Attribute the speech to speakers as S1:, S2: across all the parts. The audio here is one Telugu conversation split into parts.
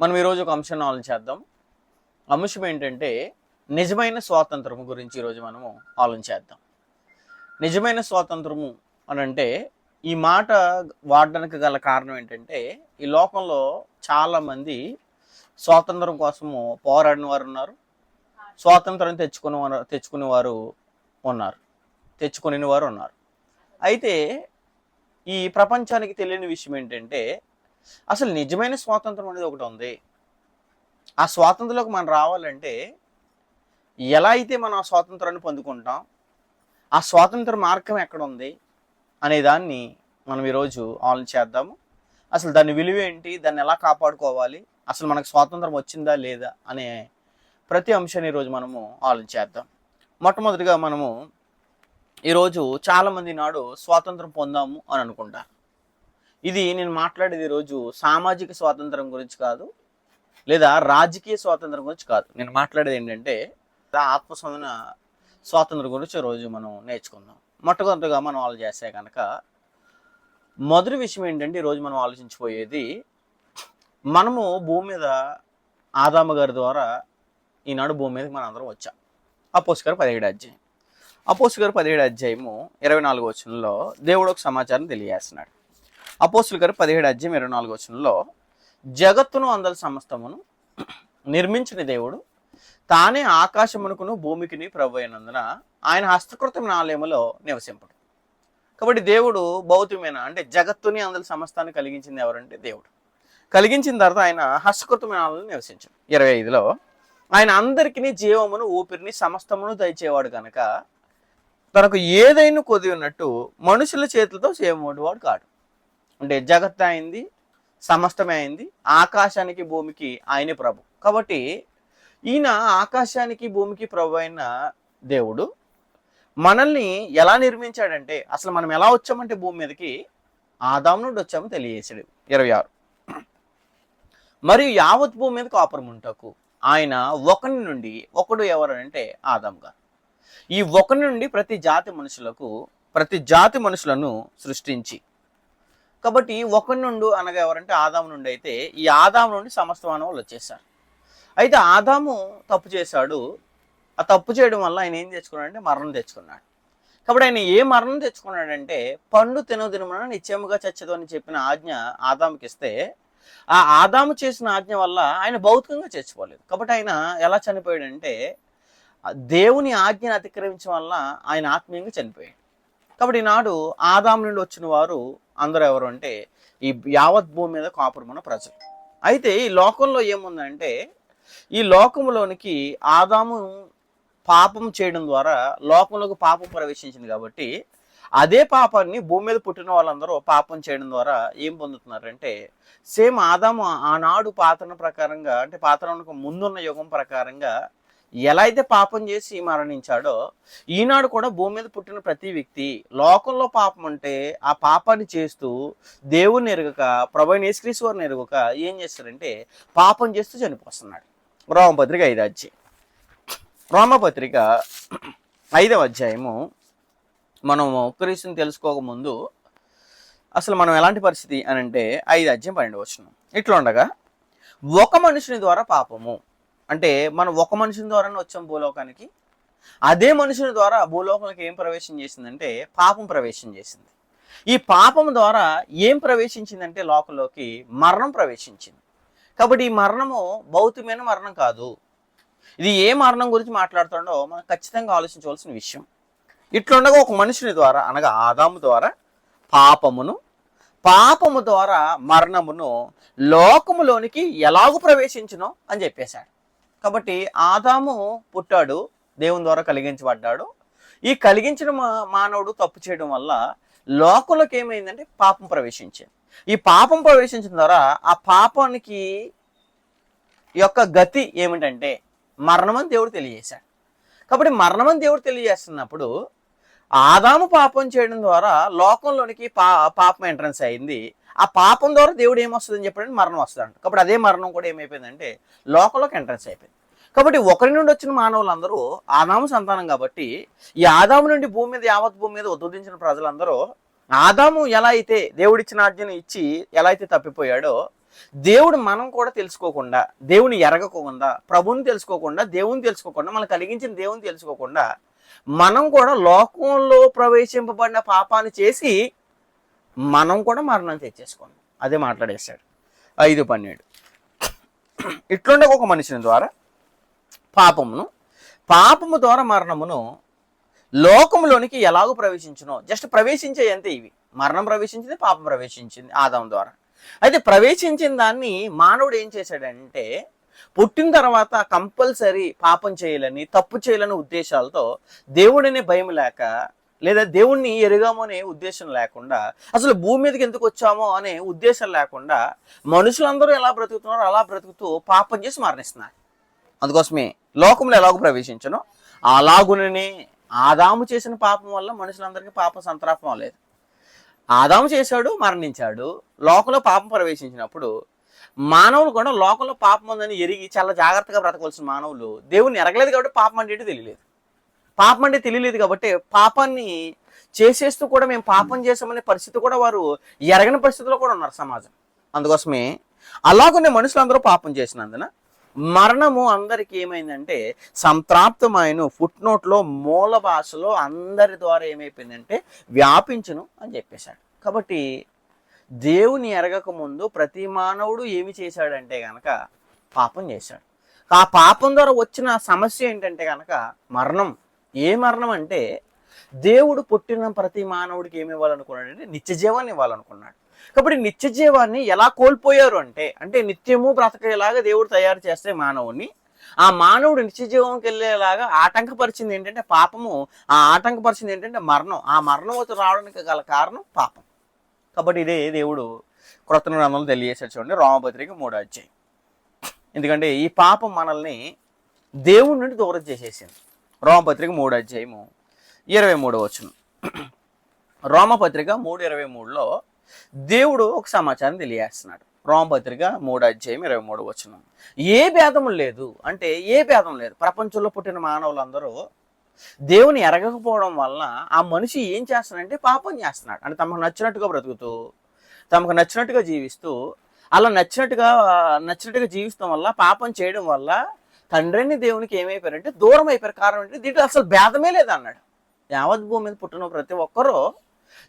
S1: మనం ఈరోజు ఒక అంశాన్ని ఆలోచిద్దాం. అంశం ఏంటంటే నిజమైన స్వాతంత్రము గురించి ఈరోజు మనము ఆలోచిద్దాం. నిజమైన స్వాతంత్రము అని అంటే ఈ మాట వాడడానికి గల కారణం ఏంటంటే ఈ లోకంలో చాలామంది స్వాతంత్రం కోసము పోరాడిన వారు ఉన్నారు, స్వాతంత్రం తెచ్చుకునే వారు ఉన్నారు. అయితే ఈ ప్రపంచానికి తెలియని విషయం ఏంటంటే అసలు నిజమైన స్వాతంత్రం అనేది ఒకటి ఉంది. ఆ స్వాతంత్రంలోకి మనం రావాలంటే ఎలా అయితే మనం ఆ స్వాతంత్రాన్ని పొందుకుంటాం, ఆ స్వాతంత్ర మార్గం ఎక్కడ ఉంది అనే దాన్ని మనం ఈరోజు ఆలోచిద్దాము. అసలు దాని విలువ ఏంటి, దాన్ని ఎలా కాపాడుకోవాలి, అసలు మనకు స్వాతంత్రం వచ్చిందా లేదా అనే ప్రతి అంశాన్ని ఈరోజు మనము ఆలోచిద్దాం. మొట్టమొదటిగా మనము ఈరోజు చాలామంది నాడు స్వాతంత్రం పొందాము అని అనుకుంటారు. ఇది నేను మాట్లాడేది ఈరోజు సామాజిక స్వాతంత్రం గురించి కాదు, లేదా రాజకీయ స్వాతంత్రం గురించి కాదు. నేను మాట్లాడేది ఏంటంటే ఆత్మస్పందన స్వాతంత్రం గురించి ఈరోజు మనం నేర్చుకుందాం. మొట్టమొదటిగా మనం ఆలోచిస్తే కనుక మొదటి విషయం ఏంటంటే ఈరోజు మనం ఆలోచించిపోయేది, మనము భూమి మీద ఆదాము గారి ద్వారా ఈనాడు భూమి మీదకి మనం అందరం వచ్చాం. అపోస్తలుల 17వ అధ్యాయం. అపోస్తలుల 17వ అధ్యాయము 24వ వచనంలో దేవుడు ఒక సమాచారం తెలియజేస్తున్నాడు. అపోస్తలుల 17వ అధ్యాయం 24వ వచనంలో, జగత్తును అందరి సమస్తమును నిర్మించిన దేవుడు తానే ఆకాశమునకును భూమికిని ప్రభు అయినందున ఆయన హస్తకృతమైన ఆలయములో నివసింపడు. కాబట్టి దేవుడు భౌతికమైన అంటే జగత్తుని అందరి సమస్తాన్ని కలిగించింది ఎవరంటే దేవుడు. కలిగించిన తర్వాత ఆయన హస్తకృతమైన ఆలయంలో నివసించాడు. 25లో ఆయన అందరికీ జీవమును ఊపిరిని సమస్తమును దయచేవాడు కనుక తనకు ఏదైనా కొద్ది ఉన్నట్టు మనుషుల చేతులతో చేయమోటివాడు కాడు. అంటే జగత్ అయింది, సమస్తమే అయింది, ఆకాశానికి భూమికి ఆయనే ప్రభు. కాబట్టి ఈయన ఆకాశానికి భూమికి ప్రభు అయిన దేవుడు మనల్ని ఎలా నిర్మించాడంటే, అసలు మనం ఎలా వచ్చామంటే భూమి మీదకి ఆదాము నుండి వచ్చామో తెలియజేశాడు. 26 మరియు యావత్ భూమి మీద కాపురం ఉంటకు ఆయన ఒకని నుండి ఒకడు ఎవరంటే ఆదాము గారు. ఈ ఒకని నుండి ప్రతి జాతి మనుషులను సృష్టించి, కాబట్టి ఒకరి నుండి అనగా ఎవరంటే ఆదాము నుండి. అయితే ఈ ఆదాము నుండి సమస్త మానవులు వచ్చేసారు. అయితే ఆదాము తప్పు చేశాడు. ఆ తప్పు చేయడం వల్ల ఆయన ఏం తెచ్చుకున్నాడంటే మరణం తెచ్చుకున్నాడు. కాబట్టి ఆయన ఏ మరణం తెచ్చుకున్నాడంటే పండు తినమున నిశ్చయముగా చచ్చదు అని చెప్పిన ఆజ్ఞ ఆదాముకి ఇస్తే, ఆ ఆదాము చేసిన ఆజ్ఞ వల్ల ఆయన భౌతికంగా చచ్చిపోలేదు. కాబట్టి ఆయన ఎలా చనిపోయాడంటే దేవుని ఆజ్ఞను అతిక్రమించడం వల్ల ఆయన ఆత్మీయంగా చనిపోయాడు. కాబట్టి ఈనాడు ఆదాము నుండి వచ్చిన వారు అందరూ ఎవరు అంటే ఈ యావత్ భూమి మీద కాపురమున్న ప్రజలు. అయితే ఈ లోకంలో ఏముందంటే ఈ లోకంలోనికి ఆదాము పాపం చేయడం ద్వారా లోకంలోకి పాపం ప్రవేశించింది. కాబట్టి అదే పాపాన్ని భూమి మీద పుట్టిన వాళ్ళందరూ పాపం చేయడం ద్వారా ఏం పొందుతున్నారంటే సేమ్ ఆదాము ఆనాడు పాత్ర ప్రకారంగా అంటే పాత్రకు ముందున్న యుగం ప్రకారంగా ఎలా అయితే పాపం చేసి మరణించాడో ఈనాడు కూడా భూమి మీద పుట్టిన ప్రతి వ్యక్తి లోకంలో పాపం అంటే ఆ పాపాన్ని చేస్తూ దేవుని ఎరగక ప్రభువైన యేసుక్రీస్తు వారిని ఎరగక ఏం చేస్తారంటే పాపం చేస్తూ చనిపోతున్నాడు. రోమపత్రిక 5వ అధ్యాయం. రోమపత్రిక 5వ అధ్యాయము మనము క్రీస్తుని తెలుసుకోకముందు అసలు మనం ఎలాంటి పరిస్థితి అని అంటే 5వ అధ్యాయం 12వ వచనం. ఇట్లా ఉండగా ఒక మనుషుని ద్వారా పాపము అంటే మనం ఒక మనుషుని ద్వారానే వచ్చాం భూలోకానికి. అదే మనుషుని ద్వారా భూలోకానికి ఏం ప్రవేశం చేసిందంటే పాపం ప్రవేశం చేసింది. ఈ పాపం ద్వారా ఏం ప్రవేశించిందంటే లోకంలోకి మరణం ప్రవేశించింది. కాబట్టి ఈ మరణము భౌతికమైన మరణం కాదు. ఇది ఏ మరణం గురించి మాట్లాడుతుండో మనం ఖచ్చితంగా ఆలోచించవలసిన విషయం. ఇట్లుండగా ఒక మనుషుని ద్వారా అనగా ఆదాము ద్వారా పాపము ద్వారా మరణమును లోకములోనికి ఎలాగూ ప్రవేశించునో అని చెప్పేశాడు. కాబట్టి ఆదాము పుట్టాడు, దేవుని ద్వారా కలిగించబడ్డాడు. ఈ కలిగించిన మానవుడు తప్పు చేయడం వల్ల లోకంలోకి ఏమైందంటే పాపం ప్రవేశించింది. ఈ పాపం ప్రవేశించిన ద్వారా ఆ పాపానికి యొక్క గతి ఏమిటంటే మరణమని దేవుడు తెలియజేశాడు. కాబట్టి మరణమని దేవుడు తెలియజేస్తున్నప్పుడు ఆదాము పాపం చేయడం ద్వారా లోకంలోనికి పాపం ఎంట్రన్స్ అయింది. ఆ పాపం ద్వారా దేవుడు ఏమొస్తుందని చెప్పాడంటే మరణం వస్తుందంట. కాబట్టి అదే మరణం కూడా ఏమైపోయిందంటే లోకంలోకి ఎంట్రన్స్ అయిపోయింది. కాబట్టి ఒకరి నుండి వచ్చిన మానవులందరూ ఆదాము సంతానం. కాబట్టి ఈ ఆదాము నుండి భూమి మీద యావత్ భూమి మీద ఉద్భవించిన ప్రజలందరూ ఆదాము ఎలా అయితే దేవుడిచ్చిన ఆజ్ఞను ఇచ్చి ఎలా అయితే తప్పిపోయాడో దేవుడు మనం కూడా తెలుసుకోకుండా, దేవుని ఎరగకుండా, ప్రభుని తెలుసుకోకుండా, దేవుని తెలుసుకోకుండా, మనం కలిగించిన దేవుని తెలుసుకోకుండా మనం కూడా లోకంలో ప్రవేశింపబడిన పాపాన్ని చేసి మనం కూడా మరణం తెచ్చేసుకున్నాం. అదే మాట్లాడేశాడు 5:12. ఇట్లుండే ఒక మనిషిని ద్వారా పాపము ద్వారా మరణమును లోకంలోనికి ఎలాగో ప్రవేశించునో, జస్ట్ ప్రవేశించే అంతే. ఇవి మరణం ప్రవేశించింది, పాపం ప్రవేశించింది ఆదాము ద్వారా. అయితే ప్రవేశించిన దాన్ని మానవుడు ఏం చేశాడంటే, పుట్టిన తర్వాత కంపల్సరీ పాపం చేయాలని, తప్పు చేయాలనే ఉద్దేశాలతో, దేవుడిని భయం లేక, లేదా దేవుణ్ణి ఎరుగాము అనే ఉద్దేశం లేకుండా, అసలు భూమి మీదకి ఎందుకు వచ్చామో అనే ఉద్దేశం లేకుండా మనుషులందరూ ఎలా బ్రతుకుతున్నారో అలా బ్రతుకుతూ పాపం చేసి మరణిస్తున్నారు. అందుకోసమే లోకంలో ఎలాగో ప్రవేశించను అలాగుననే ఆదాము చేసిన పాపం వల్ల మనుషులందరికీ పాపం సంతాపం లేదు. ఆదాము చేశాడు, మరణించాడు. లోకంలో పాపం ప్రవేశించినప్పుడు మానవులు కూడా లోకంలో పాపం ఉందని ఎరిగి చాలా జాగ్రత్తగా బ్రతకవలసిన మానవులు దేవుని ఎరగలేదు కాబట్టి పాపం అంటే తెలియలేదు. పాపం అంటే తెలియలేదు కాబట్టి పాపాన్ని చేసేస్తూ కూడా మేము పాపం చేసామనే పరిస్థితి కూడా వారు ఎరగని పరిస్థితిలో కూడా ఉన్నారు సమాజం. అందుకోసమే అలాగనే మనుషులందరూ పాపం చేసినందున మరణము అందరికి ఏమైందంటే సంప్రాప్తమైన ఫుట్నోట్లో మూల భాషలో అందరి ద్వారా ఏమైపోయిందంటే వ్యాపించును అని చెప్పేశాడు. కాబట్టి దేవుని ఎరగక ముందు ప్రతి మానవుడు ఏమి చేశాడంటే గనక పాపం చేశాడు. ఆ పాపం ద్వారా వచ్చిన సమస్య ఏంటంటే గనక మరణం. ఏ మరణం అంటే దేవుడు పుట్టిన ప్రతి మానవుడికి ఏమి ఇవ్వాలనుకున్నాడంటే నిత్య జీవాన్ని ఇవ్వాలనుకున్నాడు. కాబట్టి నిత్య జీవాన్ని ఎలా కోల్పోయారు అంటే నిత్యము బ్రతకేలాగా దేవుడు తయారు చేస్తే మానవుని, ఆ మానవుడు నిత్య జీవంకి వెళ్ళేలాగా ఆటంకపరిచింది ఏంటంటే పాపము. ఆ ఆటంకపరిచింది ఏంటంటే మరణం. ఆ మరణం రావడానికి గల కారణం పాపం. కాబట్టి ఇదే దేవుడు క్రొత్త నిబంధనలో తెలియజేశాడు. చూడండి, రోమపత్రిక 3వ అధ్యాయం. ఎందుకంటే ఈ పాపం మనల్ని దేవుడి నుండి దూరం చేసేసింది. రోమపత్రిక 3వ అధ్యాయము 23వ వచనం. రోమపత్రిక 3:23లో దేవుడు ఒక సమాచారం తెలియజేస్తున్నాడు. రోమపత్రిక 3వ అధ్యాయం 23వ వచనం. ఏ భేదం లేదు అంటే ఏ భేదం లేదు. ప్రపంచంలో పుట్టిన మానవులందరూ దేవుని ఎరగకపోవడం వలన ఆ మనిషి ఏం చేస్తున్నాడంటే పాపం చేస్తున్నాడు. అంటే తమకు నచ్చినట్టుగా బ్రతుకుతూ, తమకు నచ్చినట్టుగా జీవిస్తూ, అలా నచ్చినట్టుగా జీవిస్తాం వల్ల, పాపం చేయడం వల్ల తండ్రిని దేవునికి ఏమైపోయారంటే దూరం అయిపోయారు. కారణం ఏంటంటే దీంట్లో అసలు భేదమే లేదన్నాడు. యావత్ భూమి మీద పుట్టిన ప్రతి ఒక్కరూ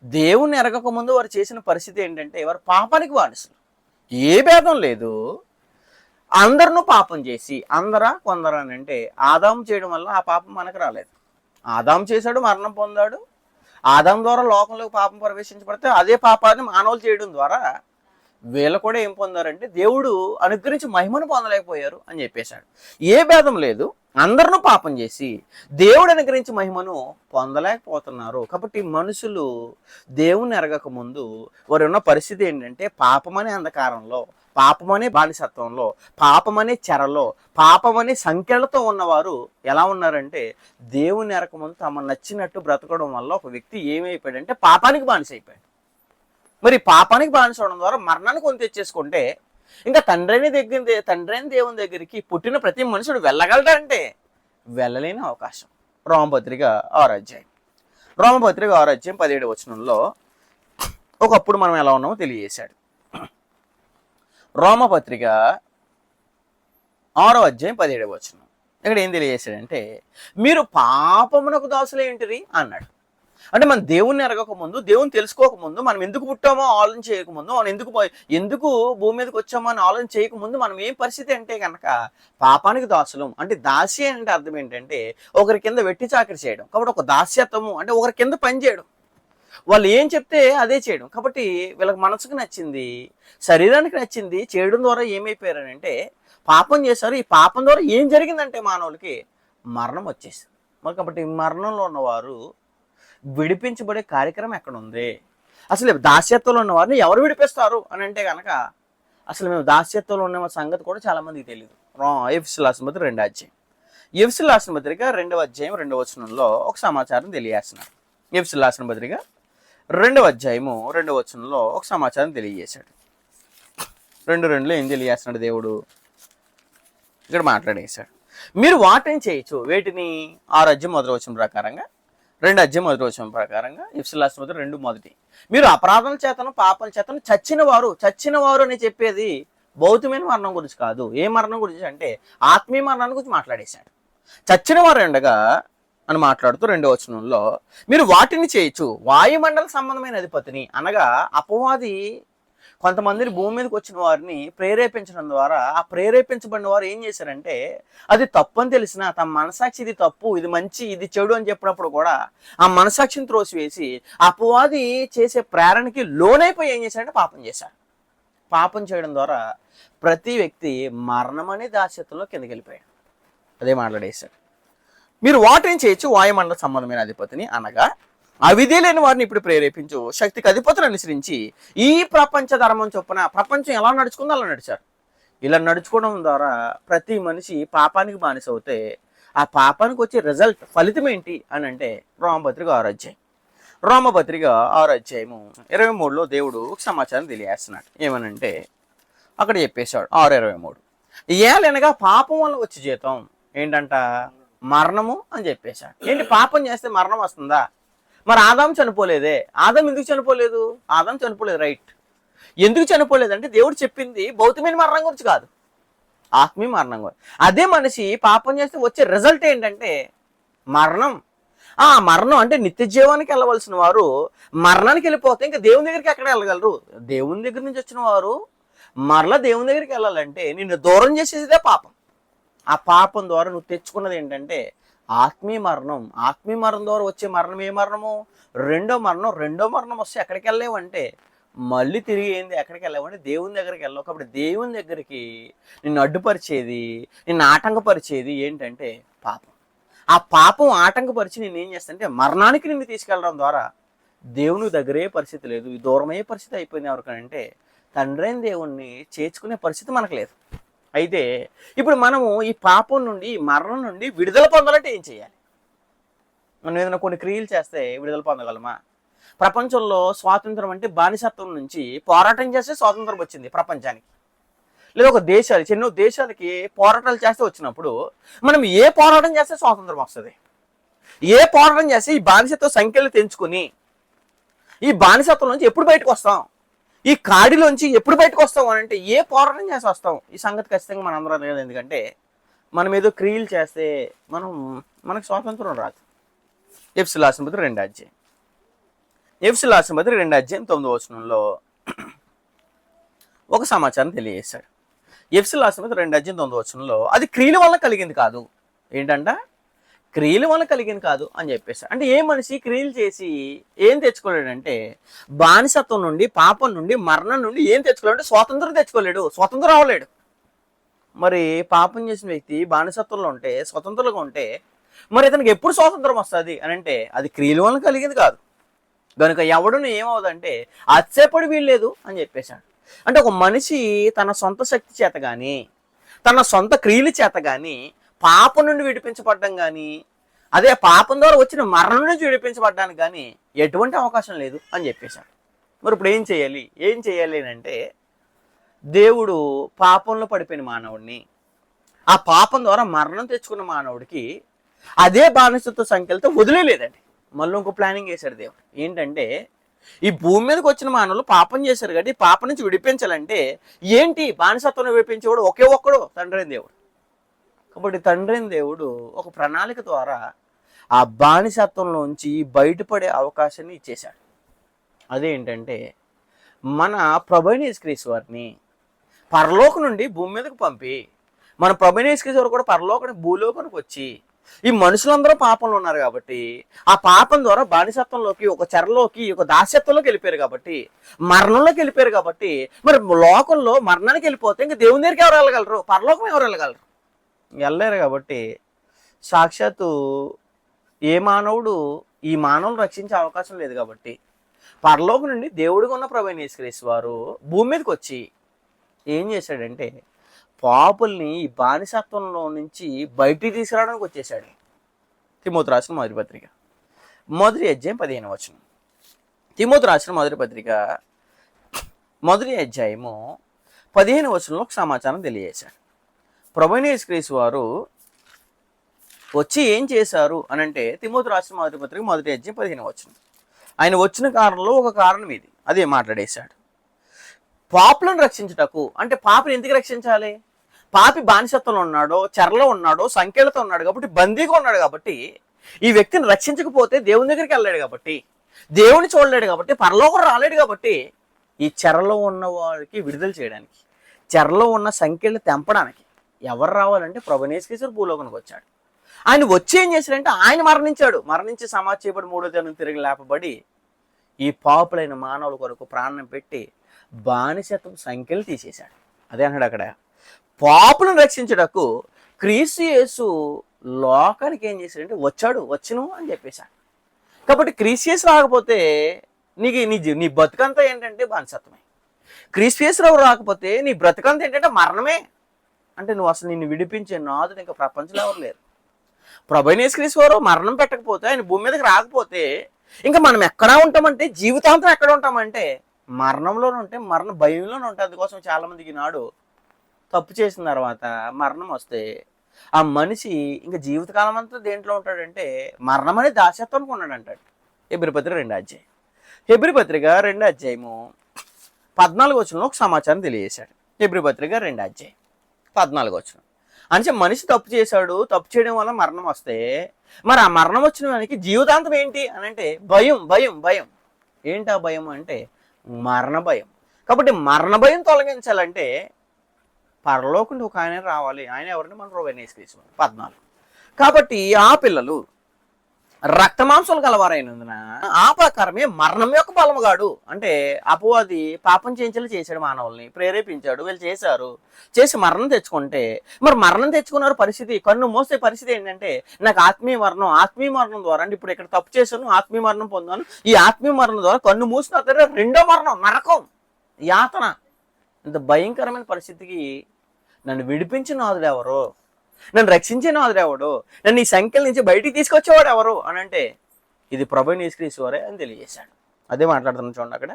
S1: దేవుని ఎరగక ముందు వారు చేసిన పరిస్థితి ఏంటంటే వారు పాపానికి బానిసలు. ఏ భేదం లేదు. అందరినూ పాపం చేసి, కొందరు అని అంటే ఆదాము చేయడం వల్ల ఆ పాపం మనకు రాలేదు. ఆదాము చేశాడు, మరణం పొందాడు. ఆదాము ద్వారా లోకంలోకి పాపం ప్రవేశించబడితే అదే పాపాన్ని మానవులు చేయడం ద్వారా వీళ్ళు కూడా ఏం పొందారంటే దేవుడు అనుగ్రహించి మహిమను పొందలేకపోయారు అని చెప్పేశాడు. ఏ భేదం లేదు. అందరినూ పాపం చేసి దేవుడు అనుగ్రహించి మహిమను పొందలేకపోతున్నారు. కాబట్టి మనుషులు దేవుని ఎరగక ముందు వారు ఉన్న పరిస్థితి ఏంటంటే పాపమనే అంధకారంలో, పాపమనే బానిసత్వంలో, పాపమనే చెరలో, పాపమనే సంఖ్యలతో ఉన్నవారు ఎలా ఉన్నారంటే దేవుని ఎరగక ముందు తమ నచ్చినట్టు బ్రతకడం వల్ల ఒక వ్యక్తి ఏమైపోయాడంటే పాపానికి బానిస అయిపోయాడు. మరి పాపానికి బానిస అవడం ద్వారా మరణాన్ని కొని తెచ్చేసుకుంటే ఇంకా తండ్రిని దేవుని దగ్గరికి పుట్టిన ప్రతి మనుషుడు వెళ్ళగలడంటే వెళ్ళలేని అవకాశం. రోమపత్రిక 6వ అధ్యాయం 17వ వచనంలో ఒకప్పుడు మనం ఎలా ఉన్నామో తెలియజేశాడు. రోమపత్రిక 6వ అధ్యాయం 17వ వచనం. ఇక్కడ ఏం తెలియజేశాడంటే మీరు పాపమునకు దాసులే ఏంటిరి అన్నాడు. అంటే మనం దేవుణ్ణి ఎరగక ముందు, దేవుని తెలుసుకోకముందు, మనం ఎందుకు పుట్టామో ఆలోచన చేయకముందు, మనం ఎందుకు భూమి మీదకి వచ్చామో అని ఆలోచన చేయకముందు మనం ఏం పరిస్థితి అంటే కనుక పాపానికి దాసులం. అంటే దాసి అంటే అర్థం ఏంటంటే ఒకరి కింద వెట్టి చాకరి చేయడం. కాబట్టి ఒక దాస్యత్వము అంటే ఒకరి కింద పని చేయడం, వాళ్ళు ఏం చెప్తే అదే చేయడం. కాబట్టి వీళ్ళకి మనసుకు నచ్చింది, శరీరానికి నచ్చింది చేయడం ద్వారా ఏమైపోయారంటే పాపం చేశారు. ఈ పాపం ద్వారా ఏం జరిగిందంటే మానవులకి మరణం వచ్చేసింది. మరి కాబట్టి మరణంలో ఉన్నవారు విడిపించబడే కార్యక్రమం ఎక్కడ ఉంది? అసలు దాస్యత్వంలో ఉన్న వారిని ఎవరు విడిపిస్తారు అని అంటే కనుక అసలు మేము దాస్యత్వంలో ఉన్న సంగతి కూడా చాలా మందికి తెలియదు. ఎఫెసీయులకు రాసిన పత్రిక 2వ అధ్యాయం. ఎఫెసీయులకు రాసిన పత్రిక 2వ అధ్యాయం 2వ వచనంలో ఒక సమాచారం తెలియజేస్తున్నారు. ఎఫెసీయులకు రాసిన పత్రిక 2వ అధ్యాయము 2వ వచనంలో ఒక సమాచారం తెలియజేశాడు. 2:2లో ఏం తెలియజేస్తున్నాడు దేవుడు? ఇక్కడ మాట్లాడేశాడు. మీరు వాటిని చేయొచ్చు. వేటిని? 6వ అధ్యాయం 1వ వచనం ప్రకారంగా, 2వ అధ్యాయం 1వ వచనం ప్రకారంగా, ఎఫెసీయులకు రాసిన పత్రిక 2:1. మీరు అపరాధం చేతను పాపం చేతను చచ్చిన వారు అని చెప్పేది భౌతికమైన మరణం గురించి కాదు. ఏ మరణం గురించి అంటే ఆత్మీయ మరణాన్ని గురించి మాట్లాడేశాడు. చచ్చిన వారు ఉండగా అని మాట్లాడుతూ 2వ వచనంలో మీరు వాటిని చేయొచ్చు, వాయుమండల సంబంధమైన అధిపతిని అనగా అపవాది కొంతమందిని భూమి మీదకి వచ్చిన వారిని ప్రేరేపించడం ద్వారా ఆ ప్రేరేపించబడిన వారు ఏం చేశారంటే అది తప్పు అని తెలిసిన తమ మనసాక్షి ఇది తప్పు, ఇది మంచి, ఇది చెడు అని చెప్పినప్పుడు కూడా ఆ మనసాక్షిని త్రోసివేసి అపవాది చేసే ప్రేరణకి లోనైపోయి ఏం చేశారంటే పాపం చేశారు. పాపం చేయడం ద్వారా ప్రతి వ్యక్తి మరణం అనే దాస్యత్వంలో కిందకి వెళ్ళిపోయాడు. అదే మాట్లాడేశాడు. మీరు వాటిని చేయొచ్చు, వాయుమండల సంబంధమైన అధిపతిని అనగా అవిధే లేని వారిని ఇప్పుడు ప్రేరేపించు శక్తికి అధిపతులు అనుసరించి ఈ ప్రపంచ ధర్మం చొప్పున ప్రపంచం ఎలా నడుచుకుందో అలా నడిచారు. ఇలా నడుచుకోవడం ద్వారా ప్రతి మనిషి పాపానికి బానిస అవుతే ఆ పాపానికి వచ్చే రిజల్ట్ ఫలితం ఏంటి అని అంటే రోమపత్రిక 6వ అధ్యాయం. రోమపత్రిక 6వ అధ్యాయము 23లో దేవుడు సమాచారం తెలియజేస్తున్నాడు. ఏమనంటే అక్కడ చెప్పేశాడు 6:23 ఏలనగా పాపం వల్ల వచ్చే జీతం ఏంటంట మరణము అని చెప్పేశాడు. ఏంటి పాపం చేస్తే మరణం వస్తుందా? మరి ఆదాం చనిపోలేదే. ఆదాం ఎందుకు చనిపోలేదు? ఆదాం చనిపోలేదు, రైట్. ఎందుకు చనిపోలేదంటే దేవుడు చెప్పింది భౌతికమైన మరణం గురించి కాదు, ఆత్మీయ మరణం గురించి. అదే మనిషి పాపం చేస్తే వచ్చే రిజల్ట్ ఏంటంటే మరణం. ఆ మరణం అంటే నిత్య జీవానికి వెళ్ళవలసిన వారు మరణానికి వెళ్ళిపోతే ఇంకా దేవుని దగ్గరికి ఎక్కడ వెళ్ళగలరు? దేవుని దగ్గర నుంచి వచ్చిన వారు మరలా దేవుని దగ్గరికి వెళ్ళాలంటే నిన్ను దూరం చేసేదే పాపం. ఆ పాపం ద్వారా నువ్వు తెచ్చుకున్నది ఏంటంటే ఆత్మీయ మరణం. ఆత్మీయ మరణం ద్వారా వచ్చే మరణం ఏ మరణము? రెండో మరణం వస్తే ఎక్కడికి వెళ్ళలేవంటే మళ్ళీ తిరిగి ఏంది ఎక్కడికి వెళ్ళావంటే దేవుని దగ్గరికి వెళ్ళావు. కాబట్టి దేవుని దగ్గరికి నిన్ను అడ్డుపరిచేది, నిన్ను ఆటంకపరిచేది ఏంటంటే పాపం. ఆ పాపం ఆటంకపరిచి నేను ఏం చేస్తానంటే మరణానికి నిన్ను తీసుకెళ్ళడం ద్వారా దేవుని దగ్గరే పరిస్థితి లేదు, దూరమయ్యే పరిస్థితి అయిపోయింది. ఎవరికనంటే తండ్రి అయిన దేవుణ్ణి చేర్చుకునే పరిస్థితి మనకు లేదు. అయితే ఇప్పుడు మనము ఈ పాపం నుండి, ఈ మరణం నుండి విడుదల పొందాలంటే ఏం చేయాలి? మనం ఏదైనా కొన్ని క్రియలు చేస్తే విడుదల పొందగలమా? ప్రపంచంలో స్వాతంత్రం అంటే బానిసత్వం నుంచి పోరాటం చేస్తే స్వాతంత్రం వచ్చింది ప్రపంచానికి. లేదా ఒక దేశాలు, ఎన్నో దేశాలకి పోరాటాలు చేస్తే వచ్చినప్పుడు మనం ఏ పోరాటం చేస్తే స్వాతంత్రం వస్తుంది? ఏ పోరాటం చేస్తే ఈ బానిసత్వ సంఖ్యలు తెంచుకొని ఈ బానిసత్వం నుంచి ఎప్పుడు బయటకు వస్తాం? ఈ కాడిలోంచి ఎప్పుడు బయటకు వస్తాం అని అంటే ఏ పోరాటం చేసి వస్తాం? ఈ సంగతి ఖచ్చితంగా మనం అందరం లేదు. ఎందుకంటే మనం ఏదో క్రియలు చేస్తే మనకు స్వాతంత్రం రాదు. ఎఫెసీయులకు రాసిన పత్రిక 2వ అధ్యాయం. ఎఫెసీయులకు రాసిన పత్రిక 2వ అధ్యాయం 9వ వచనంలో ఒక సమాచారం తెలియజేశాడు. ఎఫెసీయులకు రాసిన పత్రిక 2వ అధ్యాయం 9వ వచనంలో అది క్రియల వల్ల కలిగింది కాదు. ఏంటంట? క్రియల వల్ల కలిగింది కాదు అని చెప్పేశాడు. అంటే ఏ మనిషి క్రియలు చేసి ఏం తెచ్చుకోలేడంటే బానిసత్వం నుండి, పాపం నుండి, మరణం నుండి ఏం తెచ్చుకోలేడు? స్వాతంత్రం తెచ్చుకోలేడు, స్వతంత్రం అవ్వలేడు. మరి పాపం చేసిన వ్యక్తి బానిసత్వంలో ఉంటే, స్వతంత్రంగా ఉంటే మరి ఇతనికి ఎప్పుడు స్వాతంత్రం వస్తుంది అని అంటే అది క్రియల వల్ల కలిగింది కాదు. కనుక ఎవడును ఏమవుదంటే అతిశయపడి వీల్లేదు అని చెప్పేశాడు. అంటే ఒక మనిషి తన సొంత శక్తి చేత కానీ, తన సొంత క్రియల చేత కానీ పాపం నుండి విడిపించబడ్డం కానీ, అదే పాపం ద్వారా వచ్చిన మరణం నుంచి విడిపించబడ్డానికి కానీ ఎటువంటి అవకాశం లేదు అని చెప్పేశాడు. మరి ఇప్పుడు ఏం చేయాలి? ఏం చేయాలి అంటే దేవుడు పాపంలో పడిపోయిన మానవుడిని, ఆ పాపం ద్వారా మరణం తెచ్చుకున్న మానవుడికి అదే బానిసత్వ సంఖ్యలతో వదిలేలేదండి. మళ్ళీ ఇంకో ప్లానింగ్ వేశాడు దేవుడు. ఏంటంటే ఈ భూమి మీదకి వచ్చిన మానవులు పాపం చేశారు కాబట్టి పాపం నుంచి విడిపించాలంటే ఏంటి? బానిసత్వం విడిపించేవాడు ఒకే ఒక్కడు తండ్రి అయిన దేవుడు. కాబట్టి తండ్రి అయిన దేవుడు ఒక ప్రణాళిక ద్వారా ఆ బానిసత్వంలోంచి బయటపడే అవకాశాన్ని ఇచ్చేశాడు. అదేంటంటే మన ప్రభువైన యేసుక్రీస్తు వారిని పరలోకం నుండి భూమి మీదకు పంపి, మన ప్రభువైన యేసుక్రీస్తు వారు కూడా పరలోకానికి భూలోకానికి వచ్చి ఈ మనుషులందరూ పాపంలో ఉన్నారు కాబట్టి ఆ పాపం ద్వారా బానిసత్వంలోకి, ఒక చెరలోకి, ఒక దాస్యత్వంలోకి వెళ్ళిపోయారు కాబట్టి, మరణంలోకి వెళ్ళిపోయారు కాబట్టి మరి లోకంలో మరణానికి వెళ్ళిపోతే ఇంకా దేవుని దగ్గరికి ఎవరు వెళ్ళగలరు? పరలోకం ఎవరు వెళ్ళగలరు? వెళ్ళలేరు. కాబట్టి సాక్షాత్తు ఏ మానవుడు ఈ మానవులను రక్షించే అవకాశం లేదు. కాబట్టి పరలోకం నుండి దేవుడిగా ఉన్న ప్రభువైన యేసుక్రీస్తు వారు భూమి మీదకి వచ్చి ఏం చేశాడంటే పాపుల్ని ఈ బానిసత్వంలో నుంచి బయటికి తీసుకురావడానికి వచ్చేసాడు. తిమోతి రాసిన మొదటి పత్రిక 1వ అధ్యాయం 15వ వచనం. తిమోతి రాసిన మొదటి పత్రిక 1వ అధ్యాయము 15వ వచనంలో ఒక సమాచారం తెలియజేశాడు. ప్రభువైన యేసుక్రీస్తు వారు వచ్చి ఏం చేశారు అని అంటే తిమోతి రాసిన మొదటి పత్రిక 1వ అధ్యాయం 15వ వచనం. ఆయన వచ్చిన కారణంలో ఒక కారణం ఇది, అదే మాట్లాడేశాడు. పాపులను రక్షించుటకు, అంటే పాపిని ఎందుకు రక్షించాలి? పాపి బానిసత్వంలో ఉన్నాడో, చెరలో ఉన్నాడో, సంఖ్యలతో ఉన్నాడు కాబట్టి, బందీగా ఉన్నాడు కాబట్టి, ఈ వ్యక్తిని రక్షించకపోతే దేవుని దగ్గరికి వెళ్ళలేడు కాబట్టి, దేవుని చూడలేడు కాబట్టి, పరలోకం రాలేడు కాబట్టి, ఈ చెరలో ఉన్న వారికి విడుదల చేయడానికి, చెరలో ఉన్న సంఖ్యలు తెంపడానికి ఎవరు రావాలంటే ప్రభువైన యేసుక్రీస్తు భూలోకానికి వచ్చాడు. ఆయన వచ్చి ఏం చేశాడంటే ఆయన మరణించి సమాధి చేయబడి 3వ దినం తిరిగి లేపబడి ఈ పాపులైన మానవుల కొరకు ప్రాణం పెట్టి బానిసత్వం సంఖ్యలు తీసేశాడు. అదే అన్నాడు అక్కడ, పాపులను రక్షించుటకు క్రీస్తు యేసు లోకానికి ఏం చేశాడంటే వచ్చును అని చెప్పేశాడు. కాబట్టి క్రీస్తు యేసు రాకపోతే నీ బతుకంతా ఏంటంటే బానిసత్వమే. క్రీస్తు యేసు రాకపోతే నీ బ్రతుకంతా ఏంటంటే మరణమే. అంటే నువ్వు అసలు నిన్ను విడిపించే నాదుడు ఇంకా ప్రపంచంలో ఎవరు లేరు. ప్రభువైన యేసుక్రీస్తు వారు మరణం పెట్టకపోతే, ఆయన భూమి మీదకి రాకపోతే ఇంకా మనం ఎక్కడా ఉంటామంటే, జీవితాంతం ఎక్కడ ఉంటామంటే మరణంలోనే ఉంటే, మరణ భయంలోనే ఉంటాయి. అందుకోసం చాలా మందికి నాడు తప్పు చేసిన తర్వాత మరణం వస్తే ఆ మనిషి ఇంకా జీవితకాలం అంతా దేంట్లో ఉంటాడంటే మరణం అనేది దాస్యత్వానికి ఉన్నాడు అంటాడు. హెబ్రీ పత్రిక 2వ అధ్యాయం, హెబ్రీ పత్రిక 2వ అధ్యాయము 14వ వచనంలో ఒక సమాచారం తెలియజేశాడు. హెబ్రీ పత్రిక 2వ అధ్యాయం 14వ వచనం, అంటే మనిషి తప్పు చేశాడు, తప్పు చేయడం వల్ల మరణం వస్తే మరి ఆ మరణం వచ్చిన వానికి జీవితాంతం ఏంటి అని అంటే భయం భయం భయం. ఏంటి ఆ భయం అంటే మరణ భయం. కాబట్టి మరణ భయం తొలగించాలంటే పరలోకంలో ఒక ఆయన రావాలి. ఆయన ఎవరిని? మన ప్రభువైన యేసుక్రీస్తు. 14. కాబట్టి ఆ పిల్లలు రక్తమాంసాలు గలవారైనందున ఆ ప్రకారమే మరణం యొక్క బలముగాడు, అంటే అపవాది పాపం చేయించేలా మానవుల్ని ప్రేరేపించాడు. వీళ్ళు చేసి మరణం తెచ్చుకుంటే, మరి మరణం తెచ్చుకున్నారు పరిస్థితి, కన్ను మోసే పరిస్థితి ఏంటంటే నాకు ఆత్మీయ మరణం ద్వారా, అంటే ఇప్పుడు ఇక్కడ తప్పు చేశాను, ఆత్మీయ మరణం పొందాను, ఈ ఆత్మీయ మరణం ద్వారా కన్ను మూసిన తర్వాత రెండో మరణం, నరకం, యాతన. ఇంత భయంకరమైన పరిస్థితికి నన్ను విడిపించిన నాదుడు ఎవరు, నన్ను రక్షించిన నాదుడు ఎవడు, నన్ను ఈ సంఖ్యల నుంచి బయటికి తీసుకొచ్చేవాడు ఎవరు అని అంటే ఇది ప్రభువైన యేసుక్రీస్తు వారే అని తెలియజేశాడు. అదే మాట్లాడుతున్నాను చూడండి అక్కడ.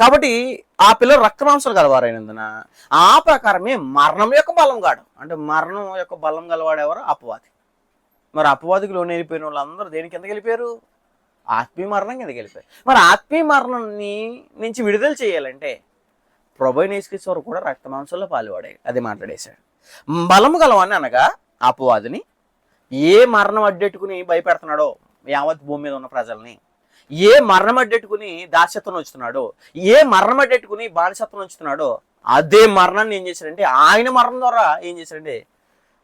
S1: కాబట్టి ఆ పిల్లలు రక్తమాంసాలు గలవారైనందున ఆ ప్రకారమే మరణం యొక్క బలం గాడు, అంటే మరణం యొక్క బలం గలవాడు ఎవరు? అపవాది. మరి అపవాదికి లోనే వెళ్ళిపోయిన వాళ్ళందరూ దేనికి కిందకి వెళ్ళిపోయారు? ఆత్మీయ మరణం కిందకి వెళ్ళిపోయారు. మరి ఆత్మీయ మరణాన్ని నుంచి విడుదల చేయాలంటే ప్రభువైన యేసుక్రీస్తు వారు కూడా రక్తమాంసాల్లో పాలువాడాడు. అదే మాట్లాడేశాడు. బలము గలవాన్ని అనగా అపవాదిని ఏ మరణం అడ్డెట్టుకుని భయపెడుతున్నాడో యావత్ భూమి మీద ఉన్న ప్రజల్ని, ఏ మరణం అడ్డెట్టుకుని దాస్యత్వం ఉంచుతున్నాడో, ఏ మరణం అడ్డెట్టుకుని బానిసత్వం ఉంచుతున్నాడో అదే మరణాన్ని ఏం చేశాడంటే ఆయన మరణం ద్వారా ఏం చేశాడంటే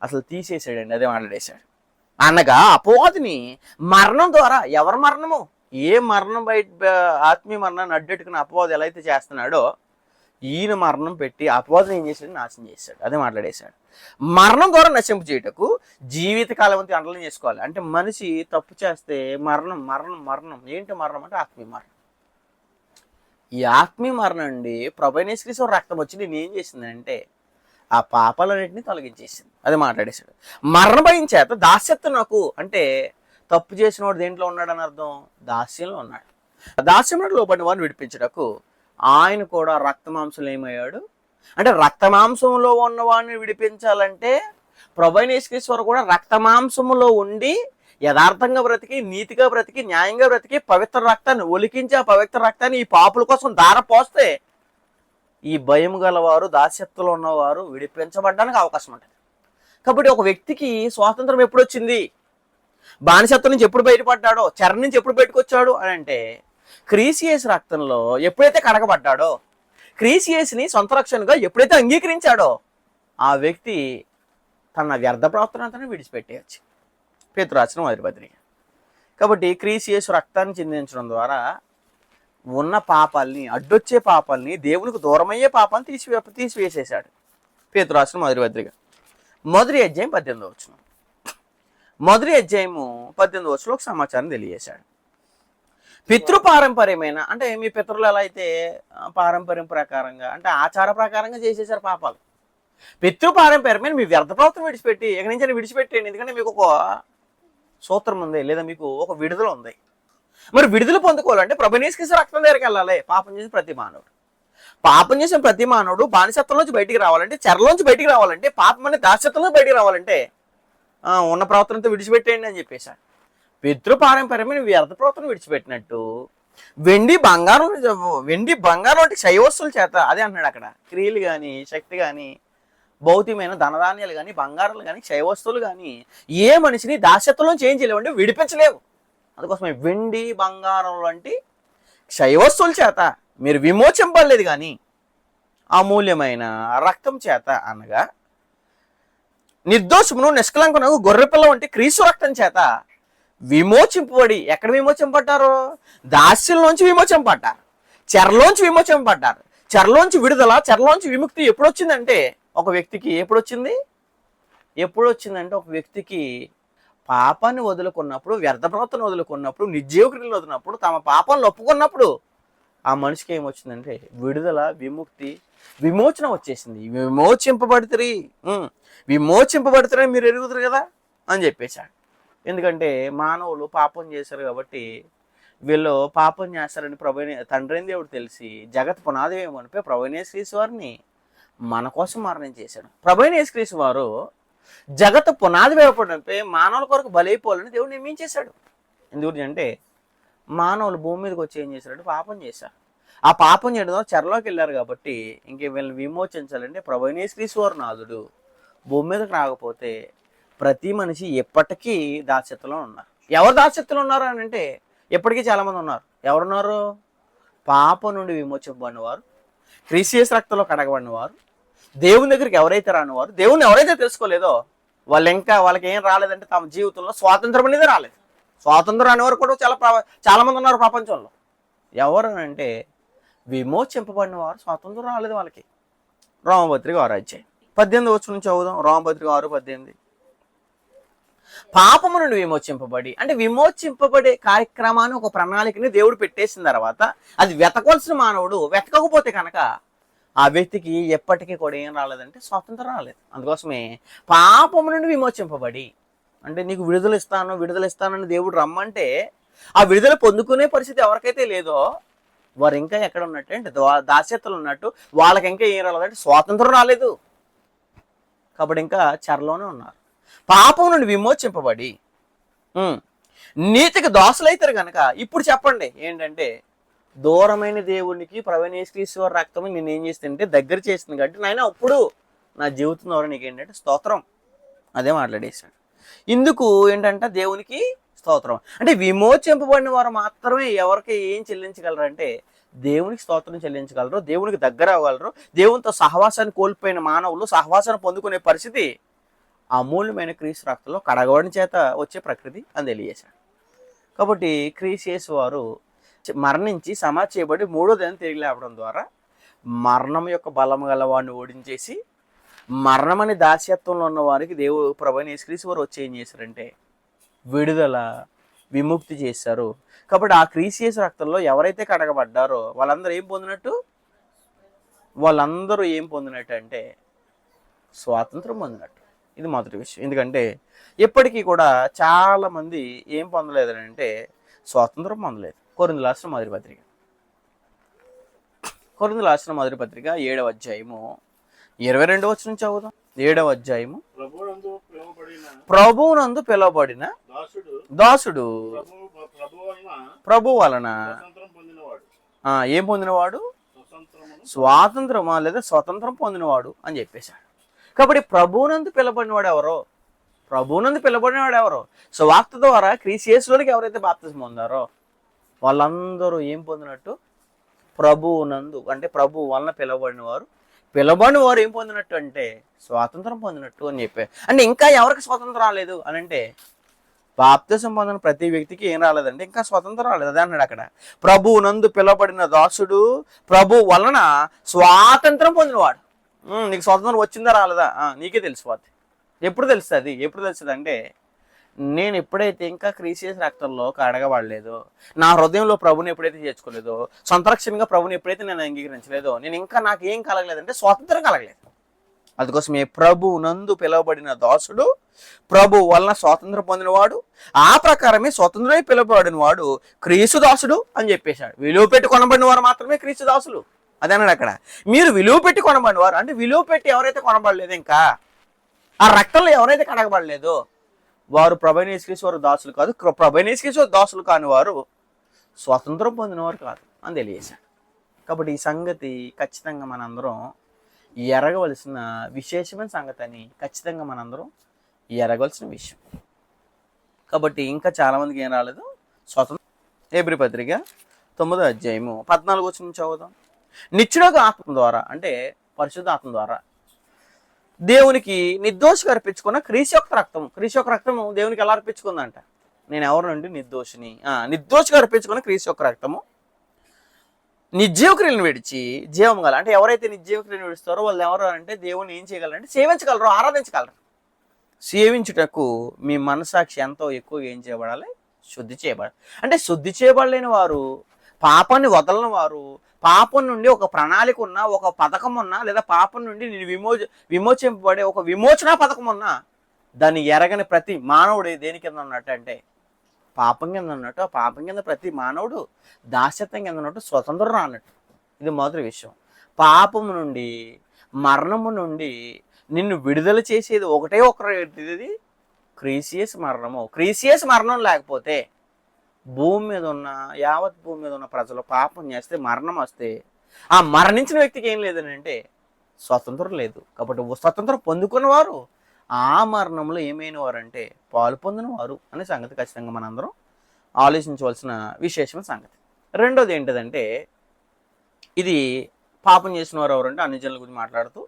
S1: అసలు తీసేసాడండి. అదే మాట్లాడేశాడు. అనగా అపవాదిని మరణం ద్వారా, ఎవరి మరణము? ఏ మరణం ఆత్మీయ మరణాన్ని అడ్డెట్టుకుని అపవాది ఎలా అయితే చేస్తున్నాడో ఈయన మరణం పెట్టి అపవాదం ఏం చేశాడు? నాశనం చేశాడు. అదే మాట్లాడేశాడు. మరణం ద్వారా నశింపు చేయటకు జీవితకాలం అంతా అండలం చేసుకోవాలి. అంటే మనిషి తప్పు చేస్తే మరణం మరణం మరణం. ఏంటి మరణం అంటే ఆత్మీయ మరణం. ఈ ఆత్మీయ మరణం అండి ప్రభువైన యేసుక్రీస్తు రక్తం వచ్చి నేను ఏం చేసిందంటే ఆ పాపాలన్నింటినీ తొలగించేసింది. అదే మాట్లాడేశాడు. మరణ భయం చేత దాస్యత్వం నాకు, అంటే తప్పు చేసిన వాడు దేంట్లో ఉన్నాడని అర్థం? దాస్యంలో ఉన్నాడు. దాస్యంలో లోబడిన వాడిని విడిపించటకు ఆయన కూడా రక్తమాంసంలో ఏమయ్యాడు అంటే రక్తమాంసంలో ఉన్నవాడిని విడిపించాలంటే ప్రభువైన యేసుక్రీస్తు వారు కూడా రక్తమాంసములో ఉండి యథార్థంగా బ్రతికి, నీతిగా బ్రతికి, న్యాయంగా బ్రతికి పవిత్ర రక్తాన్ని ఒలికించి ఆ పవిత్ర రక్తాన్ని ఈ పాపుల కోసం ధారపోస్తే ఈ భయం గలవారు, దాస్యత్వంలో ఉన్నవారు విడిపించబడడానికి అవకాశం ఉంటుంది. కాబట్టి ఒక వ్యక్తికి స్వాతంత్రం ఎప్పుడు వచ్చింది, బానిసత్వం నుంచి ఎప్పుడు బయటపడ్డాడో, చెర నుంచి ఎప్పుడు బయటకు వచ్చాడు అని అంటే క్రీస్తు యేసు రక్తంలో ఎప్పుడైతే కడగబడ్డాడో, క్రీస్తు యేసుని సొంత రక్షణగా ఎప్పుడైతే అంగీకరించాడో ఆ వ్యక్తి తన వ్యర్థ ప్రవర్తనను విడిచిపెట్టేయచ్చు. పేతురు రాసిన 1వ పత్రిక. కాబట్టి క్రీస్తు యేసు రక్తాన్ని చిందించడం ద్వారా ఉన్న పాపాలని, అడ్డొచ్చే పాపాలని, దేవునికి దూరమయ్యే పాపాలను తీసివేసేశాడు. పేతురు రాసిన 1వ పత్రిక 1వ అధ్యాయం 18వ వచనం. 1వ అధ్యాయము 18వ వచనంలో ఒక సమాచారం తెలియజేశాడు. పితృపారంపర్యమైన, అంటే మీ పితరులు ఎలా అయితే పారంపర్యం ప్రకారంగా, అంటే ఆచార ప్రకారంగా చేసేసారు పాపాలు, పితృపారంపర్యమైన మీ వ్యర్థ ప్రవర్తన విడిచిపెట్టి ఎక్కడి నుంచి విడిచిపెట్టండి. ఎందుకంటే మీకు ఒక సూత్రం ఉంది, లేదా మీకు ఒక విడుదల ఉంది. మరి విడుదల పొందుకోవాలంటే ప్రభువైన యేసుక్రీస్తు రక్తం దగ్గరికి వెళ్ళాలి. పాపం చేసిన ప్రతి మానవుడు బానిసత్వంలోంచి బయటికి రావాలంటే, చెరలోంచి బయటికి రావాలంటే, పాపం అనే దాస్యత్వంలో బయటికి రావాలంటే ఉన్న ప్రవర్తనతో విడిచిపెట్టేయండి అని చెప్పేశాడు. పితృపారంపర్యమైన వ్యర్థ ప్రవర్తన విడిచిపెట్టినట్టు వెండి బంగారం అంటే క్షయ వస్తువుల చేత, అదే అంటున్నాడు అక్కడ. క్రియలు కానీ, శక్తి కానీ, భౌతికమైన ధనధాన్యాలు కానీ, బంగారాలు కానీ, క్షయ వస్తువులు కానీ ఏ మనిషిని దాస్యత్వంలో చేంజ్ చేయలేవు, అంటే విడిపించలేవు. అందుకోసమే వెండి బంగారం లాంటి క్షయ వస్తువుల చేత మీరు విమోచింపలేదు కానీ అమూల్యమైన రక్తం చేత, అనగా నిర్దోషమును నిష్కలంకనకు గొర్రెపిల్ల వంటి క్రీస్తు రక్తం చేత విమోచింపబడి, ఎక్కడ విమోచింపడ్డారు? దాస్యంలోంచి విమోచింపడ్డారు, చెరలోంచి విమోచింపడ్డారు. చెరలోంచి విడుదల, చెరలోంచి విముక్తి ఎప్పుడు వచ్చిందంటే ఒక వ్యక్తికి, ఎప్పుడు వచ్చిందంటే ఒక వ్యక్తికి పాపాన్ని వదులుకున్నప్పుడు, వ్యర్థ ప్రవర్తన వదులుకున్నప్పుడు, నిర్జీవ క్రియలు వదిలినప్పుడు, తమ పాపాలను ఒప్పుకున్నప్పుడు ఆ మనిషికి ఏమొచ్చిందంటే విడుదల, విముక్తి, విమోచన వచ్చేసింది. విమోచింపబడితే మీరు ఎరుగుతారు కదా అని చెప్పేశాడు. ఎందుకంటే మానవులు పాపం చేశారు కాబట్టి, వీళ్ళు పాపం చేస్తారని తండ్రి దేవుడు తెలిసి జగత్ పునాది ఏమనిపై ప్రభువైన యేసుక్రీస్తు వారిని మన కోసం మరణం చేశాడు. ప్రభువైన యేసుక్రీస్తు వారు జగత్ పునాది వేయబడినపై మానవుల కొరకు బలైపోవాలని దేవుడు నిర్మించేశాడు. ఎందుకంటే మానవులు భూమి మీదకి వచ్చి ఏం చేశారంటే పాపం చేశారు. ఆ పాపం చేయడం చెరలోకి వెళ్ళారు కాబట్టి ఇంక వీళ్ళని విమోచించాలంటే ప్రభువైన యేసుక్రీస్తు వారు నాథుడు భూమి మీదకి రాకపోతే ప్రతి మనిషి ఎప్పటికీ దాస్యత్వంలో ఉన్నారు. ఎవరు దాస్యత్వంలో ఉన్నారు అని అంటే ఎప్పటికీ చాలామంది ఉన్నారు. ఎవరున్నారు? పాపం నుండి విమోచింపబడిన వారు, క్రీస్తు యేసు రక్తంలో కడగబడిన వారు, దేవుని దగ్గరికి ఎవరైతే రానివారు, దేవుని ఎవరైతే తెలుసుకోలేదో వాళ్ళకి ఏం రాలేదంటే తమ జీవితంలో స్వాతంత్రం అనేది రాలేదు. స్వాతంత్రం అనేవారు కూడా చాలా మంది ఉన్నారు ప్రపంచంలో. ఎవరు అంటే విమోచింపబడిన వారు స్వాతంత్రం రాలేదు వాళ్ళకి. రోమపత్రిక 6:18 వచ్చి నుంచి చదువుదాం. రోమపత్రిక 6:18. పాపము నుండి విమోచింపబడి, అంటే విమోచింపబడే కార్యక్రమాన్ని, ఒక ప్రణాళికని దేవుడు పెట్టేసిన తర్వాత అది వెతకవలసిన మానవుడు వెతకకపోతే కనుక ఆ వ్యక్తికి ఎప్పటికీ కూడా ఏం రాలేదంటే స్వాతంత్రం రాలేదు. అందుకోసమే పాపము నుండి విమోచింపబడి, అంటే నీకు విడుదల ఇస్తానని దేవుడు రమ్మంటే ఆ విడుదల పొందుకునే పరిస్థితి ఎవరికైతే లేదో వారు ఇంకా ఎక్కడ ఉన్నట్టు అంటే దాస్యతలు ఉన్నట్టు, వాళ్ళకి ఇంకా ఏం రాలేదంటే స్వాతంత్రం రాలేదు కాబట్టి ఇంకా చెరలోనే ఉన్నారు. పాపం నుండి విమోచింపబడి నీతికి దోషులైతారు కనుక ఇప్పుడు చెప్పండి ఏంటంటే దూరమైన దేవునికి ప్రభువైన యేసుక్రీస్తు వారి రక్తం నేను ఏం చేస్తుంటే దగ్గర చేస్తుంది కాబట్టి నాయన అప్పుడు నా జీవితం ద్వారా నీకు ఏంటంటే స్తోత్రం, అదే మాట్లాడేశాడు. ఇందుకు ఏంటంటే దేవునికి స్తోత్రం అంటే విమోచింపబడిన వారు మాత్రమే ఎవరికి ఏం చెల్లించగలరు అంటే దేవునికి స్తోత్రం చెల్లించగలరు, దేవునికి దగ్గర అవ్వగలరు. దేవునితో సహవాసాన్ని కోల్పోయిన మానవులు సహవాసాన్ని పొందుకునే పరిస్థితి అమూల్యమైన క్రీస్తు రక్తంలో కడగబడిన చేత వచ్చే ప్రకృతి అని తెలియజేశాడు. కాబట్టి క్రీస్తు యేసు వారు మరణించి సమాధి చేయబడి 3వ దినం తిరిగి లేవడం ద్వారా మరణం యొక్క బలం గల వాడిని ఓడించేసి మరణం అనే దాస్యత్వంలో ఉన్న వారికి దేవుడు ప్రభువైన యేసుక్రీస్తు వారు వచ్చి ఏం చేశారంటే విడుదల, విముక్తి చేశారు. కాబట్టి ఆ క్రీస్తు యేసు రక్తంలో ఎవరైతే కడగబడ్డారో వాళ్ళందరూ ఏం పొందినట్టు అంటే స్వాతంత్రం పొందినట్టు. ఇది మొదటి విషయం. ఎందుకంటే ఎప్పటికీ కూడా చాలా మంది ఏం పొందలేదని అంటే స్వాతంత్రం పొందలేదు. కొరింథీయులకు రాసిన మొదటి పత్రిక 7వ అధ్యాయము 22 వచనం చదువుదాం. 7వ అధ్యాయము. ప్రభువునందు పిలువబడిన దాసుడు ప్రభు వలన ఏం పొందినవాడు? స్వాతంత్రమా లేదా స్వతంత్రం పొందినవాడు అని చెప్పేశాడు. కాబట్టి ప్రభువునందు పిలువబడినవాడు ఎవరో? సువార్త ద్వారా క్రీస్తు యేసులోనికి ఎవరైతే బాప్తిస్మం పొందారో వాళ్ళందరూ ఏం పొందినట్టు? ప్రభువునందు అంటే ప్రభు వలన పిలువబడిన వారు ఏం పొందినట్టు అంటే స్వాతంత్రం పొందినట్టు అని చెప్పారు. అంటే ఇంకా ఎవరికి స్వాతంత్రం రాలేదు అని అంటే బాప్తిసం పొందిన ప్రతి వ్యక్తికి ఏం రాలేదంటే ఇంకా స్వాతంత్రం రాలేదు. అదే అన్నాడు అక్కడ. ప్రభువునందు పిలువబడిన దాసుడు ప్రభు వలన స్వాతంత్రం పొందినవాడు. నీకు స్వాతంత్రం వచ్చిందా రాలేదా నీకే తెలిసిపోద్ది. ఎప్పుడు తెలుస్తుంది అంటే నేను ఎప్పుడైతే ఇంకా క్రీస్తు యేసు రక్తంలో కడగబడలేదో, నా హృదయంలో ప్రభుని ఎప్పుడైతే చేర్చుకోలేదో, సొంత రక్షణగా ప్రభుని ఎప్పుడైతే నేను అంగీకరించలేదో నాకు ఏం కలగలేదంటే స్వాతంత్రం కలగలేదు. అందుకోసమే ప్రభువునందు పిలువబడిన దాసుడు ప్రభు వలన స్వాతంత్రం పొందినవాడు, ఆ ప్రకారమే స్వతంత్రమై పిలువబడిన వాడు క్రీస్తు దాసుడు అని చెప్పేశాడు. విలువ పెట్టి కొనబడిన వారు మాత్రమే క్రీస్తు దాసులు. అదే అన్నాడు అక్కడ. మీరు విలువ పెట్టి కొనబడిన వారు అంటే విలువ పెట్టి ఎవరైతే కొనబడలేదు, ఇంకా ఆ రక్తంలో ఎవరైతే కడగబడలేదో వారు ప్రభువైన యేసుక్రీస్తు వారు దాసులు కాదు. ప్రభువైన యేసుక్రీస్తు వారు దాసులు కాని వారు స్వాతంత్రం పొందినవారు కాదు అని తెలియజేశాడు. కాబట్టి ఈ సంగతి ఖచ్చితంగా మనందరం ఎరగవలసిన విశేషమైన సంగతి అని ఖచ్చితంగా మనందరం ఎరగవలసిన విషయం. కాబట్టి ఇంకా చాలామందికి ఏం రాలేదు స్వాతంత్రం. హెబ్రీ పత్రిక 9వ అధ్యాయము 14 వచనం చదువుదాం. నిత్యుడగు ఆత్మ ద్వారా అంటే పరిశుద్ధ ఆత్మ ద్వారా దేవునికి నిర్దోషిగా అర్పించుకున్న క్రీస్తు యొక్క రక్తము దేవునికి ఎలా అర్పించుకుందంట? నేను ఎవరినండి? నిర్దోషిని. నిర్దోషిగా అర్పించుకున్న క్రీస్తు యొక్క రక్తము నిర్జీవ క్రియలను విడిచి జీవం గల, అంటే ఎవరైతే నిర్జీవ క్రియలను విడుస్తారో వాళ్ళు ఎవరు అంటే దేవుని ఏం చేయగలరంటే సేవించగలరు, ఆరాధించగలరు. సేవించుటకు మీ మనసాక్షి ఎంతో ఎక్కువ ఏం చేయబడాలి? శుద్ధి చేయబడాలి. అంటే శుద్ధి చేయబడలేని వారు, పాపాన్ని వదలని వారు, పాపం నుండి ఒక ప్రణాళిక ఉన్నా, ఒక పథకం ఉన్నా, లేదా పాపం నుండి నేను విమోచింపబడే ఒక విమోచన పథకం ఉన్నా దాన్ని ఎరగని ప్రతి మానవుడు దేని కింద ఉన్నట్టు అంటే పాపం కింద ఉన్నట్టు. ఆ పాపం కింద ప్రతి మానవుడు దాస్యత్వం కింద ఉన్నట్టు, స్వతంత్రం రానట్టు. ఇది మొదటి విషయం. పాపము నుండి, మరణము నుండి నిన్ను విడుదల చేసేది ఒకటే ఒకటి, క్రీసియస్ మరణము. క్రీసియస్ మరణం లేకపోతే భూమి మీద ఉన్న యావత్ భూమి మీద ఉన్న ప్రజలు పాపం చేస్తే, మరణం వస్తే ఆ మరణించిన వ్యక్తికి ఏం లేదని అంటే స్వతంత్రం లేదు. కాబట్టి స్వతంత్రం పొందుకున్నవారు ఆ మరణంలో ఏమైన వారు అంటే పాలు పొందిన వారు అనే సంగతి ఖచ్చితంగా మనందరం ఆలోచించవలసిన విశేషమైన సంగతి. రెండోది ఏంటిదంటే, ఇది పాపం చేసిన వారు ఎవరంటే అన్ని జనుల గురించి మాట్లాడుతూ,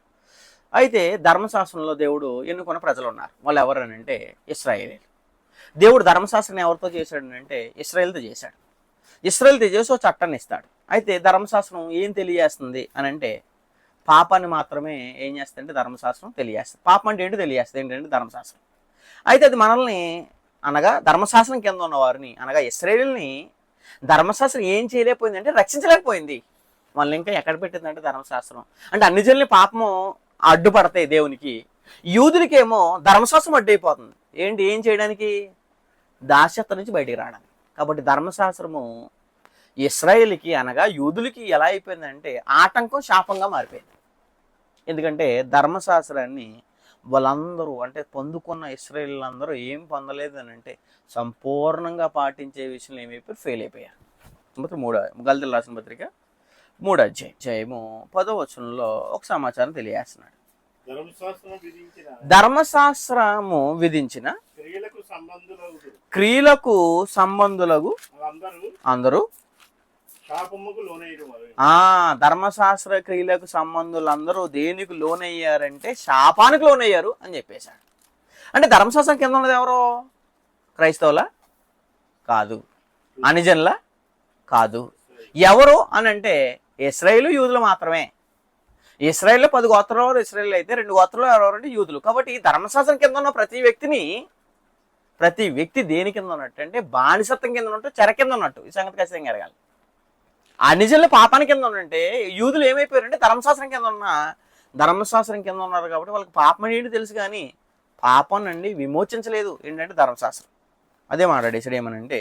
S1: అయితే ధర్మశాస్త్రంలో దేవుడు ఎన్నుకున్న ప్రజలు ఉన్నారు. వాళ్ళు ఎవరనంటే ఇశ్రాయేలీయులు. దేవుడు ధర్మశాస్త్రాన్ని ఎవరితో చేశాడనంటే ఇశ్రాయేలుతో చేశాడు. ఇశ్రాయేలుతో చేసి ఒక చట్టాన్ని ఇస్తాడు. అయితే ధర్మశాస్త్రం ఏం తెలియజేస్తుంది అని అంటే పాపాన్ని మాత్రమే ఏం చేస్తుందంటే ధర్మశాస్త్రం తెలియజేస్తుంది. పాపం అంటే ఏంటో తెలియజేస్తుంది, ఏంటంటే ధర్మశాస్త్రం. అయితే అది మనల్ని అనగా ధర్మశాస్త్రం కింద ఉన్న వారిని అనగా ఇశ్రాయేలుని ధర్మశాస్త్రం ఏం చేయలేకపోయింది అంటే రక్షించలేకపోయింది. మనల్ని ఇంకా ఎక్కడ పెట్టిందంటే ధర్మశాస్త్రం అంటే అన్ని జనుల్ని పాపము అడ్డుపడతాయి దేవునికి. యూదులకేమో ధర్మశాస్త్రం అడ్డు అయిపోతుంది. ఏం చేయడానికి? దాస్యత్వం నుంచి బయటికి రావడానికి. కాబట్టి ధర్మశాస్త్రము ఇశ్రాయేలుకి అనగా యూదులకి ఎలా అయిపోయిందంటే ఆటంకం, శాపంగా మారిపోయింది. ఎందుకంటే ధర్మశాస్త్రాన్ని వాళ్ళందరూ అంటే పొందుకున్న ఇశ్రాయేలీలందరూ ఏం పొందలేదు అని అంటే సంపూర్ణంగా పాటించే విషయంలో ఏమైపోయారు? ఫెయిల్ అయిపోయారు. గల్తీయులకు రాసిన పత్రిక 3వ అధ్యాయము 10వ వచనంలో ఒక సమాచారం తెలియజేస్తున్నాడు. ధర్మశాస్త్రము విధించిన క్రియలకు సంబంధులకు అందరూ ధర్మశాస్త్ర క్రియలకు సంబంధులందరూ దేనికి లోనయ్యారంటే శాపానికి లోనయ్యారు అని చెప్పేశాడు. అంటే ధర్మశాస్త్రం కింద ఉన్నది ఎవరో? క్రైస్తవుల కాదు, అనిజనుల కాదు. ఎవరు అని అంటే ఇశ్రాయేలు, యూదులు మాత్రమే. ఇశ్రాయేల్లో 10 గోత్రాలు ఇశ్రాయేల్ అయితే 2 గోత్రాలు ఎవరంటే యూదులు. కాబట్టి ధర్మశాస్త్రం కింద ఉన్న ప్రతి వ్యక్తి దేని కింద ఉన్నట్టు అంటే బానిసత్వం కింద ఉన్నట్టు, చెర కింద ఉన్నట్టు. ఈ సంగతి ఖచ్చితంగా ఎరగాలి. అనిజనులు పాపానికి కింద ఉన్నంటే యూదులు ఏమైపోయారంటే ధర్మశాస్త్రం కింద ఉన్నారు. కాబట్టి వాళ్ళకి పాపం ఏంటి తెలుసు, కానీ పాపం నుండి విమోచించలేదు ఏంటంటే ధర్మశాస్త్రం. అదే మాట్లాడేసాడు. ఏమనంటే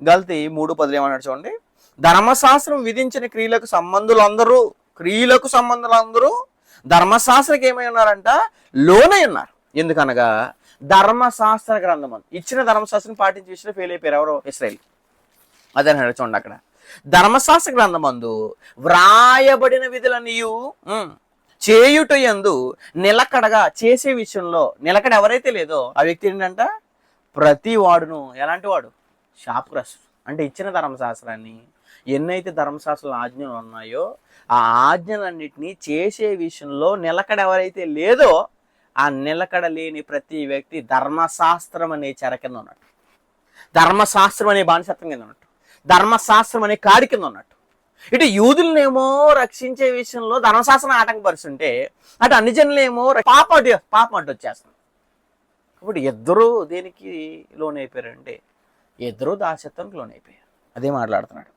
S1: గల్తీ 3:10 ఏమన్నాడు చూడండి. ధర్మశాస్త్రం విధించిన క్రియలకు సంబంధులందరూ ధర్మశాస్త్రకి ఏమై ఉన్నారంట? లోనై ఉన్నారు. ఎందుకనగా ధర్మశాస్త్ర గ్రంథం ఇచ్చిన ధర్మశాస్త్రం పాటించే విషయంలో ఫెయిల్ అయిపోయారు. ఎవరో? ఇశ్రాయేలు. అదే చూడండి, అక్కడ ధర్మశాస్త్ర గ్రంథమందు వ్రాయబడిన విధులన్నీయు చేయుట యందు నిలకడగా చేసే విషయంలో నిలకడ ఎవరైతే లేదో ఆ వ్యక్తి ఏంటంట? ప్రతి వాడును ఎలాంటి వాడు? శాపగ్రస్తుడు. అంటే ఇచ్చిన ధర్మశాస్త్రాన్ని ఎన్నైతే ధర్మశాస్త్రాల ఆజ్ఞలు ఉన్నాయో ఆ ఆజ్ఞలన్నింటినీ చేసే విషయంలో నిలకడ ఎవరైతే లేదో ఆ నిలకడ లేని ప్రతి వ్యక్తి ధర్మశాస్త్రం అనే చెర కింద ఉన్నట్టు, ధర్మశాస్త్రం అనే బానిసత్వం కింద ఉన్నట్టు, ధర్మశాస్త్రం అనే కాడి కింద ఉన్నట్టు. ఇటు యూదులనేమో రక్షించే విషయంలో ధర్మశాస్త్రం ఆటంకపరుస్తుంటే అటు అన్ని జనులేమో పాపం అడ్డు వచ్చేస్తుంది. కాబట్టి ఇద్దరూ దేనికి లోనైపోయారంటే ఇద్దరూ దాస్యత్వానికి లోనైపోయారు. అదే మాట్లాడుతున్నాడు.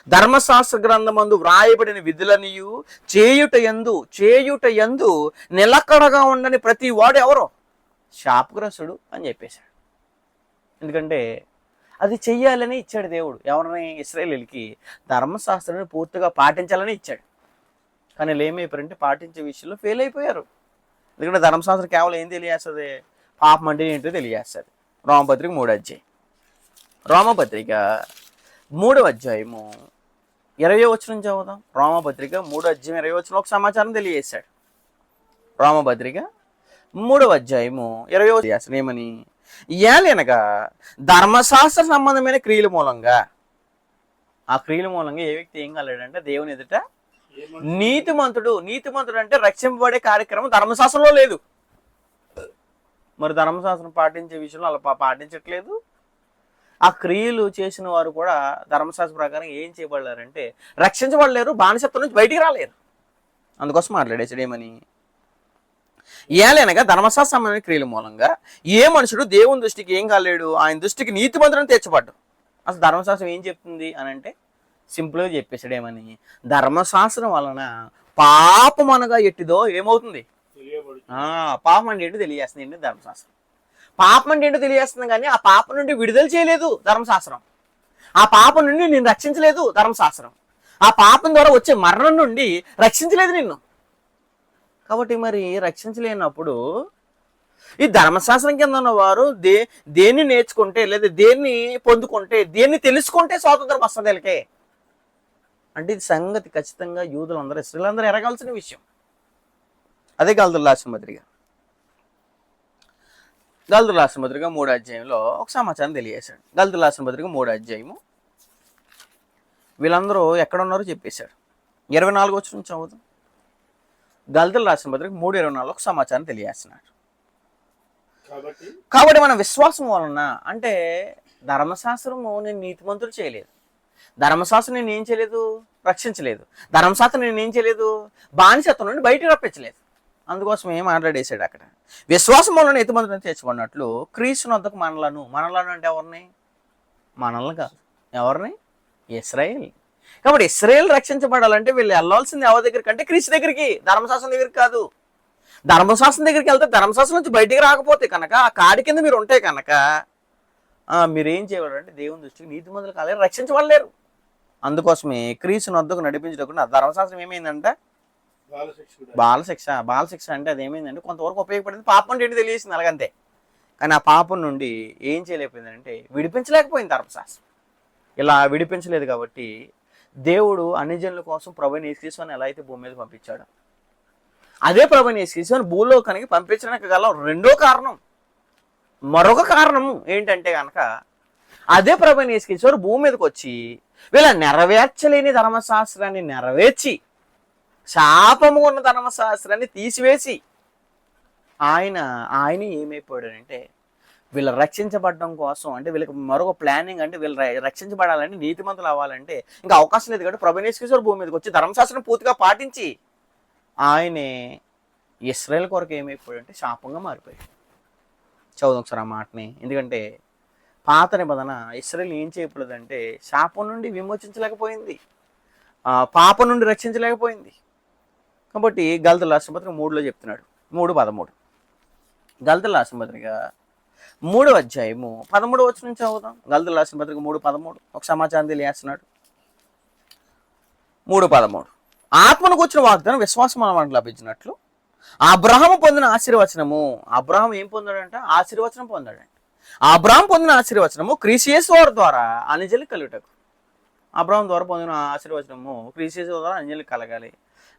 S1: ధర్మశాస్త్ర గ్రంథమందు వ్రాయబడిన విధులనియు చేయుట యందు నిలకడగా ఉండని ప్రతి వాడు ఎవరో? శాపగ్రస్తుడు అని చెప్పేశాడు. ఎందుకంటే అది చెయ్యాలని ఇచ్చాడు దేవుడు. ఎవరిని? ఇశ్రాయేలీయులకి ధర్మశాస్త్రాన్ని పూర్తిగా పాటించాలని ఇచ్చాడు. కానీ వీళ్ళు ఏమైపోయారంటే పాటించే విషయంలో ఫెయిల్ అయిపోయారు. ఎందుకంటే ధర్మశాస్త్రం కేవలం ఏం తెలియజేస్తుంది? పాపం అంటే ఏంటో తెలియజేస్తుంది. రోమపత్రిక 3వ అధ్యాయం. రోమపత్రిక 3వ అధ్యాయము 20వ వచనం చదువుదాం. రోమపత్రిక 3వ అధ్యాయం 20వ వచనం ఒక సమాచారం తెలియజేశాడు. రోమపత్రిక 3వ అధ్యాయము 20వ ఏమని, ఏలనగా ధర్మశాస్త్ర సంబంధమైన క్రియల మూలంగా, ఆ క్రియల మూలంగా ఏ వ్యక్తి ఏం కలడంటే దేవుని ఎదుట నీతిమంతుడు. నీతిమంతుడు అంటే రక్షింపబడే కార్యక్రమం ధర్మశాస్త్రంలో లేదు. మరి ధర్మశాస్త్రం పాటించే విషయంలో అలా పాటించట్లేదు. ఆ క్రియలు చేసిన వారు కూడా ధర్మశాస్త్ర ప్రకారం ఏం చేయబడలేరంటే రక్షించబడలేరు, బానిసత్వం నుంచి బయటికి రాలేరు. అందుకోసం మాట్లాడేసాడు ఏమని, ఏలనగా ధర్మశాస్త్ర సంబంధమైన క్రియల మూలంగా ఏ మనుషుడు దేవుని దృష్టికి ఏం కాలేడు, ఆయన దృష్టికి నీతిమంతుడని తీర్చబడ్డు. అసలు ధర్మశాస్త్రం ఏం చెప్తుంది అని అంటే సింపుల్గా చెప్పేసాడు ఏమని, ధర్మశాస్త్రం వలన పాపం అనగా ఎట్టిదో ఏమవుతుంది, పాపం అంటే ఏంటో తెలియజేస్తుంది. ఏంటి ధర్మశాస్త్రం పాపం అంటే ఏంటో తెలియజేస్తుంది, కానీ ఆ పాపం నుండి విడుదల చేయలేదు ధర్మశాస్త్రం. ఆ పాపం నుండి నేను రక్షించలేదు ధర్మశాస్త్రం. ఆ పాపం ద్వారా వచ్చే మరణం నుండి రక్షించలేదు నిన్ను. కాబట్టి మరి రక్షించలేనప్పుడు ఈ ధర్మశాస్త్రం కింద ఉన్నవారు దేన్ని నేర్చుకుంటే లేదా దేన్ని పొందుకుంటే దేన్ని తెలుసుకుంటే స్వాతంత్రం వస్తుంది వీళ్ళకే అంటే ఇది సంగతి ఖచ్చితంగా యూదులందరూ ఇశ్రాయేలీయులందరూ ఎరగాల్సిన విషయం. అదే గలతీయులకు రాసిన పత్రిక 3వ అధ్యాయంలో ఒక సమాచారం తెలియజేశాడు. గలతీయులకు రాసిన పత్రిక 3వ అధ్యాయము వీళ్ళందరూ ఎక్కడ ఉన్నారో చెప్పేశాడు. 24వ వచనం చదువుతాం. గలతీయులకు రాసిన పత్రిక 3:24 ఒక సమాచారం తెలియజేస్తున్నాడు. కాబట్టి మన విశ్వాసం వలన, అంటే ధర్మశాస్త్రము నేను నీతిమంతుడు చేయలేదు, ధర్మశాస్త్రం నేను ఏం చేయలేదు, రక్షించలేదు, ధర్మశాస్త్రం నేను ఏం చేయలేదు, బానిసత్వం నుండి బయటికి రప్పించలేదు. అందుకోసం ఏం మాట్లాడేశాడు అక్కడ, విశ్వాసం వలన నీతిమంతులను తెచ్చుకున్నట్లు క్రీస్తుని వద్దకు మనలను అంటే ఎవరిని, మనల్ని కాదు, ఎవరిని, ఇశ్రాయేల్. కాబట్టి ఇశ్రాయేల్ రక్షించబడాలంటే వీళ్ళు వెళ్ళాల్సింది ఎవరి దగ్గరికి అంటే క్రీస్తు దగ్గరికి, ధర్మశాస్త్రం దగ్గరికి కాదు. ధర్మశాస్త్రం దగ్గరికి వెళ్తే ధర్మశాస్త్రం నుంచి బయటికి రాకపోతే కనుక, ఆ కాడి కింద మీరు ఉంటే కనుక మీరేం చేయవాలంటే దేవుని దృష్టికి నీతిమంతులు కాలేరు, రక్షించబడలేరు. అందుకోసమే క్రీస్తుని వద్దకు నడిపించకుండా ధర్మశాస్త్రం ఏమైందంటే బాలశిక్ష అంటే అది ఏమైందంటే కొంతవరకు ఉపయోగపడింది, పాపం అంటే ఏంటి తెలియజేసింది అలాగంతే. కానీ ఆ పాపం నుండి ఏం చేయలేకపోయిందంటే విడిపించలేకపోయింది ధర్మశాస్త్రం. ఇలా విడిపించలేదు కాబట్టి దేవుడు అన్ని జనుల కోసం ప్రభువైన యేసుక్రీస్తుని ఎలా అయితే భూమి మీద పంపించాడు, అదే ప్రభువైన యేసుక్రీస్తుని భూలోకానికి పంపించడానికి గల మరొక కారణం ఏంటంటే కనుక అదే ప్రభువైన యేసుక్రీస్తు భూమి మీదకి వచ్చి వీళ్ళ నెరవేర్చలేని ధర్మశాస్త్రాన్ని నెరవేర్చి శాపము ఉన్న ధర్మశాస్త్రాన్ని తీసివేసి ఆయన ఏమైపోయాడంటే వీళ్ళు రక్షించబడడం కోసం, అంటే వీళ్ళకి మరొక ప్లానింగ్, అంటే వీళ్ళు రక్షించబడాలంటే నీతిమంతులు అవ్వాలంటే ఇంకా అవకాశం లేదు కాబట్టి ప్రభువైన యేసుక్రీస్తు భూమి మీదకి వచ్చి ధర్మశాస్త్రం పూర్తిగా పాటించి ఆయనే ఇశ్రాయేల్ కొరకు ఏమైపోయాడంటే శాపంగా మారిపోయాడు. చదువు ఒకసారి ఆ మాటని. ఎందుకంటే పాత నిబంధన ఇశ్రాయేల్ ఏం చేయలేదంటే శాపం నుండి విమోచించలేకపోయింది, పాపం నుండి రక్షించలేకపోయింది. కాబట్టి గలతీయులకు రాసిన పత్రిక 3లో చెప్తున్నాడు, 3:13. గలతీయులకు రాసిన పత్రిక 3వ అధ్యాయము 13వ వచనం చదువుతాం. గలతీయులకు రాసిన పత్రిక 3:13 ఒక సమాచారం తెలియజేస్తున్నాడు. 3:13 ఆత్మను కూర్చున్న వాగ్దానం విశ్వాసం మనకు లభించినట్లు అబ్రహాము పొందిన ఆశీర్వచనము. అబ్రహాం ఏం పొందాడంట, ఆశీర్వచనం పొందాడంట. అబ్రహాం పొందిన ఆశీర్వచనము క్రీస్తు యేసు వారి ద్వారా అన్యజనులకు కలుగుటకు. అబ్రహాం ద్వారా పొందిన ఆశీర్వచనము క్రీస్తు యేసు ద్వారా అన్యజనులకు కలగాలి,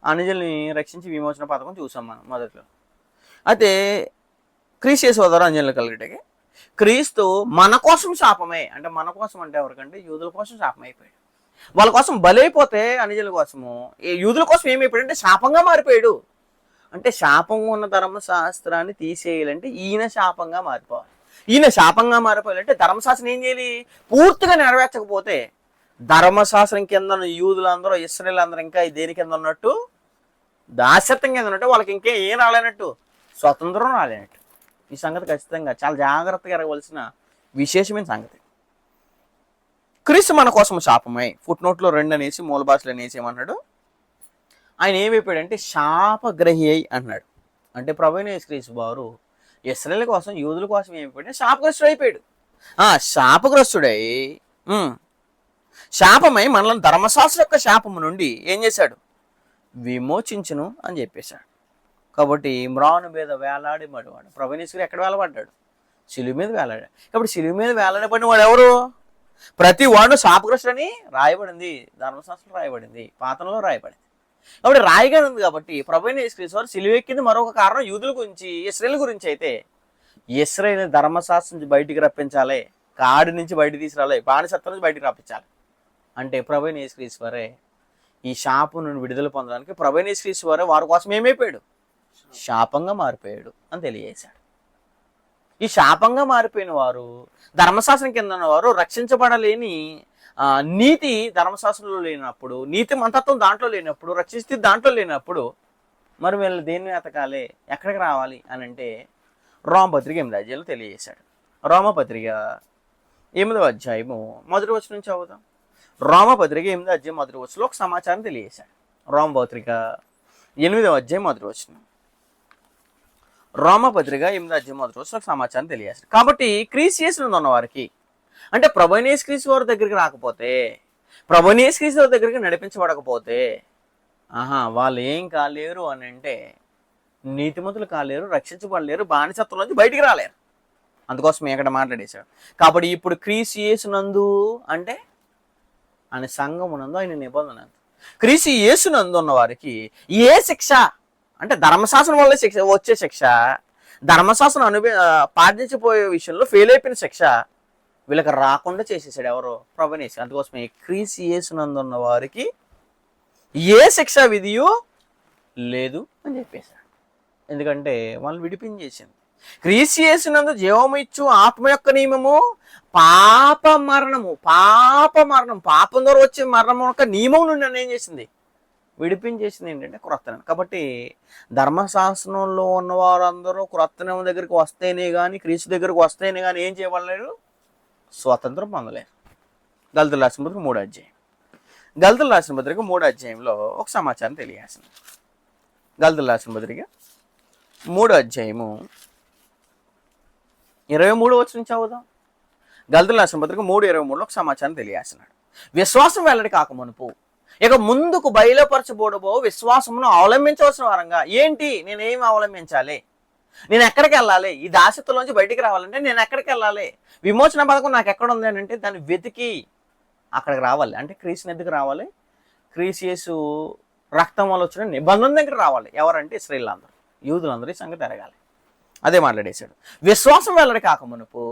S1: అన్యజనుల్ని రక్షించి విమోచన పథకం చూసాం మనం మొదట్లో. అయితే క్రీస్తు యేసు ద్వారా అన్యజనులకు కలుగుటకి క్రీస్తు మన కోసం శాపమే, అంటే మన కోసం అంటే ఎవరికంటే యూదుల కోసం శాపం అయిపోయాడు. వాళ్ళ కోసం బలైపోతే అన్యజనుల కోసము యూదుల కోసం ఏమైపోయాడు అంటే శాపంగా మారిపోయాడు. అంటే శాపంగా ఉన్న ధర్మశాస్త్రాన్ని తీసేయాలంటే ఈయన శాపంగా మారిపోవాలి. ఈయన శాపంగా మారిపోయాలంటే ధర్మశాస్త్రం ఏం చేయాలి, పూర్తిగా నెరవేర్చకపోతే ధర్మశాస్త్రం కింద యూదులందరూ ఇశ్రాయేలీయులందరూ ఇంకా దేని కింద ఉన్నట్టు, దాస్యత్వం కింద ఉన్నట్టు, వాళ్ళకి ఇంకే ఏం రాలేనట్టు, స్వతంత్రం రాలేనట్టు. ఈ సంగతి ఖచ్చితంగా చాలా జాగ్రత్తగా ఎరగవలసిన విశేషమైన సంగతి. క్రీస్తు మన కోసం శాపమై, ఫుట్నోట్లో 2 అనేసి మూల భాషలు అనేసి ఏమన్నాడు, ఆయన ఏమైపోయాడంటే శాపగ్రహి అయి అన్నాడు. అంటే ప్రభువైన యేసుక్రీస్తు వారు ఇశ్రాయేలు కోసం యూదుల కోసం ఏమైపోయాడు, శాపగ్రస్తుడు అయిపోయాడు. శాపగ్రస్తుడై శాపమై మనల్ని ధర్మశాస్త్రం యొక్క శాపము నుండి ఏం చేశాడు, విమోచించును అని చెప్పేశాడు. కాబట్టి మ్రాను మీద వేలాడి పడివాడు ప్రభువైన యేసుక్రీస్తు ఎక్కడ వేలబడ్డాడు, శిలువ మీద వేలాడాడు. కాబట్టి శిలువ మీద వేలాడబడిన వాడు ఎవరు, ప్రతి వాడు శాపగ్రస్తుడని రాయబడింది, ధర్మశాస్త్రం రాయబడింది, పాతంలో రాయబడింది. కాబట్టి రాయిగా ఉంది కాబట్టి ప్రభువైన యేసుక్రీస్తు వారు సిలువెక్కింది మరొక కారణం యూదుల గురించి, ఇశ్రాయేల్ గురించి అయితే ఇశ్రాయేల్ ధర్మశాస్త్రం నుంచి బయటికి రప్పించాలి, కాడి నుంచి బయటికి తీసుకురావాలి, బానిసత్వం నుంచి బయటికి రప్పించాలి. అంటే ప్రభువైన యేసుక్రీస్తు వారే ఈ శాపం నుండి విడుదల పొందడానికి ప్రభువైన యేసుక్రీస్తు వారే వారి కోసం ఏమైపోయాడు, శాపంగా మారిపోయాడు అని తెలియజేశాడు. ఈ శాపంగా మారిపోయిన వారు, ధర్మశాస్త్రం కింద ఉన్నవారు, రక్షించబడలేని నీతి ధర్మశాస్త్రంలో లేనప్పుడు, నీతి మంతత్వం దాంట్లో లేనప్పుడు, రక్షిస్తే దాంట్లో లేనప్పుడు మరి వీళ్ళు దేన్ని వెతకాలి, ఎక్కడికి రావాలి అని అంటే రోమపత్రిక 8వ అధ్యాయంలో తెలియజేశాడు. రోమపత్రిక 8వ అధ్యాయము 1వ వచనం నుంచి చదువుదాం. రోమపత్రిక 8వ అధ్యాయం 1వ వచనంలో ఒక సమాచారం తెలియజేశాడు. రోమపత్రిక 8వ అధ్యాయం 1వ వచనం. రోమపత్రిక 8వ అధ్యాయం 1వ వచనంలో ఒక సమాచారం తెలియజేశాడు. కాబట్టి క్రీస్తు యేసునందు ఉన్న వారికి, అంటే ప్రభువైన యేసుక్రీస్తు వారి దగ్గరికి రాకపోతే, ప్రభువైన యేసుక్రీస్తు వారి దగ్గరికి నడిపించబడకపోతే వాళ్ళు ఏం కాలేరు అని అంటే నీతిమంతులు కాలేరు, రక్షించబడలేరు, బానిసత్వం నుంచి బయటికి రాలేరు. అందుకోసం ఇక్కడ మాట్లాడేశాడు. కాబట్టి ఇప్పుడు క్రీస్తు యేసునందు అంటే ఆయన సంఘమునందు, ఆయన నిబంధన, క్రీస్తు యేసునందు ఉన్న వారికి ఏ శిక్ష అంటే ధర్మశాస్త్రం వల్ల శిక్ష వచ్చే శిక్ష, ధర్మశాస్త్రం పాటించిపోయే విషయంలో ఫెయిల్ అయిపోయిన శిక్ష వీళ్ళకి రాకుండా చేసేసాడు ఎవరో, ప్రభువైన యేసు. అందుకోసమే క్రీస్తు యేసునందు ఉన్న వారికి ఏ శిక్ష విధియో లేదు అని చెప్పేశాడు. ఎందుకంటే వాళ్ళు విడిపించేసింది. క్రీస్తు యేసునందు జీవము ఇచ్చు ఆత్మ యొక్క నియమము పాప మరణము, పాపం ద్వారా వచ్చే మరణం యొక్క నియమం నుండి నన్ను ఏం చేసింది, విడిపించేసింది. ఏంటంటే క్రొత్త నియమం. కాబట్టి ధర్మశాస్త్రంలో ఉన్న వారందరూ క్రొత్త నియమం దగ్గరికి వస్తేనే కానీ, క్రీస్తు దగ్గరికి వస్తేనే కానీ ఏం చేయబడలేరు, స్వాతంత్రం పొందలేరు. గలతీయులకు రాసిన పత్రిక 3వ అధ్యాయం. గలతీయులకు రాసిన పత్రిక 3వ అధ్యాయంలో ఒక సమాచారం తెలియజేస్తుంది. గలతీయులకు రాసిన పత్రిక 3వ అధ్యాయము 23వ వచనం చదువుదాం. గలతీయులకు రాసిన పత్రిక 3:23లో ఒక సమాచారం తెలియజేస్తున్నాడు. విశ్వాసం వెల్లడి కాకమునుపు ఇక ముందుకు బయలుపరచబోడబో విశ్వాసమును అవలంబించవలసిన వారంగా, ఏంటి నేనేం అవలంబించాలి, నేను ఎక్కడికి వెళ్ళాలి, ఈ దాస్యత్వంలోంచి బయటికి రావాలంటే నేను ఎక్కడికి వెళ్ళాలి, విమోచన పథకం నాకు ఎక్కడ ఉంది అని అంటే దాన్ని వెతికి అక్కడికి రావాలి. అంటే క్రీస్తుని ఎందుకు రావాలి, క్రీస్తు యేసు రక్తం వల్ల వచ్చిన నిబంధన దగ్గర రావాలి. ఎవరంటే ఇశ్రాయేలు అందరూ, యూదులందరూ ఈ సంగతి ఎరగాలి. అదే మాట్లాడేశాడు. విశ్వాసం వెల్లడి కాకమునుపు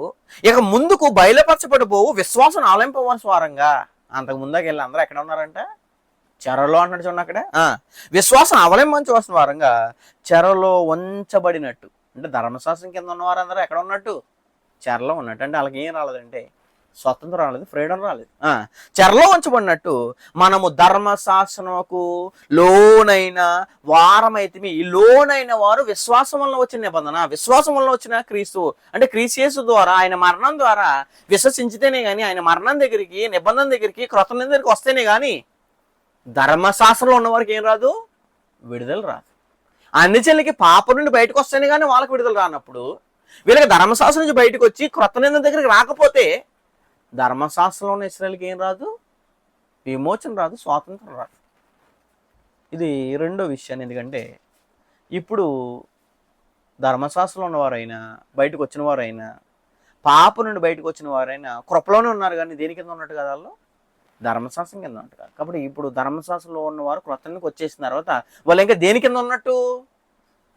S1: ఇక ముందుకు బయలుపరచబడిపోవు విశ్వాసం ఆలంపవలసిన వారంగా, అంతకు ముందుకు వెళ్ళి అందరూ ఎక్కడ ఉన్నారంట, చెరలో అంటున్నాడు చూడండి అక్కడ. విశ్వాసం అవలంబించవలసిన వారంగా చెరలో ఉంచబడినట్టు, అంటే ధర్మశాస్త్రం కింద ఉన్న వారందరూ ఎక్కడ ఉన్నట్టు, చెరలో ఉన్నట్టు. అంటే వాళ్ళకి ఏం రాలేదంటే స్వతంత్రం రాలేదు, ఫ్రీడమ్ రాలేదు. చెరలో ఉంచబడినట్టు మనము ధర్మశాస్త్రముకు లోనైన వారమైతే, ఈ లోనైన వారు విశ్వాసం వల్ల వచ్చిన నిబంధన, విశ్వాసం వల్ల వచ్చిన క్రీస్తు, అంటే క్రీస్తు యేసు ద్వారా ఆయన మరణం ద్వారా విశ్వసించితేనే కానీ, ఆయన మరణం దగ్గరికి, నిబంధన దగ్గరికి, క్రొత్త నిబంధన దగ్గరికి వస్తేనే కానీ ధర్మశాస్త్రంలో ఉన్న వారికి ఏం రాదు, విడుదల రాదు. అన్ని చెల్లికి పాపం నుండి బయటకు వస్తేనే కానీ వాళ్ళకి విడుదల రానప్పుడు, వీళ్ళకి ధర్మశాస్త్రం నుంచి బయటకు వచ్చి క్రొత్త నిబంధన దగ్గరికి రాకపోతే ధర్మశాస్త్రంలో ఉన్న ఇశ్రాయేలుకి ఏం రాదు, విమోచన రాదు, స్వాతంత్రం రాదు. ఇది రెండో విషయాన్ని. ఎందుకంటే ఇప్పుడు ధర్మశాస్త్రంలో ఉన్నవారైనా, బయటకు వచ్చిన వారైనా, పాపం నుండి బయటకు వచ్చిన వారైనా కృపలోనే ఉన్నారు, కానీ దేని కింద ఉన్నట్టు కదా, వాళ్ళు ధర్మశాస్త్రం కింద ఉన్నట్టు కాదు. కాబట్టి ఇప్పుడు ధర్మశాస్త్రంలో ఉన్నవారు క్రొత్తకి వచ్చేసిన తర్వాత వాళ్ళు ఇంకా దేని కింద ఉన్నట్టు,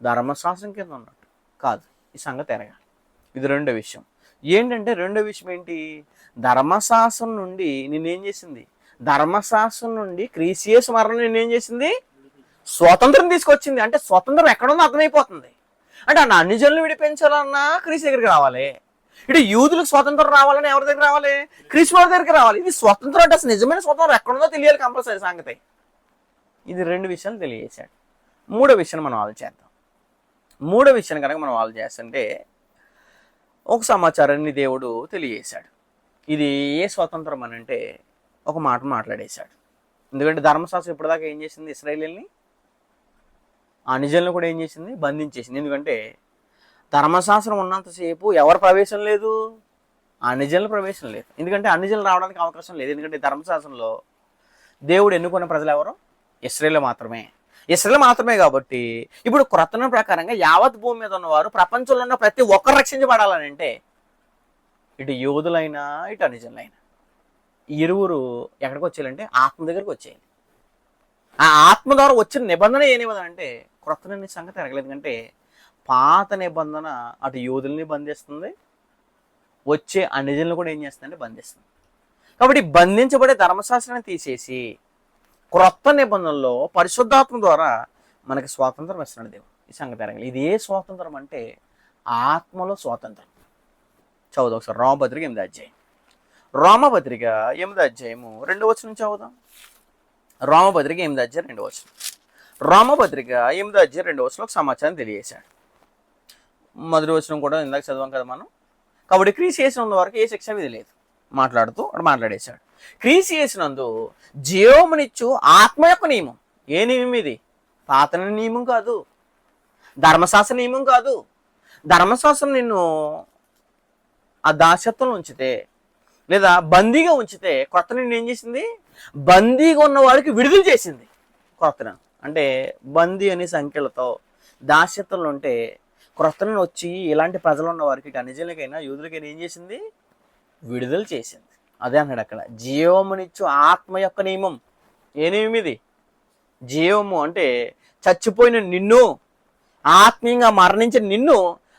S1: ధర్మశాస్త్రం కింద ఉన్నట్టు కాదు. ఈ సంగతి ఎరగాలి. ఇది రెండో విషయం. ఏంటంటే రెండో విషయం ఏంటి, ధర్మశాస్త్రం నుండి నిన్నేం చేసింది, ధర్మశాస్త్రం నుండి క్రీస్తు యేసు మరణం నిన్నేం చేసింది, స్వాతంత్రం తీసుకొచ్చింది. అంటే స్వాతంత్రం ఎక్కడుందో అర్థమైపోతుంది. అంటే అన్ని జనులు విడిపించాలన్నా క్రీస్తు దగ్గరికి రావాలి. ఇటు యూదులకు స్వాతంత్రం రావాలని ఎవరి దగ్గర రావాలి, క్రీస్తు వారి దగ్గరికి రావాలి. ఇది స్వతంత్రం అంటే అసలు నిజమైన స్వతంత్రం ఎక్కడుందో తెలియాలి కంపల్సరీ సంగతి. ఇది రెండు విషయాలు తెలియజేశాడు. మూడో విషయాన్ని మనం ఆలోచిద్దాం. మూడో విషయాన్ని కనుక మనం ఆలోచిస్తుంటే ఒక సమాచారాన్ని దేవుడు తెలియజేశాడు. ఇది ఏ స్వతంత్రం అని అంటే ఒక మాట మాట్లాడేశాడు. ఎందుకంటే ధర్మశాస్త్రం ఇప్పటిదాకా ఏం చేసింది, ఇశ్రాయేలుని, ఆ నిజంలో కూడా ఏం చేసింది, బంధించేసింది. ఎందుకంటే ధర్మశాస్త్రం ఉన్నంతసేపు ఎవరు ప్రవేశం లేదు, ఆ నిజంలో ప్రవేశం లేదు. ఎందుకంటే అన్ని జనులు రావడానికి అవకాశం లేదు. ఎందుకంటే ధర్మశాస్త్రంలో దేవుడు ఎన్నుకున్న ప్రజలు ఎవరు, ఇశ్రాయేలు మాత్రమే. ఇశ్రాయేలు మాత్రమే కాబట్టి ఇప్పుడు క్రొత్త ప్రకారంగా యావత్ భూమి మీద ఉన్నవారు, ప్రపంచంలో ఉన్న ప్రతి ఒక్కరు రక్షించబడాలని అంటే ఇటు యూదులైనా, ఇటు అన్యజనులైనా, ఇరువురు ఎక్కడికి వచ్చేయాలంటే ఆత్మ దగ్గరికి వచ్చేయాలి. ఆ ఆత్మ ద్వారా వచ్చిన నిబంధన ఏ నిబంధన అంటే క్రొత్త నిబంధన సంగతి ఎరగలేదు. ఎందుకంటే పాత నిబంధన అటు యూదుల్ని బంధిస్తుంది, వచ్చే అన్యజనులు కూడా ఏం చేస్తుందంటే బంధిస్తుంది. కాబట్టి బంధించబడే ధర్మశాస్త్రాన్ని తీసేసి క్రొత్త నిబంధనలో పరిశుద్ధాత్మ ద్వారా మనకి స్వాతంత్రం ఇస్తున్నాడు దేవుడు. ఈ సంగతి ఎరగలేదు. ఇది ఏ స్వాతంత్రం అంటే ఆత్మలో స్వాతంత్రం. చదువుదాం ఒకసారి రోమపత్రిక 8వ అధ్యాయం. రోమపత్రిక 8వ అధ్యాయము 2వ వచనం చదువుదాం. రోమపత్రిక 8వ అధ్యాయం 2వ వచనం. రోమపత్రిక 8వ అధ్యాయం 2వ వచనంలో ఒక సమాచారం తెలియజేశాడు. మొదటి వచనం కూడా ఇందాక చదివాం కదా మనం. కాబట్టి క్రీస్తు యేసునందు వరకు ఏ శిక్ష విధి లేదు మాట్లాడుతూ అక్కడ మాట్లాడేశాడు. క్రీస్తు యేసునందు జీవమునిచ్చు ఆత్మ యొక్క నియమం. ఏ నియమం ఇది? పాత నియమం కాదు, ధర్మశాస్త్ర నియమం కాదు. ధర్మశాస్త్రం నిన్ను ఆ దాస్యత్వంలో ఉంచితే లేదా బందీగా ఉంచితే కొత్త నిన్ను ఏం చేసింది? బందీగా ఉన్న వాడికి విడుదల చేసింది. క్రొత్తను అంటే బందీ అనే సంఖ్యలతో దాస్యత్వంలో ఉంటే క్రొత్తను వచ్చి ఇలాంటి ప్రజలు ఉన్న వారికి అన్యజనులకైనా యూదులకైనా ఏం చేసింది? విడుదల చేసింది. అదే అన్నాడు అక్కడ, జీవమునిచ్చు ఆత్మ యొక్క నియమం. ఏ నియమం ఇది? జీవము అంటే చచ్చిపోయిన నిన్ను, ఆత్మీయంగా మరణించిన నిన్ను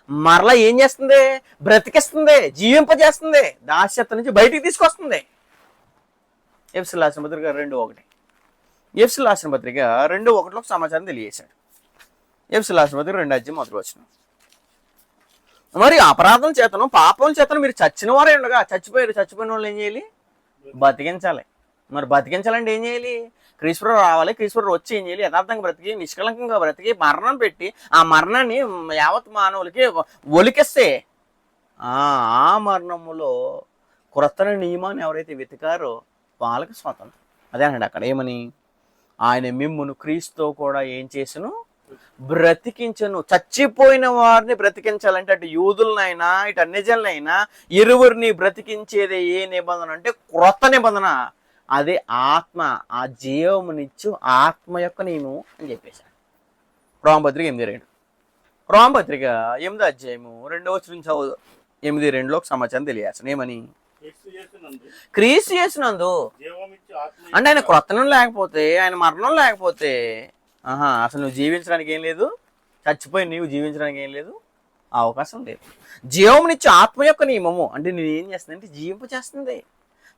S1: మరలా ఏం చేస్తుంది? బ్రతికిస్తుంది, జీవింపజేస్తుంది, దాస్యత్వం నుంచి బయటికి తీసుకొస్తుంది. ఎఫెసీయులకు రాసిన పత్రిక 2:1. ఎఫెసీయులకు రాసిన పత్రిక 2:1లో సమాచారం తెలియజేశాడు. ఎఫెసీయులకు రాసిన పత్రిక 2వ అధ్యాయం 1వ వచనం. మరి అపరాధం చేతను పాపం చేతను మీరు చచ్చిన వారే ఉండగా, చచ్చిపోయిన వాళ్ళు ఏం చేయాలి? బతికించాలి. మరి బతికించాలంటే ఏం చేయాలి? క్రీస్తువు రావాలి. క్రీస్తువు వచ్చి ఏం చేయాలి? యథార్థంగా బ్రతికి, నిష్కలంకంగా బ్రతికి, మరణం పెట్టి ఆ మరణాన్ని యావత్ మానవులకి ఒలికిస్తే ఆ మరణములో క్రొత్త నియమాన్ని ఎవరైతే వెతికారో వాళ్ళకి స్వాతంత్రం. అదే అన్నాడు అక్కడ. ఏమని? ఆయన మిమ్మును క్రీస్తుతో కూడా ఏం చేసను? బ్రతికించను. చచ్చిపోయిన వారిని బ్రతికించాలంటే అటు యూదులనైనా ఇటు అన్యజనులైనా ఇరువురిని బ్రతికించేది ఏ నిబంధన అంటే క్రొత్త నిబంధన. అదే ఆత్మ, ఆ జీవమునిచ్చు ఆత్మ యొక్క నియమం అని చెప్పేశాడు. రోమపత్రిక 8:2. రోమపత్రిక 8వ అధ్యాయము 2వ వచనం చదువు. 8:2లో ఒక సమాచారం తెలియజేస్తాను. ఏమని? క్రీస్తు యేసునందు అంటే ఆయన క్రొత్తనం లేకపోతే, ఆయన మరణం లేకపోతే అసలు నువ్వు జీవించడానికి ఏం లేదు. చచ్చిపోయి నీవు జీవించడానికి ఏం లేదు, ఆ అవకాశం లేదు. జీవమునిచ్చే ఆత్మ యొక్క నియమము అంటే నేను ఏం చేస్తుందంటే జీవింప చేస్తుంది.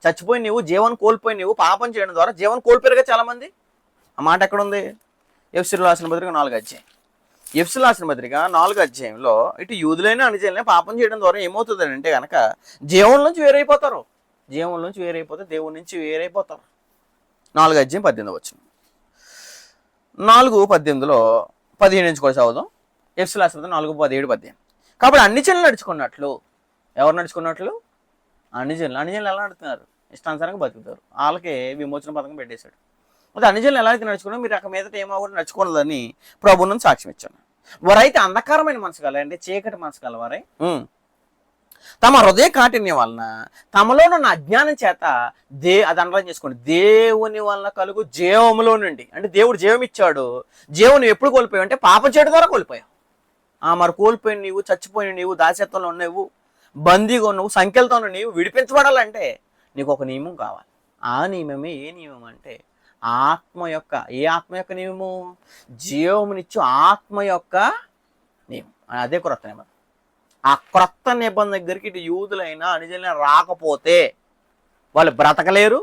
S1: చచ్చిపోయి నీవు జీవనం కోల్పోయి నీవు పాపం చేయడం ద్వారా జీవనం కోల్పోయారుగా చాలా మంది. ఆ మాట ఎక్కడ ఉంది? ఎఫెసీయులకు రాసిన పత్రిక 4వ అధ్యాయం. ఎఫెసీయులకు రాసిన పత్రిక 4వ అధ్యాయంలో ఇటు యూదులైన అన్యజనులైన పాపం చేయడం ద్వారా ఏమవుతుంది అంటే కనుక జీవం నుంచి వేరైపోతారు. జీవం నుంచి వేరైపోతే దేవుడి నుంచి వేరైపోతారు. 4వ అధ్యాయం 18వ వచనం. 4:18లో 15 నుంచి కూడా చదువుదాం. ఎఫెసీయులకు రాసిన పత్రిక 4:17-18. కాబట్టి అన్ని జనులు నడుచుకున్నట్లు. ఎవరు నడుచుకున్నట్లు? అన్యజనులు. అన్యజనులు ఎలా నడుతున్నారు? ఇష్టానుసారంగా బతుకుతారు. వాళ్ళకి విమోచన పథకం పెట్టేశాడు. అయితే అన్యజనులు ఎలా అయితే నడుచుకున్నా మీరు అక్కడ మీదట ఏమవ్వకుండా నడుచుకోలేదని ప్రభువును సాక్ష్యం ఇచ్చాను. వారైతే అంధకారమైన మనసు గల అంటే చీకటి మనసు గల వారై తమ హృదయ కాఠిన్యం వలన తమలోనున్న అజ్ఞానం చేత అది అండర్లైన్ చేసుకోండి, దేవుని వలన కలుగు జీవములో నుండి అంటే దేవుడు జీవం ఇచ్చాడు. జీవం నువ్వు ఎప్పుడు కోల్పోయావు అంటే పాపం చేయడం ద్వారా కోల్పోయావు. మరి కోల్పోయిన నీవు, చచ్చిపోయిన నీవు, దాస్యత్వంలో ఉన్నావు, బందీగా ఉన్నావు, సంఖ్యలతో నీవు విడిపించబడాలంటే నీకు ఒక నియమం కావాలి. ఆ నియమమే ఏ నియమం అంటే ఆత్మ యొక్క. ఏ ఆత్మ యొక్క నియమము? జీవమునిచ్చు ఆత్మ యొక్క నియమం. అదే క్రొత్త నిబంధన. ఆ క్రొత్త నిబంధన దగ్గరికి ఇటు యూదులైనా అన్యజనులైనా రాకపోతే వాళ్ళు బ్రతకలేరు,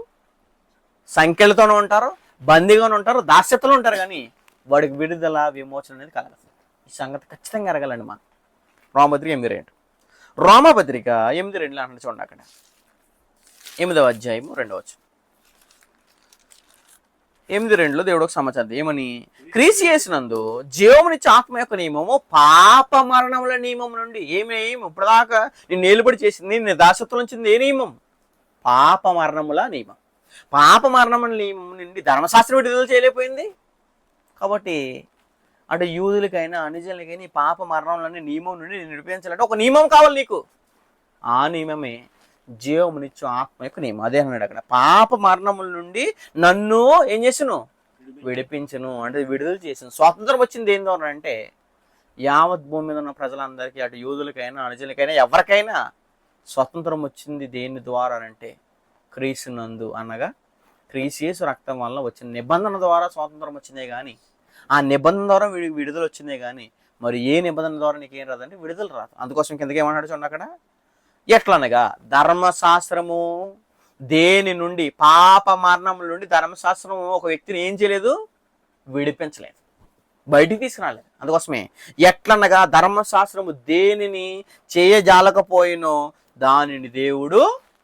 S1: సంఖ్యలతోనే ఉంటారు, బందీగానే ఉంటారు, దాస్యతలో ఉంటారు. కానీ వాడికి విడుదల, విమోచన అనేది కలగదు. ఈ సంగతి ఖచ్చితంగా ఎరగాలండి మనం. రోమపత్రిక 8:2. రోమపత్రిక 8:2 అంటే చూడండి అక్కడ 8వ అధ్యాయము 2వ వచనం. 8:2లో దేవుడు ఒక సమాచారం. ఏమని? క్రీస్తు యేసునందు జీవమునిచ్చే ఆత్మ యొక్క నియమము పాప మరణముల నియమం నుండి. ఏమేమి ఇప్పటిదాకా నేను ఏలుబడి చేసింది, నేను దాసత్వం ఉంచింది ఏ నియమం? పాప మరణముల నియమం. పాప మరణముల నియమం నుండి ధర్మశాస్త్రం విడుదల చేయలేకపోయింది. కాబట్టి అటు యూదులకైనా అన్యజనులకైనా ఈ పాప మరణంలోని నియమం నుండి నేను విడిపించాలంటే ఒక నియమం కావాలి నీకు. ఆ నియమమే జీవమునిచ్చు ఆత్మ యొక్క నియమం. అదే అన్నాడు అక్కడ. పాప మరణముల నుండి నన్ను ఏం చేసాను? విడిపించను అంటే విడుదల చేసాను. స్వాతంత్రం వచ్చింది ఏందో అంటే యావత్ భూమి మీద ఉన్న ప్రజలందరికీ అటు యూదులకైనా అన్యజనులకైనా ఎవరికైనా స్వతంత్రం వచ్చింది దేని ద్వారా అంటే క్రీస్తునందు అనగా క్రీస్తు యేసు రక్తం వల్ల వచ్చిన నిబంధన ద్వారా స్వాతంత్రం వచ్చిందే కానీ, ఆ నిబంధన ద్వారా విడుదల వచ్చిందే కానీ మరి ఏ నిబంధన ద్వారా నీకేం రాదంటే విడుదల రాదు. అందుకోసం కిందకి ఏమన్నాడు చూడండి అక్కడ, ఎట్లనగా ధర్మశాస్త్రము దేని నుండి, పాప మరణం నుండి ధర్మశాస్త్రం ఒక వ్యక్తిని ఏం చేయలేదు, విడిపించలేదు, బయటికి తీసుకురాలేదు. అందుకోసమే ఎట్లనగా ధర్మశాస్త్రము దేనిని చేయజాలకపోయినో దానిని దేవుడు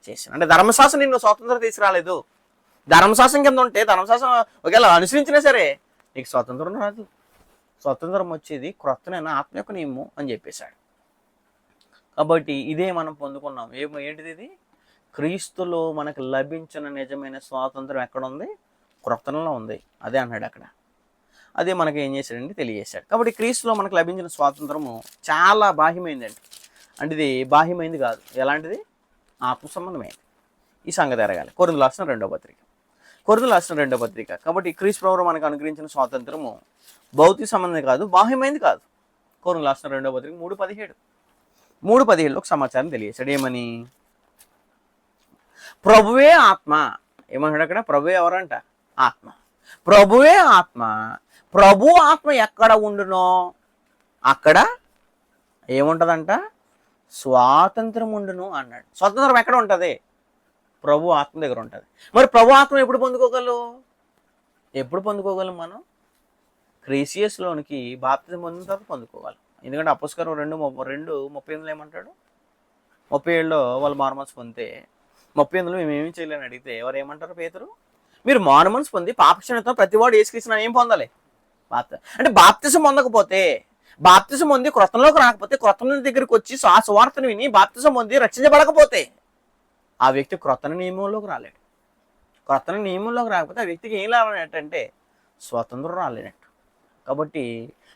S1: చేశాను. అంటే ధర్మశాస్త్రం నిన్ను స్వాతంత్రం తీసుకురాలేదు. ధర్మశాస్త్రం కింద ఉంటే, ధర్మశాస్త్రం ఒకవేళ అనుసరించినా సరే నీకు స్వాతంత్రం రాదు. స్వతంత్రం వచ్చేది క్రొత్తనైనా ఆత్మ యొక్క నియమం అని చెప్పేశాడు. కాబట్టి ఇదే మనం పొందుకున్నాం. ఏంటిది ఇది? క్రీస్తులో మనకు లభించిన నిజమైన స్వాతంత్రం ఎక్కడ ఉంది? క్రొత్తనలో ఉంది. అదే అన్నాడు అక్కడ. అదే మనకి ఏం చేశాడంటే తెలియజేశాడు. కాబట్టి క్రీస్తులో మనకు లభించిన స్వాతంత్రము చాలా బాహ్యమైందండి. అంటే ఇది బాహ్యమైంది కాదు, ఎలాంటిది? ఆత్మ సంబంధమైంది. ఈ సంగతి ఎరగాలి. కొరింథీయులకు రాసిన రెండో పత్రిక. కాబట్టి క్రీస్తు ప్రభువు మనకు అనుగ్రహించిన స్వాతంత్రము భౌతిక సంబంధం కాదు, బాహ్యమైంది కాదు. కొరింథీయులకు రాసిన రెండో పత్రిక 3:17 ఒక సమాచారం తెలియజేశాడు. ఏమని? ప్రభువే ఆత్మ. ఏమన్నాడు అక్కడ? ప్రభువే ఎవరంట? ఆత్మ. ప్రభువే ఆత్మ. ప్రభు ఆత్మ ఎక్కడ ఉండునో అక్కడ ఏముంటదంట? స్వాతంత్రం ఉండును అన్నాడు. స్వాతంత్రం ఎక్కడ ఉంటుంది? ప్రభు ఆత్మ దగ్గర ఉంటుంది. మరి ప్రభు ఆత్మ ఎప్పుడు పొందుకోగలం మనం? క్రీస్తులోనికి బాప్తిజం పొందిన తర్వాత పొందుకోగలం. ఎందుకంటే అపొస్తలుల 2:38 ఏమంటాడు? 37లో వాళ్ళు మారుమనసు పొందితే 38లో మేము ఏమీ చేయలేని అడిగితే ఎవరు ఏమంటారు? పేతురు, మీరు మారుమనసు పొంది పాపక్షమతో ప్రతివాడు యేసుక్రీస్తుని ఏం పొందాలి? అంటే బాప్తిజం పొందకపోతే, బాప్తిజం పొంది క్రొత్తలోకి రాకపోతే, క్రొత్త దగ్గరికి వచ్చి ఆ సువార్తను విని బాప్తిజం పొంది రక్షించబడకపోతే ఆ వ్యక్తి క్రొత్త నియమంలోకి రాలేడు. క్రొత్త నియమంలోకి రాకపోతే ఆ వ్యక్తికి ఏం లాభం? స్వతంత్రం రాలేనట్టు. కాబట్టి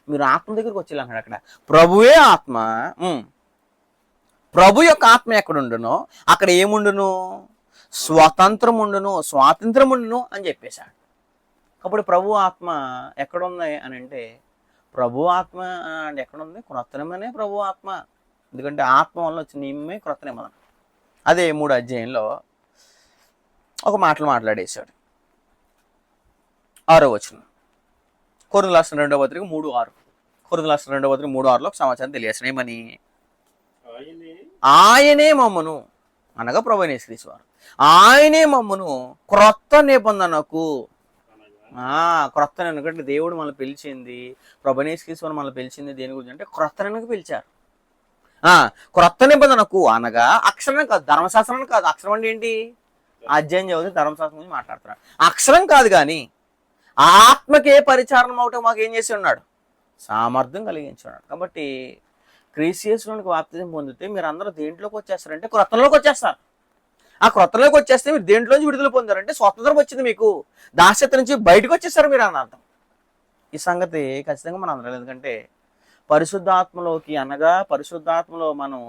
S1: మీరు ఆత్మ దగ్గరికి వచ్చేయాలన్నాడు అక్కడ. ప్రభువే ఆత్మ. ప్రభు యొక్క ఆత్మ ఎక్కడుండునో అక్కడ ఏముండును? స్వాతంత్రం ఉండును అని చెప్పేశాడు. కాబట్టి ప్రభు ఆత్మ ఎక్కడుంది అని అంటే, ప్రభు ఆత్మ అంటే ఎక్కడుంది? క్రొత్తనమనే ప్రభు ఆత్మ. ఎందుకంటే ఆత్మ వల్ల వచ్చిన నియమమే క్రొత్త నిబంధన. అదే 3వ అధ్యాయంలో ఒక మాట్లాడేశాడు. 6వ వచనం, కొరింథీయులకు రాసిన 2వ పత్రిక 3:6. కొరింథీయులకు రాసిన 2వ పత్రిక 3:6లో ఒక సమాచారం తెలియజేస్తాడు. ఏమని? ఆయనే మమ్మను అనగా ప్రభువైన యేసుక్రీస్తు వారు, ఆయనే మమ్మను క్రొత్త నిబంధనకు, క్రొత్త ఎందుకంటే దేవుడు మనల్ని పిలిచింది, ప్రభువైన యేసుక్రీస్తు వారు మనల్ని పిలిచింది దేని గురించి అంటే క్రొత్త నిబంధనకు పిలిచారు. క్రొత్త నిబంధనకు అనగా అక్షరం కాదు, ధర్మశాస్త్రం కాదు. అక్షరం అంటే ఏంటి? అధ్యాయం చదివితే ధర్మశాస్త్రం గురించి మాట్లాడుతున్నాడు. అక్షరం కాదు కానీ ఆత్మకే పరిచారణం అవటం మాకు ఏం చేసి ఉన్నాడు? సామర్థ్యం కలిగించి ఉన్నాడు. కాబట్టి క్రీస్తులోనికి బాప్తిజం పొందితే మీరు అందరూ దేంట్లోకి వచ్చేస్తారంటే క్రొత్తలోకి వచ్చేస్తారు. ఆ క్రొత్తలోకి వచ్చేస్తే మీరు దేంట్లోంచి విడుదల పొందారంటే స్వాతంత్రం వచ్చింది, మీకు దాస్యత నుంచి బయటకు వచ్చేస్తారు మీరు అని అర్థం. ఈ సంగతి ఖచ్చితంగా మనం అందరం, ఎందుకంటే పరిశుద్ధాత్మలోకి అనగా పరిశుద్ధాత్మలో మనం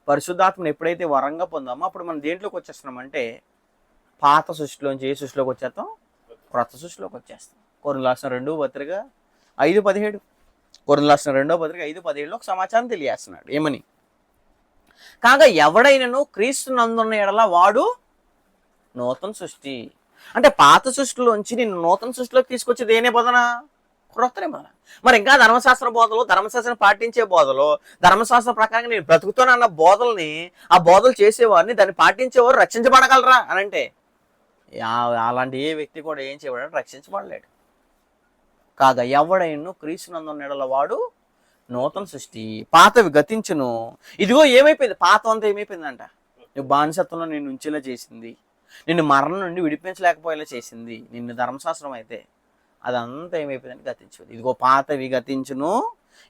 S1: పరిశుద్ధాత్మను ఎప్పుడైతే వరంగా పొందామో అప్పుడు మనం దేంట్లోకి వచ్చేస్తున్నామంటే పాత సృష్టిలోంచి ఏ సృష్టిలోకి వచ్చేస్తాం? క్రొత్త సృష్టిలోకి వచ్చేస్తాం. కొరింథీయులకు రాసిన 2వ పత్రిక 5:17. కొరింథీయులకు రాసిన 2వ పత్రిక 5:17లో ఒక సమాచారం తెలియజేస్తున్నాడు. ఏమని? కాగా ఎవడైనను క్రీస్తునందున్న ఎడల వాడు నూతన సృష్టి. అంటే పాత సృష్టిలోంచి నిన్ను నూతన సృష్టిలోకి తీసుకొచ్చేది ఏ నిబంధన? క్రొత్త నిబంధన. మరి ఇంకా ధర్మశాస్త్ర బోధలు, ధర్మశాస్త్రం పాటించే బోధలు, ధర్మశాస్త్రం ప్రకారంగా నేను బ్రతుకుతానన్న బోధల్ని, ఆ బోధలు చేసేవారిని, దాన్ని పాటించేవారు రక్షించబడగలరా అని అంటే అలాంటి ఏ వ్యక్తి కూడా ఏం చేయబడాడు? రక్షించబడలేడు. కాగా ఎవడైనా క్రీస్తునందున్న ఎడల వాడు నూతన సృష్టి, పాతవి గతించును. ఇదిగో ఏమైపోయింది? పాతం అంతా ఏమైపోయిందంట? నువ్వు బానిసత్వంలో నిన్ను ఉంచేలా చేసింది, నిన్ను మరణం నుండి విడిపించలేకపోయేలా చేసింది నిన్ను ధర్మశాస్త్రం అయితే, అదంతా ఏమైపోయిందంటే గతించుది. ఇదిగో పాతవి గతించును,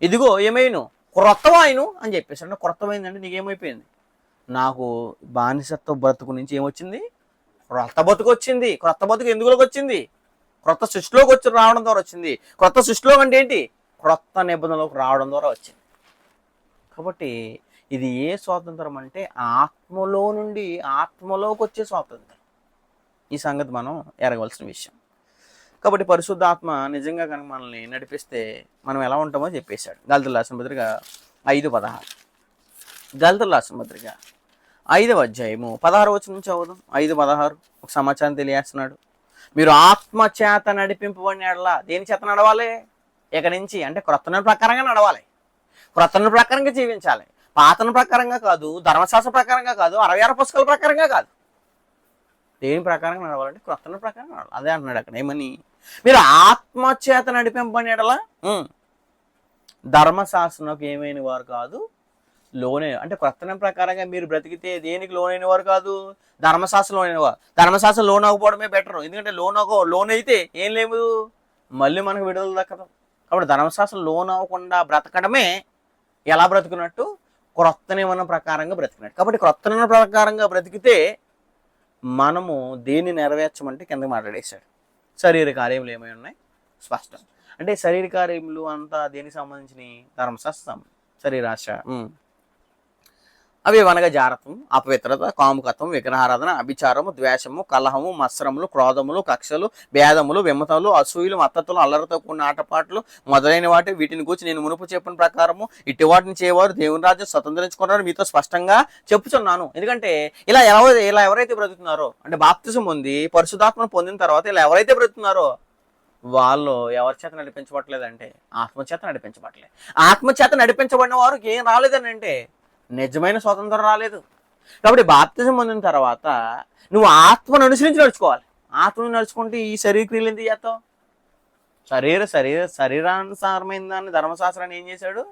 S1: ఇదిగో ఏమైను క్రొత్తవాయును అని చెప్పేసి. అంటే క్రొత్తమైందంటే నీకేమైపోయింది? నాకు బానిసత్వ బ్రతుకు నుంచి ఏమొచ్చింది? క్రొత్త బతుకు వచ్చింది. క్రొత్త బతుకు ఎందులోకి వచ్చింది? క్రొత్త సృష్టిలోకి రావడం ద్వారా వచ్చింది. క్రొత్త సృష్టిలో అంటే ఏంటి? క్రొత్త నిబంధనలోకి రావడం ద్వారా వచ్చింది. కాబట్టి ఇది ఏ స్వాతంత్రం అంటే ఆత్మలో నుండి ఆత్మలోకి వచ్చే స్వాతంత్రం. ఈ సంగతి మనం ఎరగవలసిన విషయం. కాబట్టి పరిశుద్ధాత్మ నిజంగా కనుక మనల్ని నడిపిస్తే మనం ఎలా ఉంటామో చెప్పేశాడు. గలతీయులకు రాసిన పత్రిక 5:16. గలతీయులకు రాసిన పత్రిక 5వ అధ్యాయము 16 వచనం చదువుదాం. 5:16 ఒక సమాచారం తెలియజేస్తున్నాడు. మీరు ఆత్మ చేత నడిపింపబడిన యెడల దేని చేత నడవాలి? ఇక నుంచి అంటే క్రొత్త ప్రకారంగా నడవాలి, క్రొత్త ప్రకారంగా జీవించాలి. పాతన ప్రకారంగా కాదు, ధర్మశాస్త్ర ప్రకారంగా కాదు, 66 పుస్తకాల ప్రకారంగా కాదు. దేని ప్రకారంగా నడవాలంటే క్రొత్త ప్రకారంగా నడవాలి. అదే అంటున్నాడు అక్కడ. ఏమని? మీరు ఆత్మ చేత నడిపింపబడిన యెడల ధర్మశాస్త్రంకు ఏమైన వారు కాదు, లోనే అంటే క్రొత్త ప్రకారంగా మీరు బ్రతికితే దేనికి లోనైన వారు కాదు, ధర్మశాస్త్రం లోనైన వారు. ధర్మశాస్త్రం లోన్ అవ్వకపోవడమే బెటర్. ఎందుకంటే లోన్ అయితే ఏం లేదు, మళ్ళీ మనకు విడుదల దక్కదు. కాబట్టి ధర్మశాస్త్రం లోన్ అవ్వకుండా బ్రతకడమే ఎలా బ్రతుకున్నట్టు? క్రొత్త నియమం ప్రకారంగా బ్రతికినట్టు. కాబట్టి క్రొత్త నియమం ప్రకారంగా బ్రతికితే మనము దేన్ని నెరవేర్చమంటే కిందకి మాట్లాడేశాడు. శరీర కార్యములు ఏమై ఉన్నాయి? స్పష్టం. అంటే శరీర కార్యములు అంతా దేనికి సంబంధించిన? ధర్మశాస్త్రం. శరీరాశ అవి అనగా జారత్వం, అపవిత్రత, కాముకత్వం, విగ్రహారాధన, అభిచారము, ద్వేషము, కలహము, మత్సరములు, క్రోధములు, కక్షలు, భేదములు, విమతలు, అసూయలు, మత్తతులు, అల్లరితో కూడిన ఆటపాటలు మొదలైన వాటి వీటిని గురించి నేను మునుపు చెప్పిన ప్రకారము ఇట్టి వాటిని చేయవారు దేవుని రాజ్యం స్వతంత్రించుకున్నారని మీతో స్పష్టంగా చెప్పుచున్నాను. ఎందుకంటే ఇలా ఎవరైతే బ్రతుకుతున్నారో అంటే బాప్తిజం పొంది పరిశుద్ధాత్మను పొందిన తర్వాత ఇలా ఎవరైతే బ్రతుకుతున్నారో వాళ్ళు ఎవరి చేత నడిపించబట్టలేదంటే ఆత్మచేత నడిపించబట్టలేదు. ఆత్మచేత నడిపించబడిన వారికి ఏం రాలేదని అంటే నిజమైన స్వాతంత్రం రాలేదు. కాబట్టి బాప్తిజం పొందిన తర్వాత నువ్వు ఆత్మను అనుసరించి నడుచుకోవాలి. ఆత్మను నడుచుకుంటే ఈ శరీర క్రియలు ఎందుకు చేస్తావు? శరీరానుసారమైన దాన్ని ధర్మశాస్త్రాన్ని ఏం చేశాడు?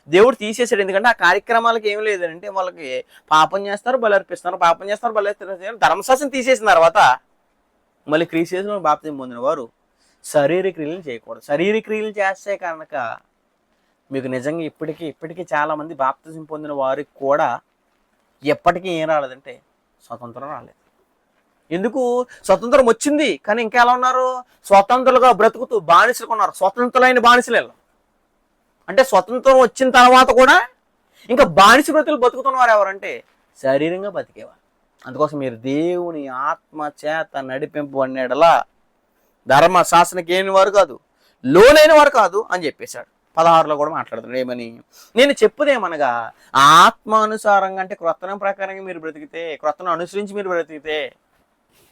S1: దేవుడు తీసేశాడు. ఎందుకంటే ఆ కార్యక్రమాలకు ఏం లేదంటే వాళ్ళకి పాపం చేస్తారు, బలి అర్పిస్తారు, పాపం చేస్తారు, బలి అర్పిస్తారు. ధర్మశాస్త్రం తీసేసిన తర్వాత మళ్ళీ క్రీస్తు బాప్తిజం పొందిన వారు శరీర క్రియలు చేయకూడదు. శరీర క్రియలు చేస్తే కనుక మీకు నిజంగా ఇప్పటికీ చాలామంది బాప్తిజం పొందిన వారికి కూడా ఎప్పటికీ ఏం రాలేదంటే స్వతంత్రం రాలేదు. ఎందుకు? స్వతంత్రం వచ్చింది కానీ ఇంకా ఎలా ఉన్నారు? స్వతంత్రులుగా బ్రతుకుతూ బానిసలు ఉన్నారు. స్వతంత్రులైన బానిసలు అంటే స్వతంత్రం వచ్చిన తర్వాత కూడా ఇంకా బానిస బ్రతులు బతుకుతున్నవారు ఎవరంటే శరీరంగా బతికేవారు. అందుకోసం మీరు దేవుని ఆత్మ చేత నడిపింపబడిన యెడల ధర్మశాస్త్రానికి ఏని వారు కాదు, లోనైన వారు కాదు అని చెప్పేశాడు. 16లో కూడా మాట్లాడుతున్నాడు. ఏమని? నేను చెప్పుదేమనగా ఆత్మానుసారంగా అంటే క్రొత్తనం ప్రకారంగా మీరు బ్రతికితే, క్రొత్తను అనుసరించి మీరు బ్రతికితే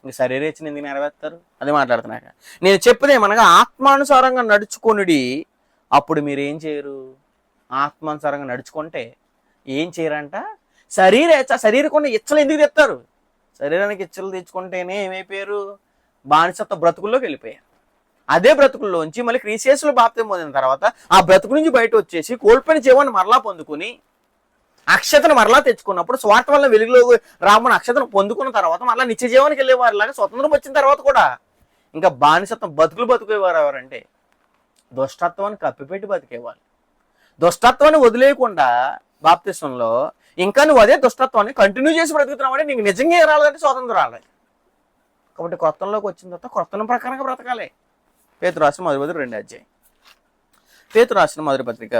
S1: ఇంక శరీరేచ్ఛను ఎందుకు నెరవేర్తారు? అది మాట్లాడుతున్నాక నేను చెప్పుదేమనగా ఆత్మానుసారంగా నడుచుకొనుడి, అప్పుడు మీరు ఏం చేయరు? ఆత్మానుసారంగా నడుచుకుంటే ఏం చేయరంట? శరీరకున్న ఇచ్చలు ఎందుకు తెస్తారు? శరీరానికి ఇచ్చలు తెచ్చుకుంటేనే ఏమైపోయారు? బానిసత్వ బ్రతుకుల్లోకి వెళ్ళిపోయారు. అదే బ్రతుకుల్లోంచి మళ్ళీ క్రీస్తు బాప్తిజం పొందిన తర్వాత ఆ బ్రతుకు నుంచి బయట వచ్చేసి కోల్పోయిన జీవాన్ని మరలా పొందుకుని అక్షతను మరలా తెచ్చుకున్నప్పుడు స్వార్థ వల్ల వెలుగులో రామని అక్షతను పొందుకున్న తర్వాత మరలా నిత్య జీవానికి వెళ్ళేవారిలాగా స్వతంత్రం వచ్చిన తర్వాత కూడా ఇంకా బానిసత్వం బతుకులేవారు ఎవరంటే దుష్టత్వాన్ని కప్పిపెట్టి బతికేవాళ్ళు. దుష్టత్వాన్ని వదిలేయకుండా బాప్తిజంలో ఇంకా నువ్వు అదే దుష్టత్వాన్ని కంటిన్యూ చేసి బ్రతుకుతున్నావు అంటే నీకు నిజంగా ఏం రాలేదంటే స్వాతంత్రం రాలేదు. కాబట్టి క్రొత్తలోకి వచ్చిన తర్వాత క్రొత్తనం ప్రకారంగా బ్రతకాలి. పేతురు రాసిన మొదటి పత్రిక 2వ అధ్యాయం. పేతురు రాసిన మొదటి పత్రిక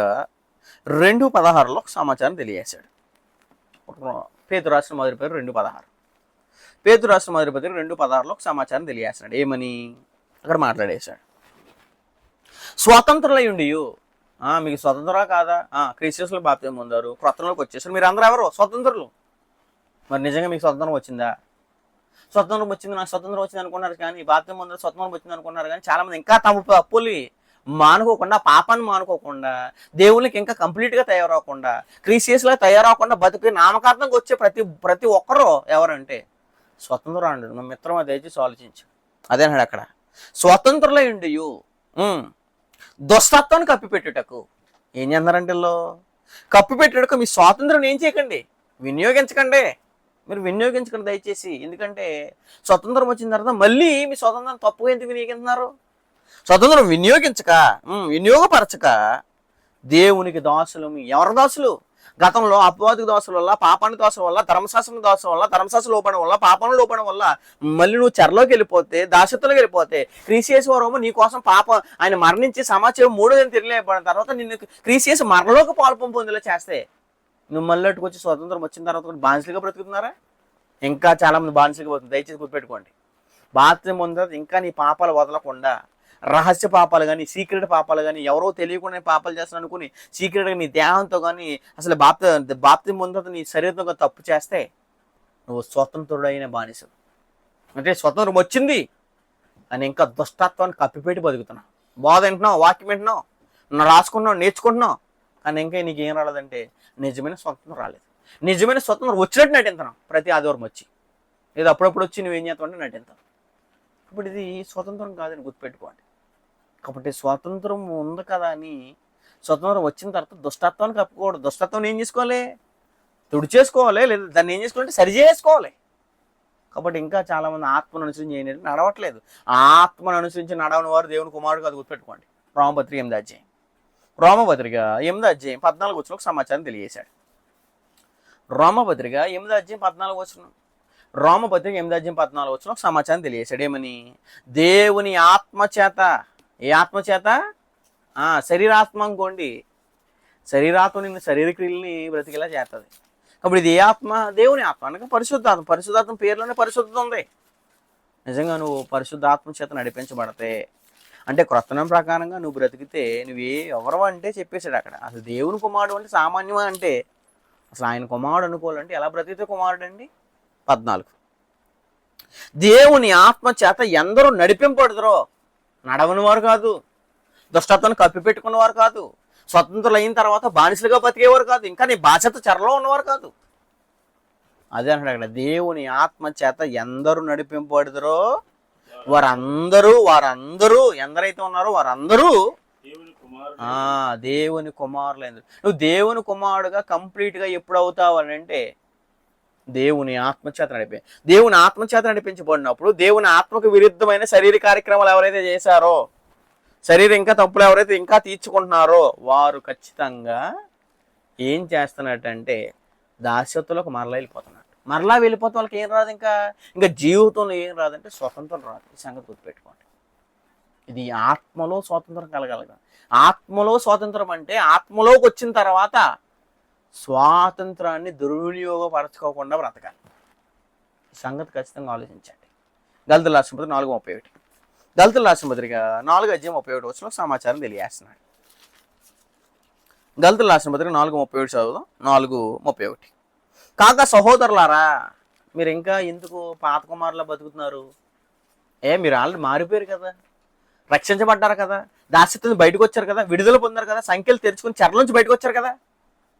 S1: 2:16లో సమాచారం తెలియజేశాడు. పేతురు రాసిన మొదటి పత్రిక 2:16. పేతురు రాసిన మొదటి పత్రిక 2:16లో సమాచారం తెలియజేశాడు. ఏమని అక్కడ మాట్లాడేశాడు? స్వాతంత్రులై ఉండి మీకు స్వతంత్రం కాదా? క్రీస్తులో బాప్తిజం పొందారు, క్రొత్తలోకి వచ్చేసారు. మీరు అందరూ ఎవరు? స్వతంత్రులు. మరి నిజంగా మీకు స్వతంత్రం వచ్చిందా? స్వతంత్రం వచ్చింది, నాకు స్వతంత్రం వచ్చింది అనుకున్నారు కానీ బాప్తిజం పొందారు స్వతంత్రం వచ్చింది అనుకున్నారు కానీ చాలా మంది ఇంకా తమ తప్పుల్ని మానుకోకుండా, పాపాన్ని మానుకోకుండా, దేవునికి ఇంకా కంప్లీట్గా తయారవకుండా, క్రీస్తులా తయారవకుండా బతికి నామకార్థంగా వచ్చే ప్రతి ఒక్కరూ ఎవరంటే స్వతంత్రం. నా మిత్రం దయచేసి ఆలోచించు. అదేనాడు అక్కడ స్వతంత్రులై ఉండి దుష్టత్వాన్ని కప్పిపెట్టుటకు ఏం చేస్తున్నారంటే కప్పిపెట్టుటకు మీ స్వాతంత్రం ఏం చేయకండి, వినియోగించకండి. మీరు వినియోగించకండి దయచేసి. ఎందుకంటే స్వతంత్రం వచ్చిన తర్వాత మళ్ళీ మీ స్వతంత్రం తప్పుగా ఎందుకు వినియోగిస్తున్నారు? స్వతంత్రం వినియోగపరచక దేవునికి దాసులు. ఎవరి దాసులు? గతంలో అపవాదికి దోషల వల్ల, పాపానికి దోషం వల్ల, ధర్మశాస్త్రం దోషం వల్ల, ధర్మశాస్త్రం లోపడం వల్ల, పాపంలో లోపడం వల్ల మళ్ళీ నువ్వు చెరలోకి వెళ్ళిపోతే, దాసత్వంలోకి వెళ్ళిపోతే క్రీస్తు నీ కోసం పాపం ఆయన మరణించి సమాచారం 3వ దినం తెలియబడిన తర్వాత నిన్ను క్రీస్తు మరణలోకి పాల్పం పొందేలా చేస్తే నువ్వు మళ్ళీ వచ్చి స్వతంత్రం వచ్చిన తర్వాత కూడా బానిసలుగా బ్రతుకుతున్నారా? ఇంకా చాలా మంది బానిసలుగా పోతుంది. దయచేసి గుర్తుపెట్టుకోండి. బాప్తిజం పొందిన తర్వాత ఇంకా నీ పాపాలు వదలకుండా రహస్య పాపాలు కానీ, సీక్రెట్ పాపాలు కానీ, ఎవరో తెలియకుండా పాపాలు చేస్తాను అనుకుని సీక్రెట్గా నీ దేహంతో కానీ అసలు బాప్తిజం పొందిన తర్వాత నీ శరీరంతో తప్పు చేస్తే నువ్వు స్వతంత్రుడైన బానిస. అంటే స్వతంత్రం వచ్చింది అని ఇంకా దుష్టత్వాన్ని కప్పిపెట్టి బతుకుతున్నావు. బోధ వింటున్నావు, వాక్యం వింటున్నావు, రాసుకుంటున్నావు, నేర్చుకుంటున్నావు, కానీ ఇంకా నీకు ఏం రాలేదంటే నిజమైన స్వతంత్రం రాలేదు. నిజమైన స్వతంత్రం వచ్చినట్టు నటింతున్నావు ప్రతి ఆదివారం వచ్చి, లేదా అప్పుడప్పుడు వచ్చి నువ్వేం చేస్తావు అంటే నటింతావు. ఇప్పుడు ఇది స్వతంత్రం కాదని గుర్తుపెట్టుకోండి. కాబట్టి స్వాతంత్రం ఉంది కదా అని స్వతంత్రం వచ్చిన తర్వాత దుష్టత్వాన్ని కప్పుకోవడం. దుష్టత్వం ఏం చేసుకోవాలి? తుడిచేసుకోవాలి, లేదా దాన్ని ఏం చేసుకోవాలంటే సరి చేసుకోవాలి. కాబట్టి ఇంకా చాలామంది ఆత్మను అనుసరించి ఏం నడవట్లేదు. ఆ ఆత్మను అనుసరించి నడవని వారు దేవుని కుమారుడు కాదు, గుర్తుపెట్టుకోండి. రోమపత్రిక 8వ అధ్యాయం, రోమపత్రిక 8వ అధ్యాయం 14 వచనంలో సమాచారం తెలియజేశాడు. రోమపత్రిక 8వ అధ్యాయం 14 వచనం, రోమపత్రిక 8వ అధ్యాయం 14 వచనంలో సమాచారం తెలియజేశాడు. ఏమని? దేవుని ఆత్మ చేత. ఏ ఆత్మ చేత? శరీరాత్మ అనుకోండి. శరీరాత్మ నిన్ను శరీర క్రియల్ని బ్రతికేలా చేస్తుంది. కాబట్టి ఇది ఏ ఆత్మ? దేవుని ఆత్మ అనగా పరిశుద్ధాత్మ. పరిశుద్ధాత్మ పేరులోనే పరిశుద్ధత ఉంది. నిజంగా నువ్వు పరిశుద్ధాత్మ చేత నడిపించబడితే, అంటే క్రొత్త నియమం ప్రకారంగా నువ్వు బ్రతికితే నువ్వు ఎవరు అంటే చెప్పేశాడు అక్కడ. అసలు దేవుని కుమారుడు అంటే సామాన్యమా అంటే, అసలు ఆయన కుమారుడు అనుకోవాలంటే ఎలా బ్రతికితే కుమారుడు అండి? 14, దేవుని ఆత్మ చేత ఎందరూ నడిపింపబడతారో, నడవని వారు కాదు, దుష్టత్వాన్ని కప్పిపెట్టుకున్నవారు కాదు, స్వతంత్రులు అయిన తర్వాత బానిసలుగా బతికేవారు కాదు, ఇంకా నీ బాధ్యత చెరలో ఉన్నవారు కాదు. అదే అంటాడు అక్కడ, దేవుని ఆత్మ చేత ఎందరూ నడిపింపబడతారో వారందరూ ఎందరైతే ఉన్నారో వారందరూ దేవుని కుమారులు. నువ్వు దేవుని కుమారుడుగా కంప్లీట్గా ఎప్పుడు అవుతావు అని అంటే దేవుని ఆత్మచేత దేవుని ఆత్మచేత నడిపించబడినప్పుడు, దేవుని ఆత్మకు విరుద్ధమైన శరీర కార్యక్రమాలు ఎవరైతే చేశారో, శరీరం ఇంకా తప్పులు ఎవరైతే ఇంకా తీర్చుకుంటున్నారో వారు ఖచ్చితంగా ఏం చేస్తున్నట్టంటే దాస్యత్తులకు మరలా వెళ్ళిపోతున్నట్టు. మరలా వెళ్ళిపోతే వాళ్ళకి ఏం రాదు, ఇంకా జీవితంలో ఏం రాదంటే స్వతంత్రం రాదు. ఈ సంగతి గుర్తుపెట్టుకోండి. ఇది ఆత్మలో స్వాతంత్రం కలగలగా. ఆత్మలో స్వాతంత్రం అంటే ఆత్మలోకి వచ్చిన తర్వాత స్వాతంత్రాన్ని దుర్వినియోగపరచుకోకుండా బ్రతకాలి. ఈ సంగతి ఖచ్చితంగా ఆలోచించండి. గళితీయుల రాసిన పత్రిక 4:31, గళితీయుల రాసిన పత్రిక 4:31 వచ్చిన సమాచారం తెలియజేస్తున్నాడు. గళితీయుల రాసిన పత్రిక 4:31 చదువుదాం. 4:31. కాక సహోదరులారా, మీరు ఇంకా ఎందుకు పాత కుమారులా బతుకుతున్నారు? మీరు ఆల్రెడీ మారిపోయారు కదా, రక్షించబడ్డారు కదా, దాస్యత్వం బయటకు వచ్చారు కదా, విడుదల పొందారు కదా, సంఖ్యలు తెరుచుకుని చెరల నుంచి బయటకు వచ్చారు కదా,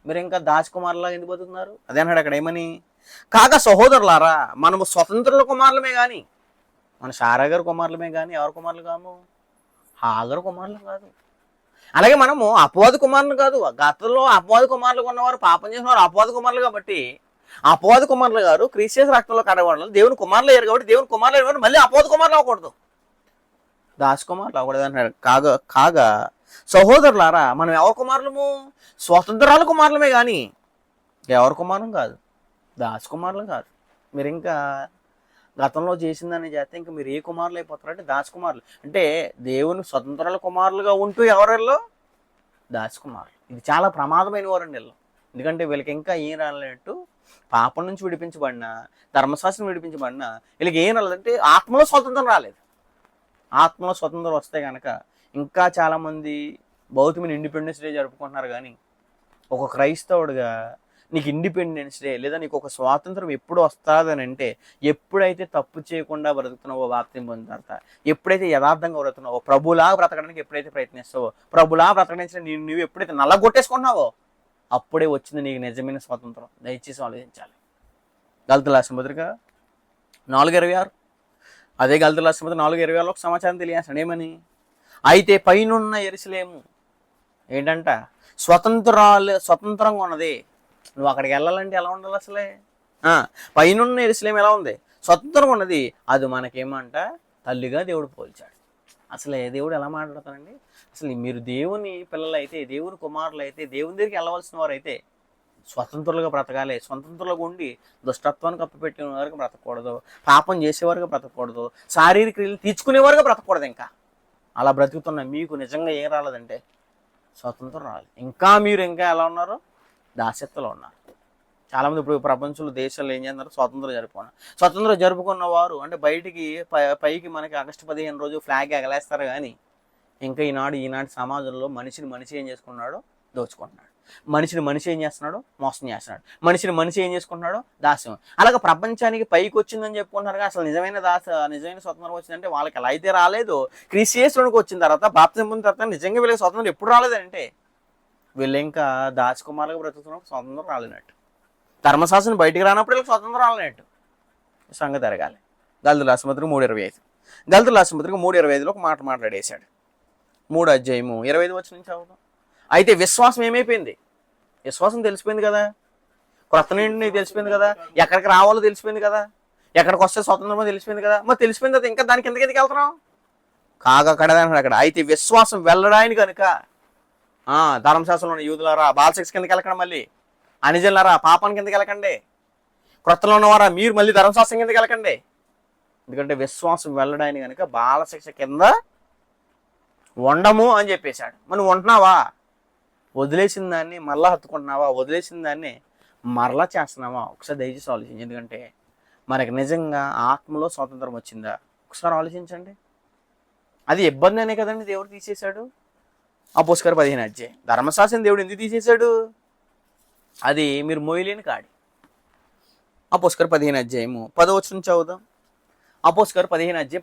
S1: మీరు ఇంకా దాసకుమారులా ఎందుకు బతుకుతున్నారు? అదే అన్నాడు అక్కడ. ఏమని? కాక సహోదరులారా, మనము స్వతంత్రుల కుమారులమే కానీ, మన శారా గారి కుమారులమే కానీ ఎవరి కుమారులు కాము? హాగరు కుమారులు కాదు. అలాగే మనము అపవాది కుమారులు కాదు. గతంలో అపవాది కుమారులు ఉన్నవారు, పాపం చేసిన వారు అపవాది కుమారులు కాబట్టి, అపవాది కుమారులు గారు క్రీస్తు రక్తంలో కడగబడాలి. దేవుని కుమారులు అయ్యారు కాబట్టి దేవుని కుమారులు అయ్యారు, మళ్ళీ అపవాది కుమారులు అవ్వకూడదు, దాసకుమారులు అవ్వకూడదు అంటున్నాడు. కాగా సహోదరులారా, మనం ఎవరి కుమారులము? స్వతంత్రాల కుమారులమే కానీ ఎవరి కుమారులం కాదు, దాసకుమారులు కాదు. మీరు ఇంకా గతంలో చేసిందని చేస్తే ఇంకా మీరు ఏ కుమారులు అయిపోతారంటే దాసకుమారులు. అంటే దేవుని స్వతంత్రాల కుమారులుగా ఉంటూ ఎవరిలో దాసకుమారులు. ఇది చాలా ప్రమాదమైన వారండి వీళ్ళు. ఎందుకంటే వీళ్ళకి ఇంకా ఏం రాలేనట్టు, పాపం నుంచి విడిపించబడినా, ధర్మశాస్త్రం విడిపించబడినా వీళ్ళకి ఏం రాలేదంటే ఆత్మలో స్వతంత్రం రాలేదు. ఆత్మలో స్వతంత్రం వస్తే కనుక ఇంకా చాలామంది భౌతికమైన ఇండిపెండెన్స్ డే జరుపుకుంటున్నారు. కానీ ఒక క్రైస్తవుడిగా నీకు ఇండిపెండెన్స్ డే లేదా నీకు ఒక స్వాతంత్రం ఎప్పుడు వస్తుందని అంటే, ఎప్పుడైతే తప్పు చేయకుండా బ్రతుకుతున్నావో, బాప్తిసం పొందిన తర్వాత ఎప్పుడైతే యథార్థంగా బ్రతుకున్నావో, ప్రభులా బ్రతకడానికి ఎప్పుడైతే ప్రయత్నిస్తావో, ప్రభులా బ్రతకడానికి నువ్వు ఎప్పుడైతే నల్లగొట్టేసుకుంటున్నావో అప్పుడే వచ్చింది నీకు నిజమైన స్వాతంత్రం. దయచేసి ఆలోచించాలి. గళితీయుల రాసిన పత్రిక 4:26, అదే గళితీయుల రాసిన పత్రిక 4:26 ఒక సమాచారం తెలియజేస్తాడు. ఏమని? అయితే పైనున్న యెరూషలేము ఏంటంట? స్వతంత్రంగా ఉన్నది. నువ్వు అక్కడికి వెళ్ళాలంటే ఎలా ఉండాలి అసలే? పైనున్న యెరూషలేము ఎలా ఉంది? స్వతంత్రంగా ఉన్నది. అది మనకేమంట? తల్లిగా దేవుడు పోల్చాడు. అసలే దేవుడు ఎలా మాట్లాడతానండి? అసలు మీరు దేవుని పిల్లలు అయితే, దేవుని కుమారులు అయితే, దేవుని దగ్గరికి వెళ్ళవలసిన వారు అయితే స్వతంత్రులుగా బ్రతకాలి. స్వతంత్రులుగా ఉండి దుష్టత్వాన్ని కప్పిపెట్టిన వారికి బ్రతకూడదు, పాపం చేసేవారుగా బ్రతకూడదు, శారీరక క్రియలు తీర్చుకునేవారుగా బ్రతకూడదు. ఇంకా అలా బ్రతుకుతున్న మీకు నిజంగా ఏం రాలేదంటే స్వతంత్రం రాలేదు. ఇంకా మీరు ఇంకా ఎలా ఉన్నారు? దాస్యత్వంలో ఉన్నారు. చాలామంది ఇప్పుడు ప్రపంచంలో దేశాల్లో ఏం చేస్తున్నారు? స్వతంత్రం జరుపుకున్న వారు అంటే బయటికి పైకి మనకి ఆగస్టు 15 రోజు ఫ్లాగ్ ఎగలేస్తారు. కానీ ఇంకా ఈనాటి సమాజంలో మనిషి ఏం చేసుకున్నాడు? దోచుకుంటున్నాడు. మనిషి ఏం చేస్తున్నాడు? మోసం చేస్తున్నాడు. మనిషి ఏం చేసుకుంటున్నాడు? దాస్యం. అలాగే ప్రపంచానికి పైకి వచ్చిందని చెప్పుకుంటున్నారు, అసలు నిజమైన స్వతంత్రం వచ్చిందంటే వాళ్ళకి ఎలా అయితే రాలేదు, క్రీస్తు యేసులోకి వచ్చిన తర్వాత బాప్తిసం పొందిన తర్వాత నిజంగా వీళ్ళకి స్వతంత్రం ఎప్పుడు రాలేదంటే వీళ్ళు ఇంకా దాచకుమారులుగా బ్రతుకుతున్నప్పుడు స్వతంత్రం రాలేనట్టు, ధర్మశాస్త్రం బయటికి రానప్పుడు వీళ్ళకి స్వతంత్రం రాలేనట్టు సంగతి జరగాలి. గల్తీయుల రాసిన పత్రిక 3:25. గల్తీయుల రాసిన పత్రిక 3:25లో ఒక మాట మాట్లాడేశాడు. 3:25 నుంచి చదువుతాం. అయితే విశ్వాసం ఏమైపోయింది? విశ్వాసం తెలిసిపోయింది కదా, క్రొత్త నిండి తెలిసిపోయింది కదా, ఎక్కడికి రావాలో తెలిసిపోయింది కదా, ఎక్కడికి వస్తే స్వతంత్రమో తెలిసిపోయింది కదా. మరి తెలిసిపోయింది కదా, ఇంకా దానికి ఎందుకు వెళ్తున్నాం? కాగకడదంటాడు అక్కడ. అయితే విశ్వాసం వెళ్ళడానికి కనుక ధర్మశాస్త్రంలో ఉన్న యూదులారా బాలశిక్ష కిందకి వెళ్ళకండి, మళ్ళీ అనిజనులారా పాపానికి కిందకి వెళ్ళకండి, క్రొత్తలో ఉన్నవారా మీరు మళ్ళీ ధర్మశాస్త్రం కిందకి వెళ్ళకండి. ఎందుకంటే విశ్వాసం వెళ్ళడానికి కనుక బాలశిక్ష కింద ఉండము అని చెప్పేశాడు. మనం ఉంటున్నావా? వదిలేసిన దాన్ని మరలా హత్తుకుంటున్నావా? వదిలేసిన దాన్ని మరలా చేస్తున్నావా? ఒకసారి దయచేసి ఆలోచించండి. ఎందుకంటే మనకి నిజంగా ఆత్మలో స్వాతంత్రం వచ్చిందా? ఒకసారి ఆలోచించండి. అది ఇబ్బంది అనే కదండి దేవుడు తీసేశాడు. అపోస్తలుల 15 ధర్మశాస్త్రం దేవుడు ఎందుకు తీసేశాడు? అది మీరు మోయలేని కాడి. అపోస్తలుల 15 10 చదువుదాం. అపోస్తలుల 15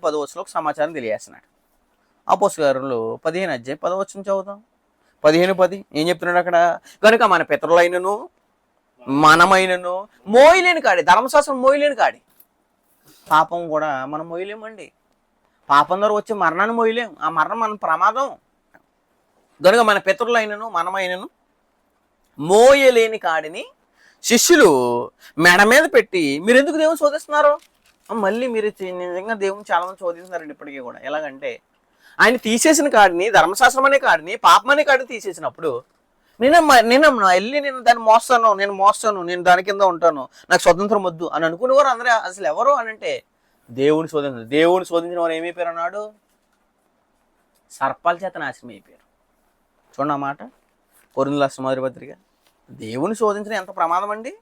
S1: 10 సమాచారం తెలియజేస్తున్నాడు. అపోస్తలులు 15 10 చదువుదాం. 15:10 ఏం చెప్తున్నాడు అక్కడ? కనుక మన పితరులైనను మనమైనను మోయలేని కాడి, ధర్మశాస్త్రం మోయలేని కాడి. పాపం కూడా మనం మోయలేమండి. పాపం ద్వారా వచ్చే మరణాన్ని మోయలేం. ఆ మరణం మన ప్రమాదం. కనుక మన పితరులైనను మనమైనను మోయలేని కాడిని శిష్యులు మెడ మీద పెట్టి మీరు ఎందుకు దేవుని శోధిస్తున్నారు? మళ్ళీ మీరు నిజంగా దేవుని చాలా మంది శోధిస్తున్నారండి ఇప్పటికీ కూడా. ఎలాగంటే ఆయన తీసేసిన కాడిని, ధర్మశాస్త్రం అనే కాడిని, పాపం అనే కాడిని తీసేసినప్పుడు నేను దాన్ని మోస్తాను, నేను దాని కింద ఉంటాను, నాకు స్వతంత్రం వద్దు అని అనుకునేవారు అందరూ అసలు ఎవరు అని అంటే దేవుని శోధించిన వారు ఏమైపోయారు అన్నాడు? సర్పాల చేత నాశనం అయిపోయారు. చూడండి ఆ మాట, కొరింథీయుల రాసిన మొదటి పత్రిక. దేవుని శోధించడం ఎంత ప్రమాదం అండి.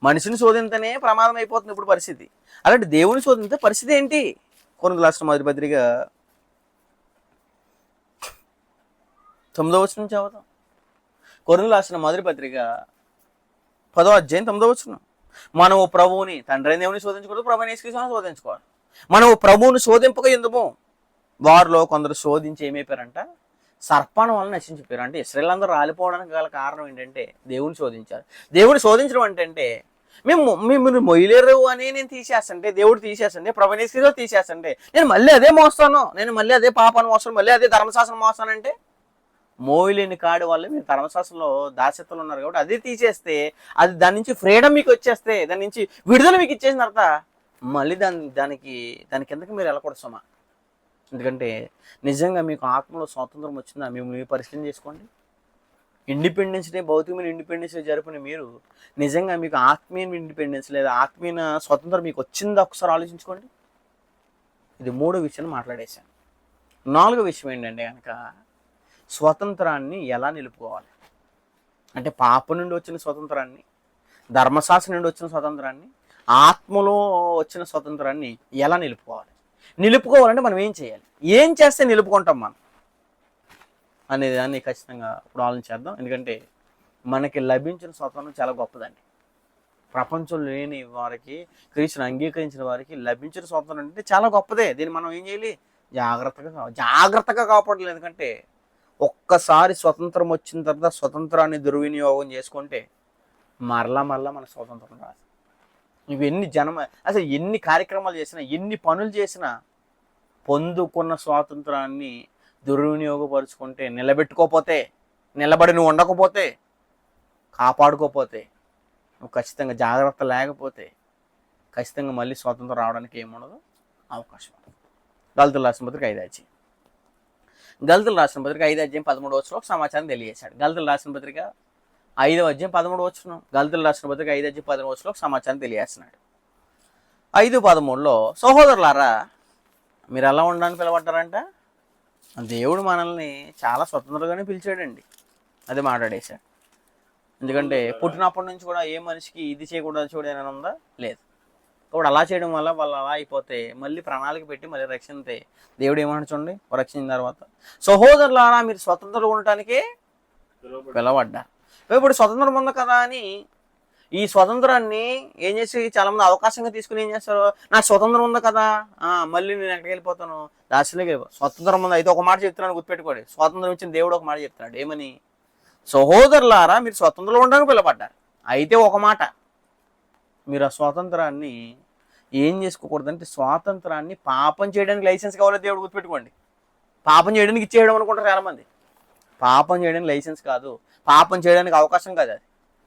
S1: మనిషిని శోధించనే ప్రమాదం అయిపోతుంది ఇప్పుడు పరిస్థితి. అలాంటి దేవుని శోధించే పరిస్థితి ఏంటి? కొరింథీయుల రాసిన మొదటి పత్రిక 9 చదువుతాం. కొరింథీయుల రాసిన మొదటి పత్రిక 10:9. మనము ప్రభువుని, తండ్రి దేవుని శోధించకూడదు, ప్రభువుని యేసుక్రీస్తుని శోధించుకోవాలి. మనము ప్రభువుని శోధింపక ఎందుము? వారిలో కొందరు శోధించి ఏమైపోయారంట? సర్పాన్ని వల్ల నశించిపోయారు. అంటే ఇశ్రాయేలు అందరూ రాలిపోవడానికి గల కారణం ఏంటంటే దేవుని శోధించారు. దేవుని శోధించడం అంటే మీరు మొయ్యలేరు అని నేను తీసేస్తంటే, దేవుడు తీసేసండి, ప్రభువుని యేసుక్రీస్తు తీసేస్తంటే నేను మళ్ళీ అదే మోస్తాను, నేను మళ్ళీ అదే పాపాన్ని మోస్తాను, మళ్ళీ అదే ధర్మశాస్త్రం మోస్తానంటే మోయలేని కాడి వల్ల మీరు ధర్మశాస్త్రంలో దాస్యత్వంలో ఉన్నారు కాబట్టి అదే తీసేస్తే, అది దాని నుంచి ఫ్రీడమ్ మీకు వచ్చేస్తే, దాని నుంచి విడుదల మీకు ఇచ్చేసిన తర్వాత మళ్ళీ దానికి కిందకి మీరు వెళ్ళకూడదు సుమా. ఎందుకంటే నిజంగా మీకు ఆత్మలో స్వాతంత్రం వచ్చిందా మీరు పరిశీలన చేసుకోండి. ఇండిపెండెన్స్ డే, భౌతికమైన ఇండిపెండెన్స్ డే జరుపుని మీరు నిజంగా మీకు ఆత్మీయ ఇండిపెండెన్స్ లేదా ఆత్మీయ స్వతంత్రం మీకు వచ్చిందా ఒకసారి ఆలోచించుకోండి. ఇది 3వ విషయాన్ని మాట్లాడేశాను. 4వ విషయం ఏంటంటే కనుక స్వతంత్రాన్ని ఎలా నిలుపుకోవాలి అంటే పాపం నుండి వచ్చిన స్వతంత్రాన్ని, ధర్మశాస్త్రం నుండి వచ్చిన స్వతంత్రాన్ని, ఆత్మలో వచ్చిన స్వతంత్రాన్ని ఎలా నిలుపుకోవాలంటే మనం ఏం చేయాలి, ఏం చేస్తే నిలుపుకుంటాం మనం అనే దాన్ని ఖచ్చితంగా ఇప్పుడు ఆలోచించేద్దాం. ఎందుకంటే మనకి లభించిన స్వతంత్రం చాలా గొప్పదండి. ప్రపంచంలో లేని వారికి, క్రీస్తుని అంగీకరించిన వారికి లభించిన స్వతంత్రం అంటే చాలా గొప్పదే. దీన్ని మనం ఏం చేయాలి? జాగ్రత్తగా కాపాడాలి. ఎందుకంటే ఒక్కసారి స్వతంత్రం వచ్చిన తర్వాత స్వతంత్రాన్ని దుర్వినియోగం చేసుకుంటే మరలా మన స్వతంత్రం రాదు. ఇవన్నీ అసలు ఎన్ని కార్యక్రమాలు చేసినా, ఎన్ని పనులు చేసినా పొందుకున్న స్వాతంత్రాన్ని దుర్వినియోగపరుచుకుంటే, నిలబడి నువ్వు ఉండకపోతే, కాపాడుకోపోతే, నువ్వు ఖచ్చితంగా జాగ్రత్త లేకపోతే ఖచ్చితంగా మళ్ళీ స్వాతంత్రం రావడానికి ఏముండదు, అవకాశం ఉండదు. గల్తీయుల రాసిన పత్రిక 5 గల్తీయుల రాసిన పత్రిక 5:13 ఒక సమాచారం తెలియజేశాడు. గల్తీయుల రాసిన పత్రిక 5:13 గల్తీయుల రాసిన పత్రిక 5:13 ఒక సమాచారం తెలియజేస్తున్నాడు. 5:13 సహోదరులారా మీరు ఎలా ఉండడానికి పిలవడ్డారంట? దేవుడు మనల్ని చాలా స్వతంత్రంగానే పిలిచాడండి. అది మాట్లాడేశాడు. ఎందుకంటే పుట్టినప్పటి నుంచి కూడా ఏ మనిషికి ఇది చేయకూడదు చూడని ఉందా? లేదు. కాబట్టి అలా చేయడం వల్ల వాళ్ళు అలా అయిపోతే మళ్ళీ ప్రణాళిక పెట్టి మళ్ళీ రక్షితే దేవుడు ఏమంటాడు చూడండి, రక్షించిన తర్వాత సహోదరులారా మీరు స్వతంత్రంగా ఉండటానికే పిలవడ్డారు. ఇప్పుడు స్వతంత్రం ఉంది కదా అని ఈ స్వతంత్రాన్ని ఏం చేసి చాలా మంది అవకాశంగా తీసుకుని ఏం చేస్తారు, నాకు స్వతంత్రం ఉంది కదా మళ్ళీ నేను ఎక్కడికి వెళ్ళిపోతాను, దాస్యంలోకి వెళ్ళిపో. స్వతంత్రం ఉంది అయితే ఒక మాట చెప్తున్నాను గుర్తుపెట్టుకోండి, స్వాతంత్రం ఇచ్చిన దేవుడు ఒక మాట చెప్తున్నాడు ఏమని, సహోదరులారా మీరు స్వతంత్రంలో ఉండడానికి పిలవడ్డారు. అయితే ఒక మాట, మీరు ఆ స్వాతంత్రాన్ని ఏం చేసుకోకూడదంటే స్వాతంత్రాన్ని పాపం చేయడానికి లైసెన్స్ కావాలో దేవుడు గుర్తుపెట్టుకోండి. పాపం చేయడానికి ఇచ్చేయడం అనుకుంటారు చాలామంది. పాపం చేయడానికి లైసెన్స్ కాదు, పాపం చేయడానికి అవకాశం కాదు,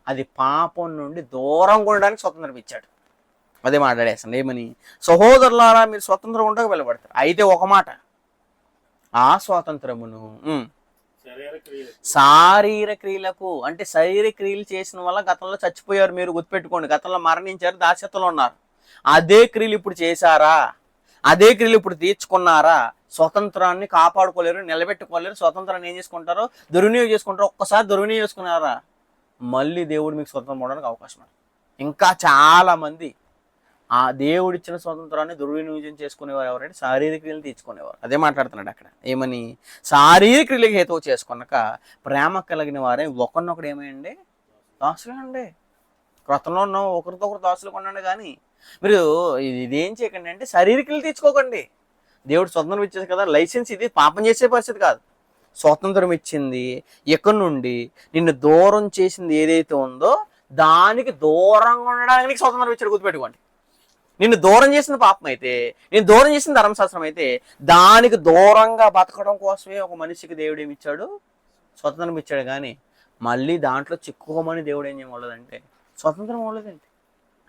S1: అది పాపం నుండి దూరంగా ఉండడానికి స్వతంత్రం ఇచ్చాడు. అదే మాట్లాడేస్తాను ఏమని, సహోదరులారా మీరు స్వతంత్రం ఉండక వెళ్ళబడతారు. అయితే ఒక మాట, ఆ స్వాతంత్రమును శారీరక క్రియలకు అంటే శారీరక క్రియలు చేసిన వల్ల గతంలో చచ్చిపోయారు మీరు గుర్తుపెట్టుకోండి, గతంలో మరణించారు, దాస్యత్వంలో ఉన్నారు. అదే క్రియలు ఇప్పుడు చేశారా, అదే క్రియలు ఇప్పుడు తీర్చుకున్నారా, స్వతంత్రాన్ని కాపాడుకోలేరు, నిలబెట్టుకోలేరు, స్వతంత్రాన్ని ఏం చేసుకుంటారో దుర్వినియోగం చేసుకుంటారో. ఒక్కసారి దుర్వినియోగం చేసుకున్నారా మళ్ళీ దేవుడు మీకు స్వతంత్రం పోవడానికి అవకాశం ఉంది. ఇంకా చాలా మంది ఆ దేవుడిచ్చిన స్వతంత్రాన్ని దుర్వినియోగం చేసుకునేవారు ఎవరంటే శారీరక క్రియలు తీర్చుకునేవారు. అదే మాట్లాడుతున్నాడు అక్కడ ఏమని, శారీరక క్రియలకు హేతువు చేసుకున్నాక ప్రేమ కలిగిన వారే ఒకరినొకడు ఏమైంది దాసులు అండి. క్రొత్తలో ఉన్న ఒకరితో ఒకరు దాసులు కొనండి, కానీ మీరు ఇదేం చేయకండి అంటే శారీరక క్రియలు తీర్చుకోకండి. దేవుడు స్వతంత్రం ఇచ్చేది కదా, లైసెన్స్ ఇది పాపం చేసే పరిస్థితి కాదు. స్వతంత్రం ఇచ్చింది ఎక్కడి నుండి, నిన్ను దూరం చేసింది ఏదైతే ఉందో దానికి దూరంగా ఉండడానికి స్వతంత్రం ఇచ్చాడు గుర్తుపెట్టుకోండి. నిన్ను దూరం చేసిన పాపం అయితే, నేను దూరం చేసిన ధర్మశాస్త్రం అయితే, దానికి దూరంగా బతకడం కోసమే ఒక మనిషికి దేవుడు ఏమి ఇచ్చాడు, స్వతంత్రం ఇచ్చాడు. కానీ మళ్ళీ దాంట్లో చిక్కుకోమని దేవుడు ఏం చేయలేదంటే స్వతంత్రం అవ్వలేదండి.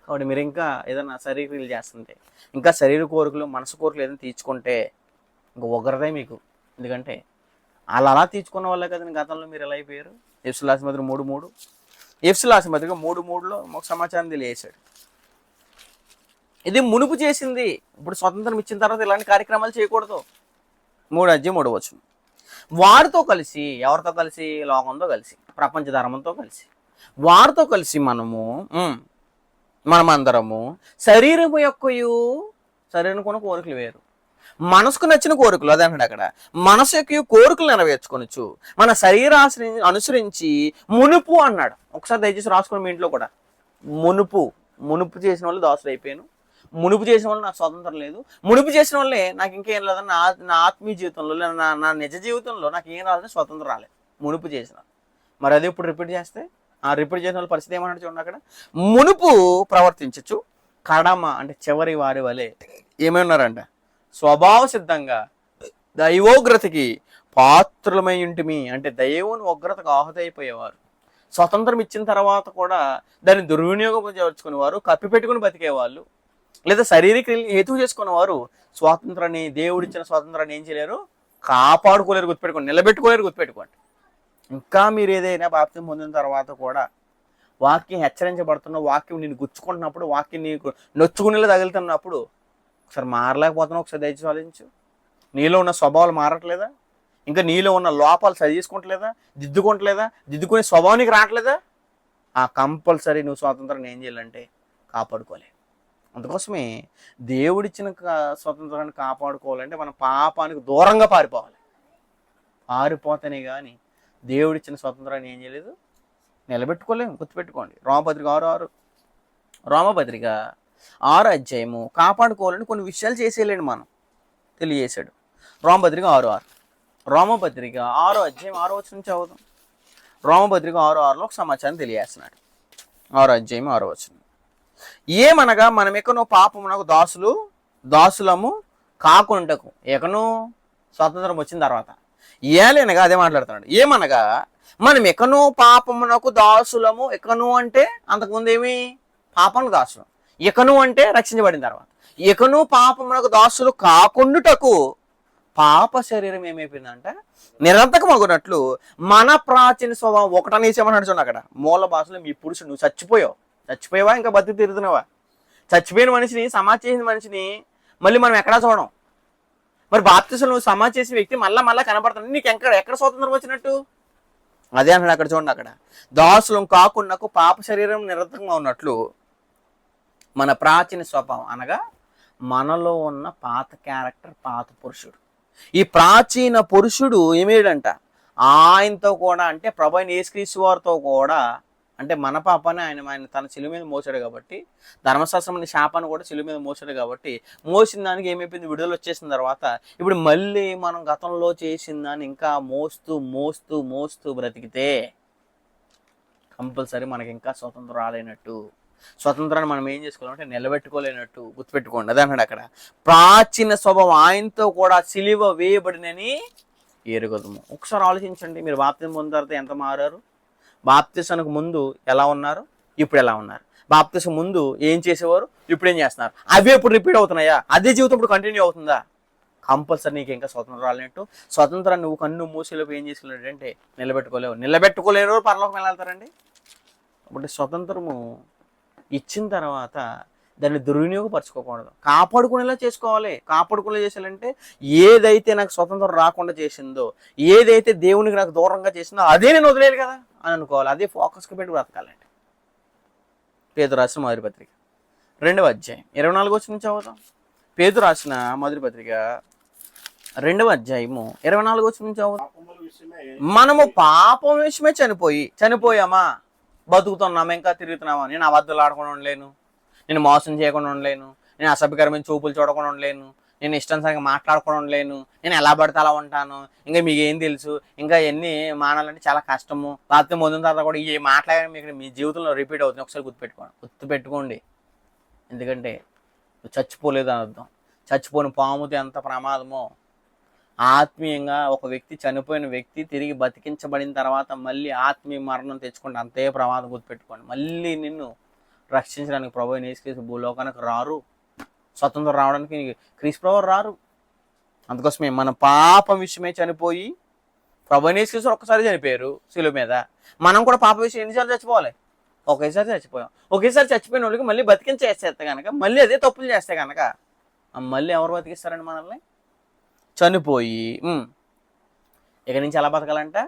S1: కాబట్టి మీరు ఇంకా ఏదైనా శరీరక్రియలు చేస్తుంటే, ఇంకా శరీర కోరికలు మనసు కోరికలు ఏదైనా తీర్చుకుంటే ఇంకా ఒకరిదే మీకు. ఎందుకంటే అలా తీర్చుకున్న వాళ్ళే కదండి గతంలో మీరు ఎలా అయిపోయారు. ఎఫెసీయుల రాసిన పత్రిక 3:3 ఎఫెసీయుల రాసిన పత్రిక 3:3లో ఒక సమాచారం తెలియజేశాడు. ఇది మునుపు చేసింది, ఇప్పుడు స్వతంత్రం ఇచ్చిన తర్వాత ఇలాంటి కార్యక్రమాలు చేయకూడదు. 3:3 వారితో కలిసి, ఎవరితో కలిసి, లోకంతో కలిసి, ప్రపంచ ధర్మంతో కలిసి, వారితో కలిసి మనమందరము శరీరము యొక్కయు, శరీరం కొన్న కోరికలు వేరు, మనసుకు నచ్చిన కోరికలు, అదే అంటాడు అక్కడ, మనసు యొక్క కోరికలు నెరవేర్చుకొనొచ్చు మన శరీరాశ్రని అనుసరించి మునుపు అన్నాడు. ఒకసారి దయచేసి రాసుకుని మీ ఇంట్లో కూడా, మునుపు చేసిన వాళ్ళు దాసులు అయిపోయాను, మునుపు చేసిన వాళ్ళు నాకు స్వతంత్రం లేదు, మునుపు చేసిన వాళ్ళే నాకు ఇంకేం లేదని నా ఆత్మీయ జీవితంలో నా నిజ జీవితంలో నాకు ఏం రాదని స్వతంత్రం రాలేదు మునుపు చేసిన. మరి అదే ఇప్పుడు రిపీట్ చేస్తే ఆ రిపీట్ చేసిన వాళ్ళ పరిస్థితి ఏమన్నాడు చూడండి అక్కడ, మునుపు ప్రవర్తించచ్చు కడమ అంటే చివరి వారి వలె ఏమన్నారంట, స్వభావ సిద్ధంగా దైవోగ్రతకి పాత్రులమై ఉంటిమి అంటే దైవుని ఉగ్రతకు ఆహుతైపోయేవారు. స్వతంత్రం ఇచ్చిన తర్వాత కూడా దాన్ని దుర్వినియోగం చేసుకునేవారు, కప్పిపెట్టుకుని బతికేవాళ్ళు, లేదా శారీరక హేతువు చేసుకున్నవారు స్వాతంత్రాన్ని, దేవుడిచ్చిన స్వాతంత్రాన్ని ఏం చేయలేరు, కాపాడుకోలేరు గుర్తుపెట్టుకోండి, నిలబెట్టుకోలేరు గుర్తుపెట్టుకోండి. ఇంకా మీరు ఏదైనా బాప్తిసం పొందిన తర్వాత కూడా వాక్యం హెచ్చరించబడుతున్న, వాక్యం నేను గుచ్చుకుంటున్నప్పుడు, వాక్యం నీకు నొచ్చుకునేలా తగులుతున్నప్పుడు ఒకసారి మారలేకపోతున్నావు, ఒకసారి దయచేసి ఆలోచించు. నీలో ఉన్న స్వభావాలు మారట్లేదా, ఇంకా నీలో ఉన్న లోపాలు సరి చేసుకుంటలేదా, దిద్దుకునే స్వభావానికి రావట్లేదా, కంపల్సరీ నువ్వు స్వాతంత్రాన్ని ఏం చేయాలంటే కాపాడుకోలే. అందుకోసమే దేవుడిచ్చిన స్వతంత్రాన్ని కాపాడుకోవాలంటే మనం పాపానికి దూరంగా పారిపోతేనే కానీ దేవుడిచ్చిన స్వతంత్రాన్ని ఏం చేయలేదు, నిలబెట్టుకోలేము గుర్తుపెట్టుకోండి. రోమపత్రిక 6 కాపాడుకోవాలని కొన్ని విషయాలు చేసేయలేండి మనం తెలియజేశాడు. రోమపత్రిక 6 చదువుతాం. రోమపత్రిక 6:6లో ఒక సమాచారం తెలియజేస్తున్నాడు. 6 ఏమనగా మనం ఎక్కనో పాపమునకు దాసులము కాకుంటకు, ఎకను స్వాతంత్రం వచ్చిన తర్వాత ఏలేనగా అదే మాట్లాడుతున్నాడు. ఏమనగా మనం ఎకను పాపమునకు దాసులము, ఎకను అంటే అంతకుముందు ఏమి పాపమునకు దాసులం, ఎకను అంటే రక్షించబడిన తర్వాత, ఎకను పాపమునకు దాసులు కాకుండుటకు పాప శరీరం ఏమైపోయిందంట నిరర్థకమగునట్లు మన ప్రాచీన స్వభావం ఒకటనేసేమన్నాడు చూడండి అక్కడ మూల భాషలో, మీ పురుషుడు నువ్వు చచ్చిపోయావా ఇంకా బతికి తిరుగుతున్నావా, చచ్చిపోయిన మనిషిని, సమాధి చేసిన మనిషిని మళ్ళీ మనం ఎక్కడా చూడం. మరి బాప్తిసం నువ్వు సమాధి చేసిన వ్యక్తి మళ్ళా కనపడుతుంది, నీకు ఎక్కడ స్వాతంత్రం వచ్చినట్టు, అదే అంటాడు అక్కడ చూడండి అక్కడ, దాసులం కాకుండా పాప శరీరం నిరర్థకంగా ఉన్నట్లు మన ప్రాచీన స్వభావం అనగా మనలో ఉన్న పాత క్యారెక్టర్, పాత పురుషుడు. ఈ ప్రాచీన పురుషుడు ఏమేడంట, ఆయనతో కూడా అంటే ప్రభు అయిన యేసుక్రీస్తు వారితో కూడా అంటే మన పాపాన్ని ఆయన తన శిలువ మీద మోసాడు కాబట్టి, ధర్మశాస్త్రం అనే శాపాన్ని కూడా శిలువ మీద మోసాడు కాబట్టి, మోసిన దానికి ఏమైపోయింది, విడుదల వచ్చేసిన తర్వాత ఇప్పుడు మళ్ళీ మనం గతంలో చేసిన దాన్ని ఇంకా మోస్తూ మోస్తూ మోస్తూ బ్రతికితే కంపల్సరీ మనకి ఇంకా స్వతంత్రం రాలేనట్టు. స్వతంత్రాన్ని మనం ఏం చేసుకోవాలంటే నిలబెట్టుకోలేనట్టు గుర్తుపెట్టుకోండి. అదే అన్నాడు అక్కడ, ప్రాచీన స్వభావం ఆయనతో కూడా సిలువ వేయబడినని ఎరుగదుము. ఒకసారి ఆలోచించండి, మీరు బాప్తిజం పొందిన తర్వాత ఎంత మారారు? బాప్తిజానికి ముందు ఎలా ఉన్నారు, ఇప్పుడు ఎలా ఉన్నారు? బాప్తిజం ముందు ఏం చేసేవారు, ఇప్పుడు ఏం చేస్తున్నారు? అవే ఇప్పుడు రిపీట్ అవుతున్నాయా? అదే జీవితం ఇప్పుడు కంటిన్యూ అవుతుందా? కంపల్సరీ నీకు ఇంకా స్వతంత్రం రాలేనట్టు. స్వతంత్రాన్ని నువ్వు కన్ను మూసేలోపు ఏం చేసుకున్నాడు అంటే నిలబెట్టుకోలేరు పరలోకం వెళ్తారండి. కాబట్టి స్వతంత్రము ఇచ్చిన తర్వాత దాన్ని దుర్వినియోగపరచుకోకూడదు, కాపాడుకునేలా చేసుకోవాలి. కాపాడుకునేలా చేసేయాలంటే ఏదైతే నాకు స్వతంత్రం రాకుండా చేసిందో, ఏదైతే దేవునికి నాకు దూరంగా చేసిందో అదే నేను వదిలేదు కదా అని అనుకోవాలి. అదే ఫోకస్కి పెట్టి బ్రతకాలండి. పేతురు రాసిన మొదటి పత్రిక 2వ అధ్యాయం 24 వచనం నుంచి చదువుతాం. పేతురు రాసిన మొదటి పత్రిక 2వ అధ్యాయము 24 వచనం నుంచి చదువుతాం. మనము పాపం విషయమే చనిపోయామా, బతుకుతున్నామా, ఇంకా తిరుగుతున్నామా? నేను అబద్ధాలు ఆడకుండా ఉండలేను, నేను మోసం చేయకుండా ఉండలేను, నేను అసభ్యకరమైన చూపులు చూడకుండా ఉండలేను, నేను ఇష్టానుసారంగా మాట్లాడకుండా ఉండలేను, నేను ఎలా పడితే అలా ఉంటాను, ఇంకా మీకు ఏం తెలుసు, ఇంకా ఎన్ని మానాలంటే చాలా కష్టము, బాప్తిజం పొందిన తర్వాత కూడా ఈ మాట్లాడడం మీకు మీ జీవితంలో రిపీట్ అవుతుంది. ఒకసారి గుర్తుపెట్టుకోండి. ఎందుకంటే నువ్వు చచ్చిపోలేదు అని అర్థం. చచ్చిపోయిన పాముతో ఎంత ప్రమాదమో, ఆత్మీయంగా ఒక వ్యక్తి, చనిపోయిన వ్యక్తి తిరిగి బతికించబడిన తర్వాత మళ్ళీ ఆత్మీయ మరణం తెచ్చుకుంటే అంతే ప్రమాదం. గుర్తుపెట్టుకోండి. మళ్ళీ నిన్ను రక్షించడానికి ప్రభు యేసుక్రీస్తు భూలోకానికి రారు. స్వతంత్రం రావడానికి క్రీస్తు ప్రభు రారు. అందుకోసమే మన పాపం విషయమే చనిపోయి, ప్రభు యేసుక్రీస్తు ఒక్కసారి చనిపోయారు శిలువ మీద. మనం కూడా పాప విషయం ఎన్నిసార్లు చచ్చిపోవాలి? ఒకేసారి చచ్చిపోయాం. ఒకేసారి చచ్చిపోయిన వాళ్ళకి మళ్ళీ బతికించేస్తే కనుక, మళ్ళీ అదే తప్పులు చేస్తే కనుక మళ్ళీ ఎవరు బతికిస్తారండి మనల్ని? చనిపోయి ఇక నుంచి ఎలా బతకాలంట?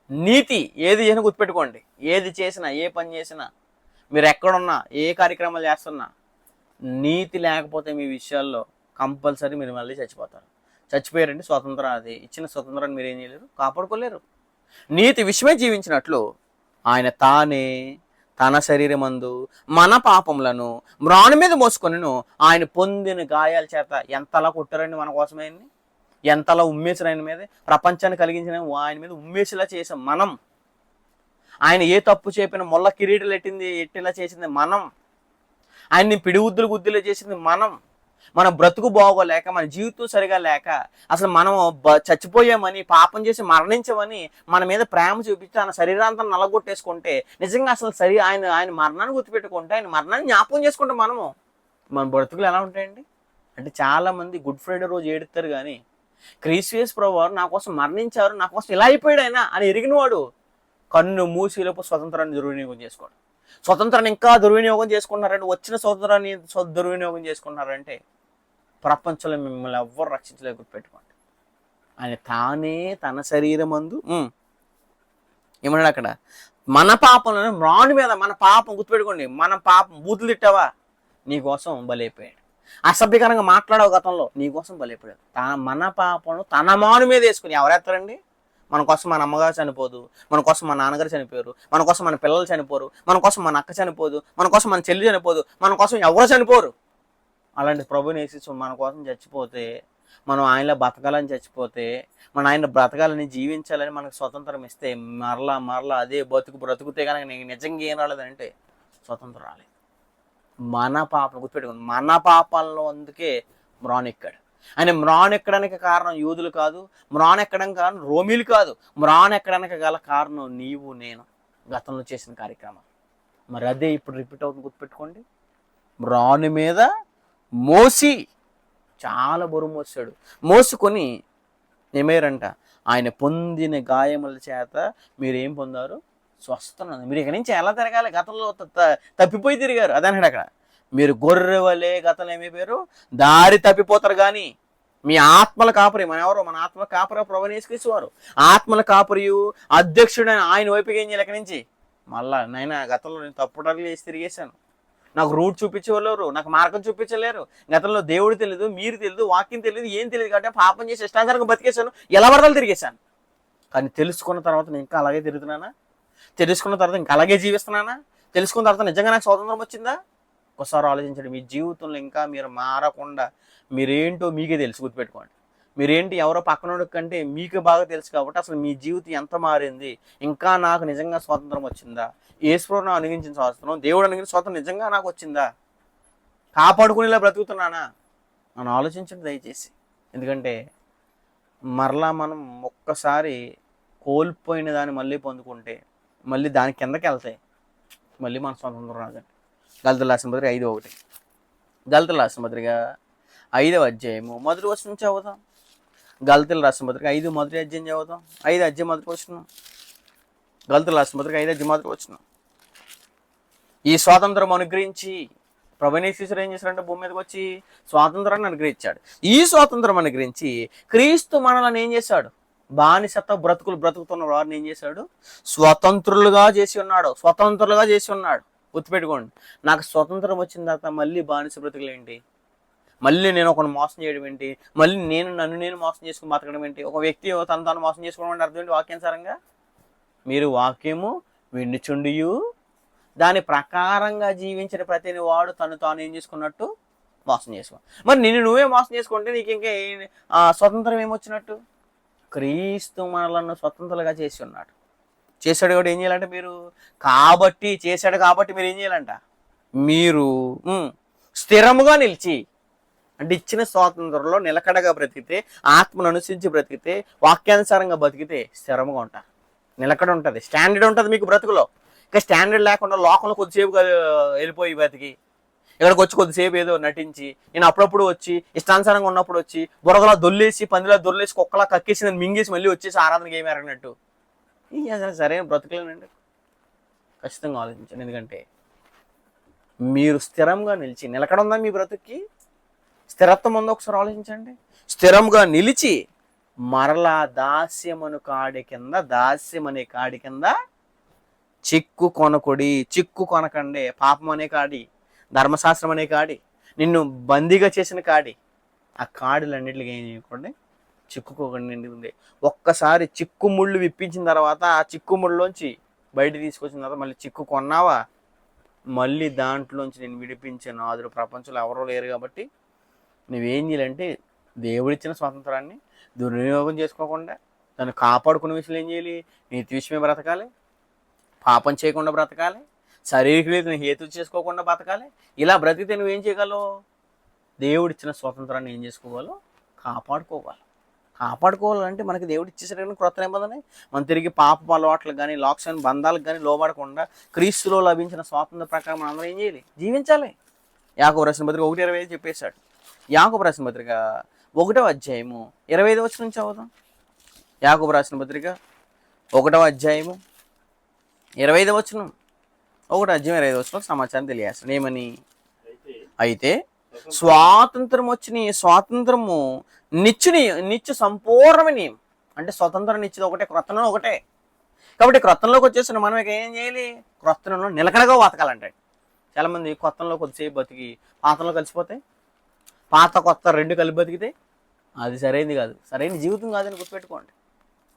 S1: నీతి ఏది చేసినా గుర్తుపెట్టుకోండి. ఏది చేసినా, ఏ పని చేసినా, మీరు ఎక్కడున్నా, ఏ కార్యక్రమాలు చేస్తున్నా, నీతి లేకపోతే మీ విషయాల్లో కంపల్సరీ మీరు మళ్ళీ చచ్చిపోతారు. చచ్చిపోయారంటే స్వతంత్రం, అది ఇచ్చిన స్వతంత్రాన్ని మీరు ఏం చేయలేరు, కాపాడుకోలేరు. నీతి విషయమే జీవించినట్లు ఆయన తానే తన శరీరమందు మన పాపములను మ్రాను మీద మోసుకొనిను, ఆయన పొందిన గాయాల చేత ఎంతలా కొట్టారండి మన కోసమే, ఎంతలా ఉమ్మేసారు ఆయన మీద. ప్రపంచాన్ని కలిగించిన ఆయన మీద ఉమ్మేసేలా చేసాం మనం. ఆయన ఏ తప్పు చెప్పిన ముళ్ళ కిరీటలు ఎట్టిలా చేసింది మనం. ఆయన్ని పిడిగుద్దులు గుద్దులు చేసింది మనం. మన బ్రతుకు బాగోలేక, మన జీవితం సరిగా లేక, అసలు మనం చచ్చిపోయామని, పాపం చేసి మరణించమని మన మీద ప్రేమ చూపించి ఆయన శరీరాంతం నలగొట్టేసుకుంటే, నిజంగా అసలు ఆయన మరణాన్ని గుర్తుపెట్టుకుంటే, ఆయన మరణాన్ని జ్ఞాపకం చేసుకుంటే మన బ్రతుకులు ఎలా ఉంటాయండి? అంటే చాలా మంది గుడ్ ఫ్రైడే రోజు ఏడుస్తారు కానీ, క్రీస్తు యేసు ప్రభువారు నా కోసం మరణించారు, నా కోసం ఇలా అయిపోయాడు ఆయన అని ఎరిగినవాడు కన్ను మూసిలోపు స్వతంత్రాన్ని దుర్వినియోగం చేసుకోడు. స్వతంత్రాన్ని ఇంకా దుర్వినియోగం చేసుకున్నారంటే, వచ్చిన స్వతంత్రాన్ని దుర్వినియోగం చేసుకున్నారంటే ప్రపంచంలో మిమ్మల్ని ఎవ్వరు రక్షించలేదు. గుర్తుపెట్టుకోండి. ఆయన తానే తన శరీరమందు ఏమన్నాడు అక్కడ, మన పాపంలో మ్రాను మీద మన పాపం, గుర్తుపెట్టుకోండి, మన పాపం బూతులు తిట్టావా, నీకోసం బలైపోయాడు. అసభ్యకరంగా మాట్లాడవు గతంలో, నీకోసం బలైపోయాడు. మన పాపను తన మాను మీద వేసుకుని ఎవరెత్తారండి? మన కోసం మన అమ్మగారు చనిపోదు, మన కోసం మన నాన్నగారు చనిపోయారు, మన కోసం మన పిల్లలు చనిపోరు, మన కోసం మన అక్క చనిపోదు, మన కోసం మన చెల్లి చనిపోదు, మన కోసం ఎవరు చనిపోరు. అలాంటి ప్రభుని యేసు మన కోసం చచ్చిపోతే, మనం ఆయనలో బతకాలని చచ్చిపోతే, మన ఆయన బ్రతకాలని జీవించాలని మనకు స్వతంత్రం ఇస్తే, మరలా అదే బ్రతుకుతే కనుక నీకు నిజంగా ఏం రాలేదంటే స్వతంత్రం రాలేదు. మన పాపం గుర్తుపెట్టుకోండి, మన పాపాలలో అందుకే మ్రాను ఎక్కాడు. ఆయన మ్రాను ఎక్కడానికి కారణం యూదులు కాదు, మ్రాను ఎక్కడానికి కారణం రోమీలు కాదు, మ్రాను ఎక్కడానికి గల కారణం నీవు నేను గతంలో చేసిన కార్యక్రమం. మరి అదే ఇప్పుడు రిపీట్ అవుతుంది. గుర్తుపెట్టుకోండి. మ్రాను మీద మోసి, చాలా బరువు మోసాడు. మోసుకొని ఏమయ్యారంట, ఆయన పొందిన గాయముల చేత మీరేం పొందారు? స్వస్థత. మీరు ఇక్కడి నుంచి ఎలా తిరగాలి? గతంలో తప్పిపోయి తిరిగారు. అదన్నాడు అక్కడ. మీరు గొర్రె వలే గతంలో ఏమైపోయారు? దారి తప్పిపోతారు. కానీ మీ ఆత్మల కాపరి, మన ఎవరు? మన ఆత్మల కాపరి ప్రభువుని యేసుక్రీస్తువారు. ఆత్మల కాపరియు అధ్యక్షుడైన ఆయన వైపుకి ఏం చేయాలి? ఇక్కడి నుంచి మళ్ళా నైనా గతంలో నేను తప్పుడు అడుగులు వేసి తిరిగేశాను, నాకు రూట్ చూపించేవాళ్ళు, నాకు మార్గం చూపించలేరు. గతంలో దేవుడు తెలియదు, మీరు తెలియదు, వాక్యం తెలియదు, ఏం తెలియదు కాబట్టి పాపం చేసి ఇష్టాచారంగా బతికేశాను, ఎలా వరదలు తిరిగేశాను. కానీ తెలుసుకున్న తర్వాత నేను ఇంకా అలాగే తిరుగుతున్నానా? తెలుసుకున్న తర్వాత ఇంకా అలాగే జీవిస్తున్నానా? తెలుసుకున్న తర్వాత నిజంగా నాకు స్వాతంత్రం వచ్చిందా? ఒకసారి ఆలోచించండి. మీ జీవితంలో ఇంకా మీరు మారకుండా మీరేంటో మీకే తెలుసు, గుర్తుపెట్టుకోండి. మీరేంటి ఎవరో పక్కనోడి కంటే మీకు బాగా తెలుసు కాబట్టి అసలు మీ జీవితం ఎంత మారింది, ఇంకా నాకు నిజంగా స్వాతంత్రం వచ్చిందా, యేసుప్రభువు నాకు అనుగ్రహించిన స్వాతంత్రం, దేవుడు అనుగ్రహించిన స్వాతంత్రం నిజంగా నాకు వచ్చిందా, కాపాడుకునేలా బ్రతుకుతున్నానా అని ఆలోచించండి దయచేసి. ఎందుకంటే మరలా మనం ఒక్కసారి కోల్పోయిన దాన్ని మళ్ళీ పొందుకుంటే మళ్ళీ దాని కిందకి వెళ్తాయి, మళ్ళీ మన స్వాతంత్రం రాదండి. గళితీయులకు రాసిన పత్రిక 5:1. గళితీయులకు రాసిన పత్రిక 5వ అధ్యాయము మొదటి వచనం నుంచి చదువుతాం. గళితీయులకు రాసిన పత్రిక 5 మొదటి అధ్యాయం చదువుతాం. 5 అధ్యాయం మొదటి వచనం. గళితీయులకు రాసిన పత్రిక 5 అధ్యాయం మొదటి వచనం. ఈ స్వాతంత్రం అనుగ్రహించి ప్రభువైన యేసు ఏం చేశారంటే భూమి మీదకి వచ్చి స్వాతంత్రాన్ని అనుగ్రహించాడు. ఈ స్వాతంత్రం అనుగ్రహించి క్రీస్తు మనల్ని ఏం చేశాడు? బానిసత్వ బ్రతుకుతున్న వారిని ఏం చేశాడు? స్వతంత్రులుగా చేసి ఉన్నాడు. స్వతంత్రులుగా చేసి ఉన్నాడు. గుర్తుపెట్టుకోండి. నాకు స్వతంత్రం వచ్చిన తర్వాత మళ్ళీ బానిస బ్రతుకులు ఏంటి? మళ్ళీ నేను ఒకరిని మోసం చేయడం ఏంటి? మళ్ళీ నన్ను నేను మోసం చేసుకుని బతకడం ఏంటి? ఒక వ్యక్తి తను మోసం చేసుకోవడం అంటే అర్థం ఏంటి? వాక్యానుసారంగా మీరు వాక్యము వినుచుండియు దాని ప్రకారంగా జీవించిన ప్రతి వాడు తాను ఏం చేసుకున్నట్టు మోసం చేసుకో. మరి నువ్వే మోసం చేసుకుంటే నీకు ఇంకా స్వతంత్రం ఏమొచ్చినట్టు? క్రీస్తు మనలను స్వతంత్రులుగా చేసి ఉన్నాడు. చేశాడు కూడా ఏం చేయాలంటే చేశాడు కాబట్టి మీరు ఏం చేయాలంట? మీరు స్థిరముగా నిలిచి, అంటే ఇచ్చిన స్వాతంత్రంలో నిలకడగా బ్రతికితే, ఆత్మను అనుసరించి బ్రతికితే, వాక్యానుసారంగా బతికితే స్థిరముగా ఉంటారు. నిలకడ ఉంటుంది, స్టాండర్డ్ ఉంటుంది మీకు బ్రతుకులో. ఇంకా స్టాండర్డ్ లేకుండా లోకంలో కొద్దిసేపు వెళ్ళిపోయి బతికి ఇక్కడికి వచ్చి కొద్దిసేపు ఏదో నటించి, నేను అప్పుడప్పుడు వచ్చి ఇష్టానుసారంగా ఉన్నప్పుడు వచ్చి బురదలా దొల్లేసి, పందిలా దొల్లేసి, కుక్కలా కక్కేసి నన్ను మింగేసి మళ్ళీ వచ్చేసి ఆరాధనకి ఏమి ఎరగినట్టు అసలు సరైన బ్రతుకులేనండి. ఖచ్చితంగా ఆలోచించండి. ఎందుకంటే మీరు స్థిరంగా నిలిచి, నిలకడ ఉందా మీ బ్రతుక్కి? స్థిరత్వం ఉందో ఒకసారి ఆలోచించండి. స్థిరంగా నిలిచి మరలా దాస్యం అనే కాడి కింద చిక్కు కొనకండి. పాపం అనే కాడి, ధర్మశాస్త్రం అనే కాడి, నిన్ను బందీగా చేసిన కాడి, ఆ కాడులన్నింటికి ఏం చేయకండి, చిక్కుకోకండి ఉంది. ఒక్కసారి చిక్కుముళ్ళు విప్పించిన తర్వాత ఆ చిక్కుముళ్ళలోంచి బయట తీసుకొచ్చిన తర్వాత మళ్ళీ చిక్కు కొన్నావా, మళ్ళీ దాంట్లోంచి నేను విడిపించే నాదుడు ప్రపంచంలో ఎవరో లేరు. కాబట్టి నువ్వేం చేయాలంటే దేవుడిచ్చిన స్వాతంత్రాన్ని దుర్వినియోగం చేసుకోకుండా దాన్ని కాపాడుకునే విషయంలో ఏం చేయాలి? నీతి విషయమే బ్రతకాలి, పాపం చేయకుండా బ్రతకాలి, శారీరక హేతు చేసుకోకుండా బ్రతకాలి. ఇలా బ్రతికితే నువ్వేం చేయగలవు? దేవుడిచ్చిన స్వాతంత్రాన్ని ఏం చేసుకోవాలో కాపాడుకోవాలంటే మనకి దేవుడు ఇచ్చేసరికి క్రొత్త నిబంధన మనం తిరిగి పాప అలవాట్లకు కానీ లాక్స్ బంధాలకు కానీ లోబడకుండా క్రీస్తులో లభించిన స్వాతంత్ర ప్రకారం మనం అందరం ఏం చేయాలి? జీవించాలి. యాకోబు రాసిన పత్రిక 1:25 చెప్పేశాడు. యాకోబు రాసిన పత్రిక 1వ అధ్యాయము 25 వచనం నుంచి చదువుదాం. యాకోబు రాసిన పత్రిక 1వ అధ్యాయము 25 వచనం. 1వ అధ్యాయం 25 వచనం సమాచారం తెలియజేస్తాడు. ఏమని? అయితే స్వాతంత్రం వచ్చిన స్వాతంత్రము నిత్య సంపూర్ణమైన నియమం. అంటే స్వతంత్రం నిత్యది ఒకటే, క్రొత్తలో ఒకటే. కాబట్టి క్రొత్తలోకి వచ్చేసిన మనం ఇక ఏం చేయాలి? క్రొత్తలో నిలకడగా బతకాలంటే. చాలామంది కొత్తలో కొద్దిసేపు బతికి పాతంలో కలిసిపోతే, పాత కొత్త రెండు కలిపి బతికితే అది సరైనది కాదు, సరైన జీవితం కాదని గుర్తుపెట్టుకోండి.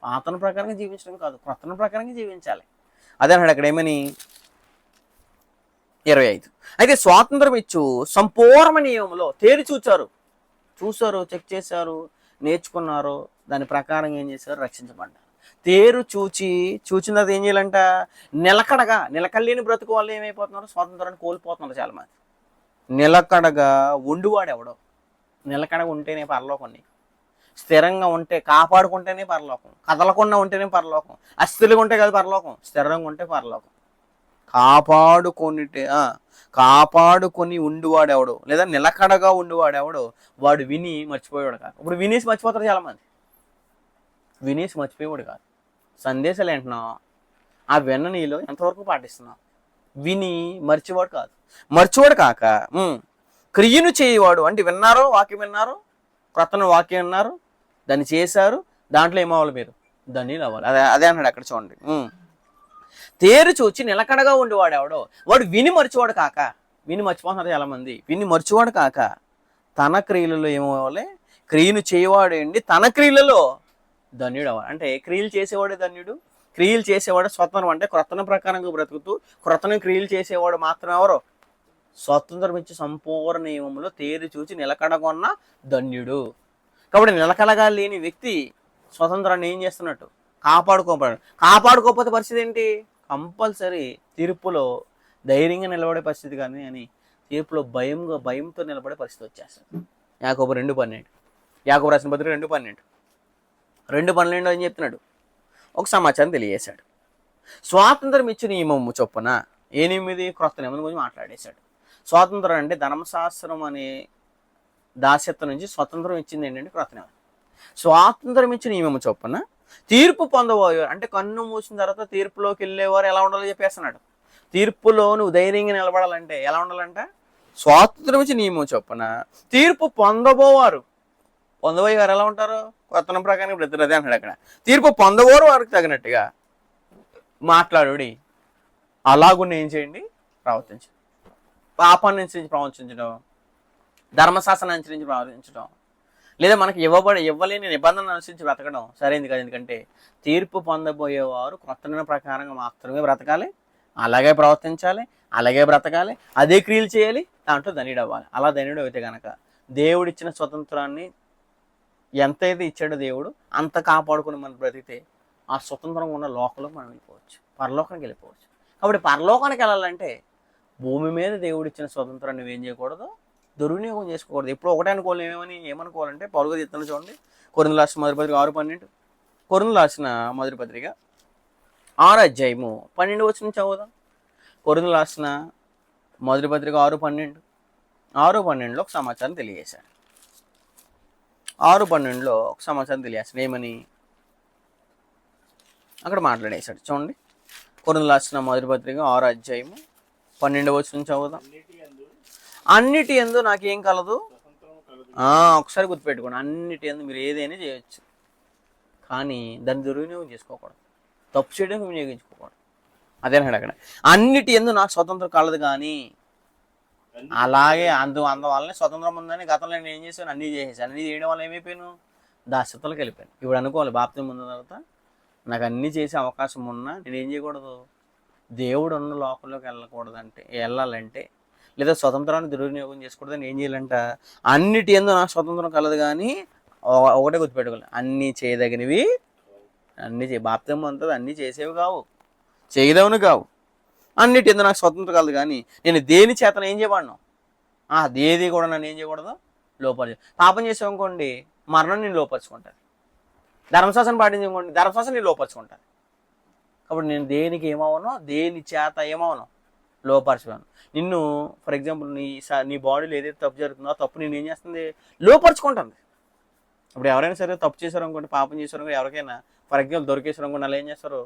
S1: పాతన ప్రకారంగా జీవించడం కాదు, క్రొత్తన ప్రకారంగా జీవించాలి. అదే అన్నాడు అక్కడ. ఏమని? 25. అయితే స్వాతంత్రం ఇచ్చు సంపూర్ణ నియమంలో తేరి చూచారు, చెక్ చేశారు, నేర్చుకున్నారు, దాని ప్రకారం ఏం చేశారు? రక్షించబడ్డారు. తేరు చూచిన తర్వాత ఏం చేయాలంట? నిలకడలేని బ్రతుకు వాళ్ళు ఏమైపోతున్నారు? స్వాతంత్రాన్ని కోల్పోతున్నారు చాలామంది. నిలకడగా ఉండివాడు ఎవడో. నిలకడగా ఉంటేనే పరలోకం. నీకు స్థిరంగా ఉంటే, కాపాడుకుంటేనే పరలోకం. కదలకుండా ఉంటేనే పరలోకం. అస్థిరంగా ఉంటే కాదు పరలోకం, స్థిరంగా ఉంటే పరలోకం. కాపాడుకొని ఉండివాడెవడు, లేదా నిలకడగా ఉండివాడెవడు, వాడు విని మర్చిపోయేవాడు కాదు. ఇప్పుడు వినేసి మర్చిపోతారు చాలామంది. వినేసి మర్చిపోయేవాడు కాదు. సందేశాలు ఏంటున్నావు, ఆ వెన్న నీలో ఎంతవరకు పాటిస్తున్నావు? విని మర్చివాడు కాదు. మర్చివాడు కాక క్రియను చేయవాడు. అంటే వాక్యం విన్నారు, క్రొత్తను వాక్యం విన్నారు, దాన్ని చేశారు, దాంట్లో ఏమవ్వాలి? మీరు దాన్ని అవ్వాలి. అదే అన్నాడు అక్కడ చూడండి. తేరు చూచి నిలకడగా ఉండేవాడు ఎవడో, వాడు విని మర్చివాడు కాక. విని మర్చిపోతున్నారు చాలామంది. విని మర్చివాడు కాక తన క్రియలలో ఏమవ్వాలి, క్రియను చేయవాడేండి తన క్రియలలో ధన్యుడు అవ్వాలి. అంటే క్రియలు చేసేవాడే ధన్యుడు. క్రియలు చేసేవాడు స్వతంత్రం, అంటే క్రొత్తన ప్రకారంగా బ్రతుకుతూ క్రొత్తన క్రియలు చేసేవాడు మాత్రం ఎవరు? స్వతంత్రం ఇచ్చి సంపూర్ణ నియమంలో తేరి చూచి నిలకడగొన్న ధన్యుడు. కాబట్టి నిలకడగా లేని వ్యక్తి స్వతంత్రాన్ని ఏం చేస్తున్నట్టు? కాపాడుకోకపోతే పరిస్థితి ఏంటి? కంపల్సరీ తీర్పులో ధైర్యంగా నిలబడే పరిస్థితి కానీ అని తీర్పులో భయంతో నిలబడే పరిస్థితి వచ్చేస్తుంది. యాకోబు 2:12, యాకోబు రాసిన పత్రిక 2:12. 2:12 ఏం చెప్తున్నాడు? ఒక సమాచారం తెలియజేశాడు. స్వాతంత్రం ఇచ్చిన నియమము చొప్పున, ఏ నియమిది? క్రొత్త నియమం గురించి మాట్లాడేశాడు. స్వాతంత్రం అంటే ధర్మశాస్త్రం అనే దాస్యత్వం నుంచి స్వతంత్రం ఇచ్చింది ఏంటంటే క్రొత్త నియమం. స్వాతంత్రం ఇచ్చిన నియమము చొప్పున తీర్పు పొందబోయేవారు, అంటే కన్ను మూసిన తర్వాత తీర్పులోకి వెళ్ళేవారు ఎలా ఉండాలో చెప్పేస్తున్నాడు. తీర్పులో నువ్వు ధైర్యంగా నిలబడాలంటే ఎలా ఉండాలంట? స్వాతంత్రం ఇచ్చిన నియమం చొప్పున తీర్పు పొందబోయేవారు ఎలా ఉంటారు? కొత్త ప్రకారం బ్రతుకుతుంది అంటాడు అక్కడ. తీర్పు పొందబోరు వారికి తగినట్టుగా మాట్లాడుడి. అలాగున్న ఏం చేయండి? ప్రవర్తించండి. పాపాన్ని అనుసరించి ప్రవర్తించడం, ధర్మశాస్త్రాన్ని అనుసరించి ప్రవర్తించడం, లేదా మనకి ఇవ్వలేని నిబంధనలు అనుసరించి బ్రతకడం సరైనది కాదు. ఎందుకంటే తీర్పు పొందబోయేవారు కొత్త ప్రకారంగా మాత్రమే బ్రతకాలి, అలాగే ప్రవర్తించాలి, అలాగే బ్రతకాలి, అదే క్రియలు చేయాలి, దాంట్లో ధన్యుడు అవ్వాలి. అలా ధన్యుడు అయితే కనుక దేవుడిచ్చిన స్వతంత్రాన్ని ఎంతైతే ఇచ్చాడో దేవుడు అంత కాపాడుకుని మనం బ్రతికితే ఆ స్వతంత్రంగా ఉన్న లోకంలో మనం వెళ్ళిపోవచ్చు, పరలోకానికి వెళ్ళిపోవచ్చు. కాబట్టి పరలోకానికి వెళ్ళాలంటే భూమి మీద దేవుడు ఇచ్చిన స్వతంత్రాన్ని నువ్వేం చేయకూడదు? దుర్వినియోగం చేసుకోకూడదు. ఎప్పుడు ఒకటే అనుకోవాలి. ఏమనుకోవాలంటే పౌలుగా చెప్తున్నా చూడండి, కొరింథీయులకు రాసిన మొదటి పత్రిక 6:12. కొరింథీయులకు రాసిన మొదటి పత్రిక 6:12 చదువుదాం. కొరింథీయులకు రాసిన మొదటి పత్రిక 6:12 ఒక సమాచారం తెలియజేశాడు. 6:12 ఒక సమాచారం తెలియజేస్తాడు. ఏమని అక్కడ మాట్లాడేశాడు చూడండి. కొరింథీయులకు రాసిన మొదటి పత్రిక 6:12 చదువుదాం. అన్నిటి యందు నాకేం కలదు? ఒకసారి గుర్తుపెట్టుకోండి, అన్నిటి యందు మీరు ఏదైనా చేయొచ్చు, కానీ దాన్ని దుర్వినియోగం చేసుకోకూడదు, తప్పు చేయడానికి వినియోగించుకోకూడదు. అదేనాడు అక్కడ. అన్నిటి యందు నాకు స్వతంత్రం కలదు, కానీ అలాగే అందువల్లనే స్వతంత్రం ఉందని గతంలో నేను ఏం చేశాను? అన్నీ చేసేసాను. అన్నీ చేయడం వల్ల ఏమైపోయాను? దాస్యతలోకి వెళ్ళిపోయాను. ఇప్పుడు అనుకోవాలి, బాప్తిసం పొందిన తర్వాత నాకు అన్నీ చేసే అవకాశం ఉన్నా నేను ఏం చేయకూడదు? దేవుడు ఉన్న లోకంలోకి వెళ్ళాలంటే లేదా స్వతంత్రాన్ని దుర్వినియోగం చేసుకోవద్దని ఏం చేయాలంట? అన్నిటి యందు నాకు స్వతంత్రం కలదు, కానీ ఒకటే గుర్తుపెట్టుకోవాలి, అన్నీ చేయదగినవి అన్నీ బాప్తిసం పొందుతుంది, అన్నీ చేసేవి కావు, చేయదవును కావు. అన్నిటి యందు నాకు స్వతంత్రం కలదు, కానీ నేను దేని చేతన ఏం చేయబడను? దేది కూడా నన్ను ఏం చేయకూడదు? లోపరిచి. పాపం చేసామనుకోండి, మరణం నేను లోపరుచుకుంటాను. ధర్మశాస్త్రం పాటించనుకోండి, ధర్మశాస్త్రం నేను లోపరుచుకుంటాను. కాబట్టి నేను దేనికి ఏమవను? దేని చేత ఏమవను? లోపరచుకోను. నిన్ను ఫర్ ఎగ్జాంపుల్ నీ బాడీలో ఏదైతే తప్పు జరుగుతుందో ఆ తప్పు నేను ఏం చేస్తుంది? లోపరుచుకుంటుంది. ఇప్పుడు ఎవరైనా సరే తప్పు చేశారు అనుకోండి, పాపం చేశారు అనుకోండి, ఎవరికైనా ఫర్ ఎగ్జాంపుల్ దొరికేశారు అనుకోండి, అలా ఏం చేస్తారు?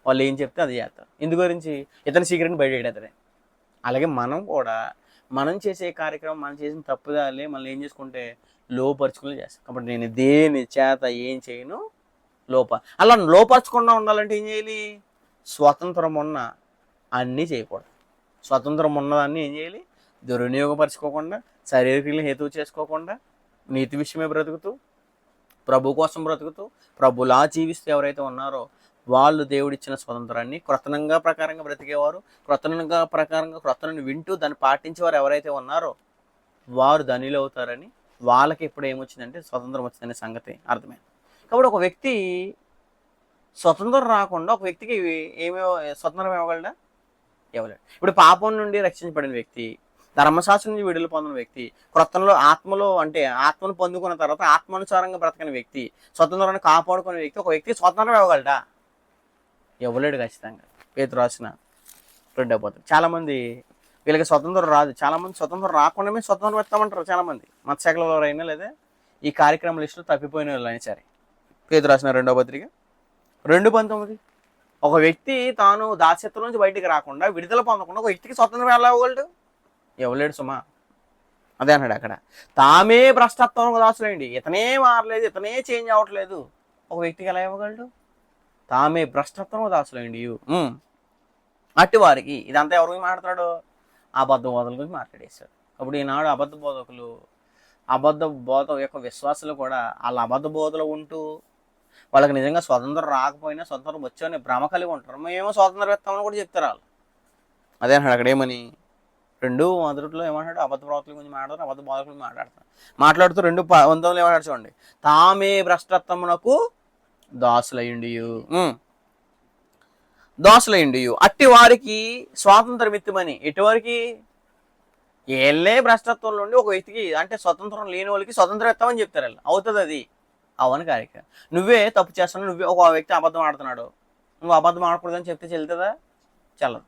S1: వాళ్ళు ఏం చెప్తే అది చేస్తారు. ఇందు గురించి ఇతని సీక్రెట్ని బయటపెడతారు. అలాగే మనం కూడా మనం చేసే కార్యక్రమం, మనం చేసిన తప్పుదాలే మనం ఏం చేసుకుంటే లోపరుచుకుని చేస్తాం. కాబట్టి నేను దేని చేత ఏం చేయను? అలా లోపరచకుండా ఉండాలంటే ఏం చేయాలి? స్వతంత్రం ఉన్న అన్నీ చేయకూడదు. స్వతంత్రం ఉన్నదాన్ని ఏం చేయాలి? దుర్వినియోగపరచుకోకుండా, శారీరక హేతువు చేసుకోకుండా, నీతి విషయమే బ్రతుకుతూ, ప్రభు కోసం బ్రతుకుతూ, ప్రభులా జీవిస్తూ ఎవరైతే ఉన్నారో వాళ్ళు దేవుడిచ్చిన స్వతంత్రాన్ని క్రొత్తనంగా ప్రకారంగా బ్రతికేవారు, క్రొత్తను వింటూ దాన్ని పాటించేవారు ఎవరైతే ఉన్నారో వారు ధనిలు అవుతారని, వాళ్ళకి ఇప్పుడు ఏమొచ్చిందంటే స్వతంత్రం వచ్చిందనే సంగతి అర్థమైంది. కాబట్టి ఒక వ్యక్తి స్వతంత్రం రాకుండా ఒక వ్యక్తికి స్వతంత్రం ఇవ్వగలడా? ఇవ్వలేడు. ఇప్పుడు పాపం నుండి రక్షించబడిన వ్యక్తి, ధర్మశాస్త్రం నుంచి విడుదల పొందిన వ్యక్తి, క్రొత్తలో ఆత్మలో అంటే ఆత్మను పొందుకున్న తర్వాత ఆత్మానుసారంగా బ్రతకని వ్యక్తి, స్వతంత్రాన్ని కాపాడుకునే వ్యక్తి ఒక వ్యక్తికి స్వతంత్రం ఇవ్వగలడా? ఇవ్వలేడు ఖచ్చితంగా. పేతురు రాసిన 2వ పత్రిక. చాలామంది వీళ్ళకి స్వతంత్రం రాదు, చాలామంది స్వతంత్రం రాకుండానే స్వతంత్రం పెడతామంటారు. చాలామంది మత్స్యకుల అయినా లేదా ఈ కార్యక్రమ లిస్టులో తప్పిపోయిన వాళ్ళు అయినా సరే. పేతురు రాసిన 2వ పత్రిక 2:19. ఒక వ్యక్తి తాను దాస్యత్వం నుంచి బయటికి రాకుండా, విడుదల పొందకుండా ఒక వ్యక్తికి స్వతంత్రం ఎలా ఇవ్వగలడు? ఇవ్వలేడు సుమా. అదే అన్నాడు అక్కడ. తామే భ్రష్టత్వం దాసులేండి, ఇతనే మారలేదు, ఇతనే చేంజ్ అవ్వట్లేదు, ఒక వ్యక్తికి ఎలా ఇవ్వగలడు? తామే భ్రష్టత్వం దాసులేండి. అట్టి వారికి, ఇదంతా ఎవరికి మాట్లాడు? అబద్ధ బోధల గురించి మాట్లాడేశాడు. అప్పుడు ఈనాడు అబద్ధ బోధ యొక్క విశ్వాసులు కూడా వాళ్ళ అబద్ధ బోధలో ఉంటూ వాళ్ళకి నిజంగా స్వతంత్రం రాకపోయినా స్వతంత్రం వచ్చామని భ్రమ కలిగి ఉంటారు. మేము స్వాతంత్రం ఇస్తామని కూడా చెప్తారు వాళ్ళు. అదే అంటాడు అక్కడ ఏమని, మొదట్లో ఏమంటాడు, అబద్ధ ప్రవర్తల గురించి మాట్లాడతారు, అబద్ధ బోధల గురించి మాట్లాడుతూ 2:19 ఏమంటాడు చూడండి, తామే భ్రష్టత్వమునకు దాసులయుండియు అట్టి వారికి స్వాతంత్రం ఇత్తుమని. ఎటువరకు? ఏళ్ళే భ్రష్టత్వంలో ఉండి ఒక వ్యక్తికి అంటే స్వతంత్రం లేని వాళ్ళకి స్వతంత్రం ఇస్తామని చెప్తారు వాళ్ళు. అవుతుంది అది? అవని కార్యక్రమం. నువ్వే తప్పు చేస్తున్నావు, నువ్వే ఒక వ్యక్తి అబద్ధం ఆడుతున్నాడు, నువ్వు అబద్ధం ఆడకూడదని చెప్తే చెల్లుతుందా? చల్లదు.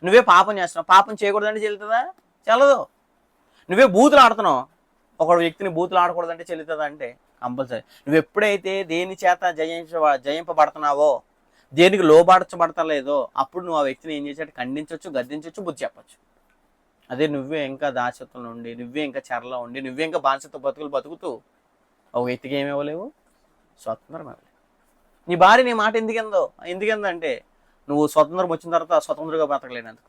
S1: నువ్వే పాపం చేస్తున్నావు, పాపం చేయకూడదంటే చెల్లుతుందా? చల్లదు. నువ్వే బూతులు ఆడుతున్నావు, ఒక వ్యక్తిని బూతులు ఆడకూడదంటే చెల్లుతుందా? అంటే కంపల్సరీ. నువ్వు ఎప్పుడైతే దేని చేత జయింపబడుతున్నావో, దేనికి లోబడచబడతలేదో, అప్పుడు నువ్వు ఆ వ్యక్తిని ఏం చేసాడు? ఖండించవచ్చు, గద్దించవచ్చు, బుద్ధి చెప్పచ్చు. అదే నువ్వే ఇంకా దాస్యత్వంలో ఉండి, నువ్వే ఇంకా చెరలో ఉండి, నువ్వే ఇంకా బానిసత్వ బతుకుతూ ఒక వ్యక్తికి ఏమి ఇవ్వలేవు? స్వతంత్రం ఇవ్వలేవు. నీ భార్య నీ మాట ఎందుకందంటే నువ్వు స్వతంత్రం వచ్చిన తర్వాత స్వతంత్రంగా బ్రతకలేనందుకు.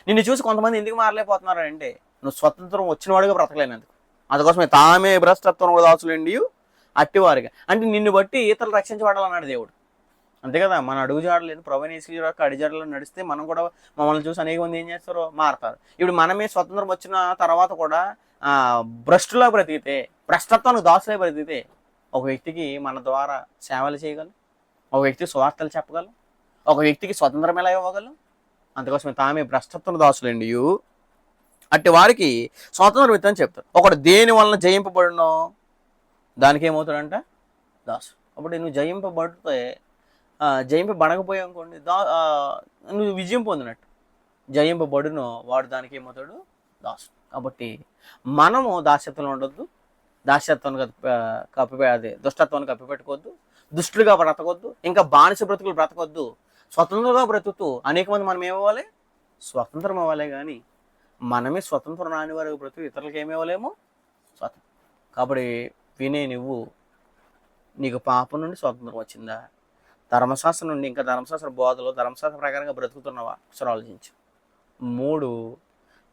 S1: నిన్ను చూసి కొంతమంది ఎందుకు మారలేకపోతున్నారు అంటే నువ్వు స్వతంత్రం వచ్చిన వాడిగా బ్రతకలేనందుకు. అందుకోసమే తామే భ్రష్టత్వం కూడా దాచులేండి అట్టివారిగా. అంటే నిన్ను బట్టి ఇతరులు రక్షించబడాలన్నాడు దేవుడు. అంతే కదా, మన అడుగు జాడలేదు ప్రవణేశ్వరి యొక్క అడిజాడలో నడిస్తే మనం కూడా మమ్మల్ని చూసి అనేక మంది ఏం చేస్తారో మారతారు. ఇప్పుడు మనమే స్వతంత్రం వచ్చిన తర్వాత కూడా భ్రష్టులా బ్రతికితే, భ్రష్టత్వానికి దాసులే బ్రతికితే ఒక వ్యక్తికి మన ద్వారా సేవలు చేయగలం, ఒక వ్యక్తికి స్వార్థలు చెప్పగలం, ఒక వ్యక్తికి స్వతంత్రం ఎలా ఇవ్వగలం. అందుకోసమే తామే భ్రష్టత్వం దాసులండి అట్టి వారికి స్వాతంత్రం ఇద్దని చెప్తారు. ఒకడు దేని వలన జయింపబడినో దానికి ఏమవుతాడంట? దాసు. అప్పుడు నువ్వు జయింపబడకపోయావు అనుకోండి, నువ్వు విజయం పొందినట్టు. జయింపబడునో వాడు దానికి ఏమవుతాడు? దాసు. కాబట్టి మనము దాస్యత్వంలో ఉండొద్దు, దాస్యత్వాన్ని దుష్టత్వాన్ని కప్పిపెట్టుకోవద్దు, దుష్టులుగా బ్రతకొద్దు, ఇంకా బానిస బ్రతుకులు బ్రతకొద్దు. స్వతంత్రంగా బ్రతుకుతూ అనేక మంది మనం ఏమివ్వాలి? స్వతంత్రం ఇవ్వాలి. కానీ మనమే స్వతంత్రం రాని వారికి బ్రతుకు ఇతరులకు ఏమివ్వలేము? స్వతంత్రం. కాబట్టి వినే నీకు పాపం నుండి స్వతంత్రం వచ్చిందా? ధర్మశాస్త్రం నుండి ఇంకా ధర్మశాస్త్ర బోధలో ధర్మశాస్త్ర ప్రకారంగా బ్రతుకుతున్నావా? ఒకసారి ఆలోచించు. 3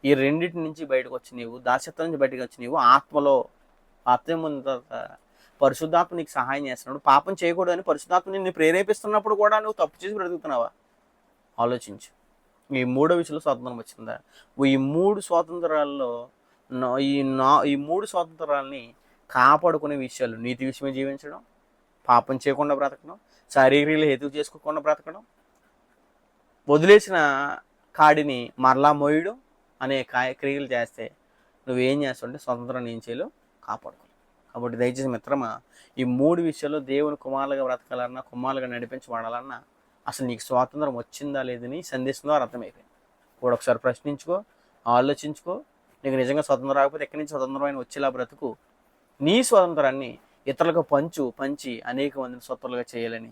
S1: ఈ రెండింటి నుంచి బయటకు వచ్చి నీవు దాస్యత్వం నుంచి బయటకు వచ్చి నీవు ఆత్మలో బాప్తిసం పొందిన తర్వాత పరిశుద్ధాత్మ నీకు సహాయం చేస్తున్నాడు. పాపం చేయకూడదని పరిశుద్ధాత్మ నిన్ను ప్రేరేపిస్తున్నప్పుడు కూడా నువ్వు తప్పు చేసి బ్రతుకుతున్నావా? ఆలోచించు. ఈ 3వ విషయంలో స్వాతంత్రం వచ్చిందా? ఈ 3 స్వాతంత్రాల్లో ఈ 3 స్వాతంత్రాలని కాపాడుకునే విషయాలు: నీతి విషయమే జీవించడం, పాపం చేయకుండా బ్రతకడం, శారీరక హేతువు చేసుకోకుండా బ్రతకడం, వదిలేసిన కాడిని మరలా మోయడం అనే క్రియలు చేస్తే నువ్వేం చేస్తావంటే స్వతంత్రాన్ని ఏం చేయలేవు, కాపాడుకోలేవు. కాబట్టి దయచేసి మిత్రమా, ఈ 3 విషయాల్లో దేవుని కుమారులుగా బ్రతకాలన్నా, కుమారులుగా నడిపించబడాలన్నా అసలు నీకు స్వాతంత్రం వచ్చిందా లేదని సందేశం ద్వారా అర్థమైపోయింది. కూడా ఒకసారి ప్రశ్నించుకో, ఆలోచించుకో. నీకు నిజంగా స్వతంత్రం రాకపోతే ఎక్కడి నుంచి స్వతంత్రమైన వచ్చేలా బ్రతుకు. నీ స్వతంత్రాన్ని ఇతరులకు పంచి అనేక మందిని స్వతంత్రులుగా చేయాలని